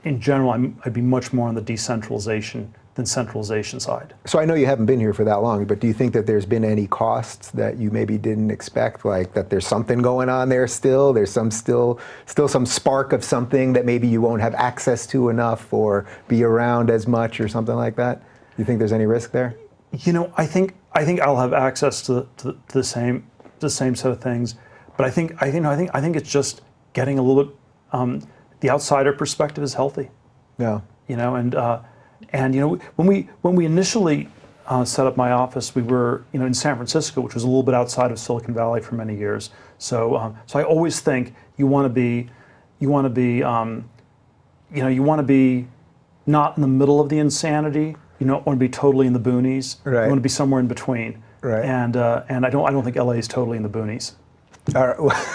In general, I'd be much more on the decentralization than centralization side. So I know you haven't been here for that long, but do you think that there's been any costs that you maybe didn't expect, like that there's something going on there still? There's still some spark of something that maybe you won't have access to enough or be around as much or something like that? Do you think there's any risk there? I think I'll have access to the same set of things, but I think it's just getting a little bit. The outsider perspective is healthy. Yeah. And when we initially set up my office, we were in San Francisco, which was a little bit outside of Silicon Valley for many years. So I always think you want to be not in the middle of the insanity. You don't want to be totally in the boonies. Right. You want to be somewhere in between. Right. And I don't think LA is totally in the boonies. All right.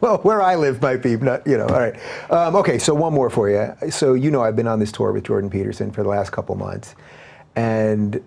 Well, where I live might be, not, all right. Okay, so one more for you. So I've been on this tour with Jordan Peterson for the last couple months. And,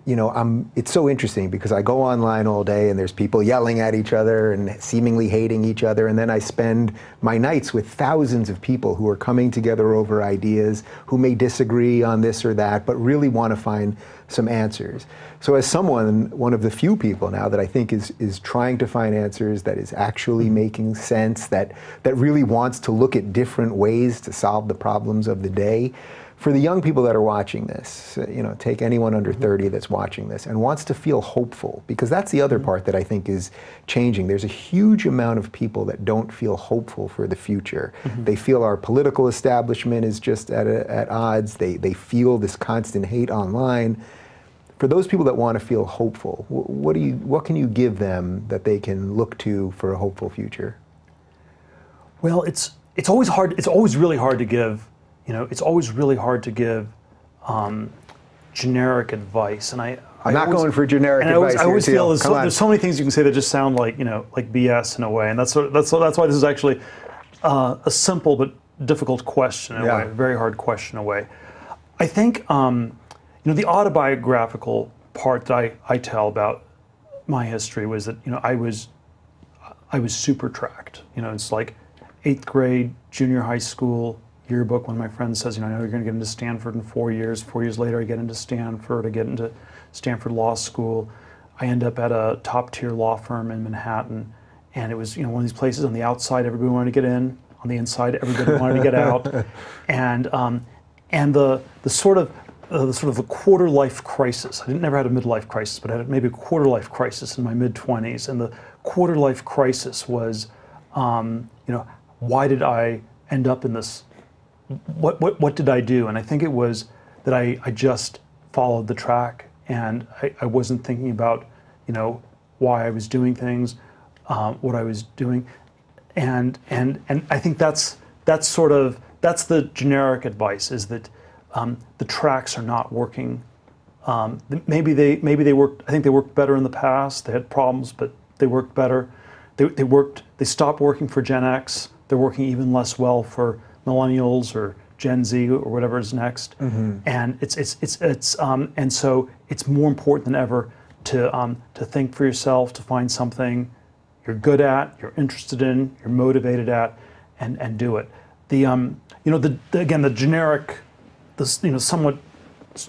it's so interesting because I go online all day and there's people yelling at each other and seemingly hating each other. And then I spend my nights with thousands of people who are coming together over ideas, who may disagree on this or that, but really want to find some answers. So as one of the few people now that I think is trying to find answers, that is actually making sense, that really wants to look at different ways to solve the problems of the day, for the young people that are watching this, take anyone under 30 that's watching this and wants to feel hopeful, because that's the other part that I think is changing. There's a huge amount of people that don't feel hopeful for the future. They feel our political establishment is just at odds. They feel this constant hate online. For those people that want to feel hopeful, what can you give them that they can look to for a hopeful future? Well, it's always hard. It's always really hard to give. It's always really hard to give generic advice, and I'm not going for generic advice. I always here, feel Thiel. there's so many things you can say that just sound like like BS in a way, and that's why this is actually a simple but difficult question in a way, a very hard question in a way. I think the autobiographical part that I tell about my history was that I was super tracked. It's like 8th grade, junior high school yearbook. One of my friends says, I know you're going to get into Stanford in 4 years. 4 years later, I get into Stanford. I get into Stanford Law School. I end up at a top-tier law firm in Manhattan, and it was one of these places. On the outside, everybody wanted to get in. On the inside, everybody wanted to get out. And the sort of a quarter life crisis. I never had a midlife crisis, but I had maybe a quarter life crisis in my mid-20s. And the quarter life crisis was, why did I end up in this? What did I do? And I think it was that I just followed the track, and I wasn't thinking about why I was doing things, what I was doing, and I think that's the generic advice, is that the tracks are not working. Maybe they worked. I think they worked better in the past. They had problems, but they worked better. They stopped working for Gen X. They're working even less well for Millennials or Gen Z or whatever is next. And and so it's more important than ever to think for yourself, to find something you're good at, you're interested in, you're motivated at, and do it. The generic, somewhat,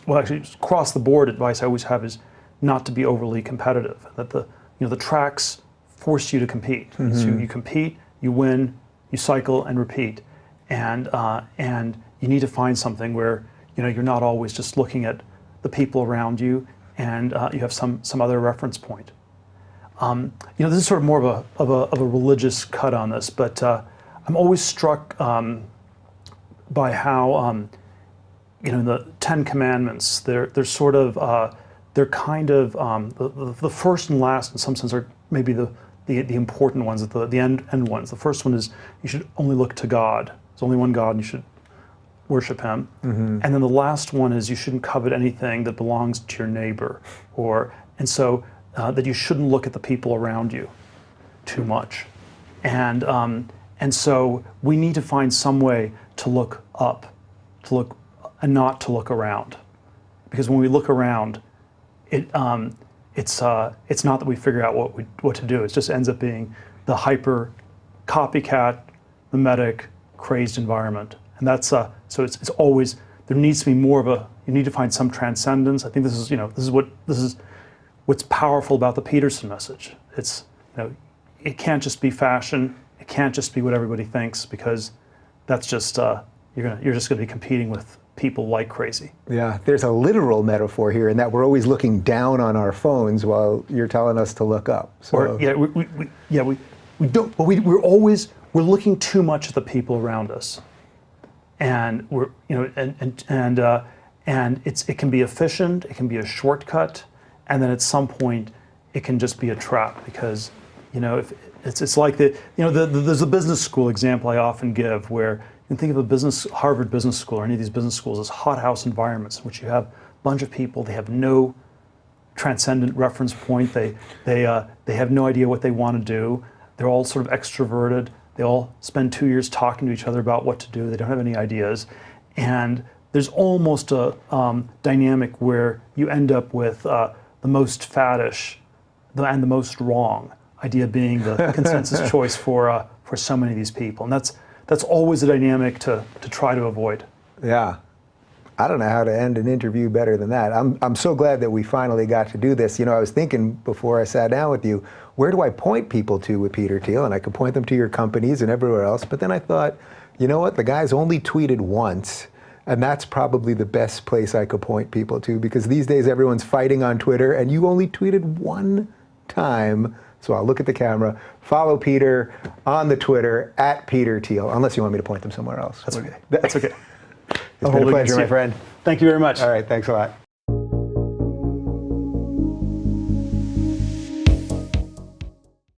well, actually across the board advice I always have is not to be overly competitive. That the tracks force you to compete. So you compete, you win, you cycle and repeat. And you need to find something where you're not always just looking at the people around you, and you have some other reference point. This is sort of more of a religious cut on this, but I'm always struck by how the Ten Commandments, they're sort of they're kind of the first and last in some sense are maybe the important ones, the end ones. The first one is you should only look to God. There's only one God, and you should worship Him. And then the last one is you shouldn't covet anything that belongs to your neighbor, and so that you shouldn't look at the people around you too much. And so we need to find some way to look up, and not to look around, because when we look around, it's not that we figure out what to do. It just ends up being the hyper copycat, mimetic, crazed environment. And that's so it's always, there needs to be more of a, you need to find some transcendence. I think this is what's powerful about the Peterson message. It's, it can't just be fashion. It can't just be what everybody thinks, because that's just you're just going to be competing with people like crazy. Yeah, there's a literal metaphor here in that we're always looking down on our phones while you're telling us to look up. So. We don't. But we're looking too much at the people around us, and it can be efficient. It can be a shortcut, and then at some point it can just be a trap, because if it's like there's a business school example I often give, where you can think of Harvard Business School or any of these business schools as hothouse environments in which you have a bunch of people. They have no transcendent reference point. They have no idea what they want to do. They're all sort of extroverted. They all spend 2 years talking to each other about what to do. They don't have any ideas, and there's almost a dynamic where you end up with the most faddish and the most wrong idea being the consensus choice for so many of these people, and that's always a dynamic to try to avoid. Yeah. I don't know how to end an interview better than that. I'm so glad that we finally got to do this. I was thinking before I sat down with you, where do I point people to with Peter Thiel? And I could point them to your companies and everywhere else. But then I thought, you know what? The guy's only tweeted once. And that's probably the best place I could point people to, because these days everyone's fighting on Twitter, and you only tweeted one time. So I'll look at the camera, follow Peter on the Twitter @PeterThiel, unless you want me to point them somewhere else. That's okay. That's okay. It's been a pleasure, my friend. Thank you very much. All right, thanks a lot.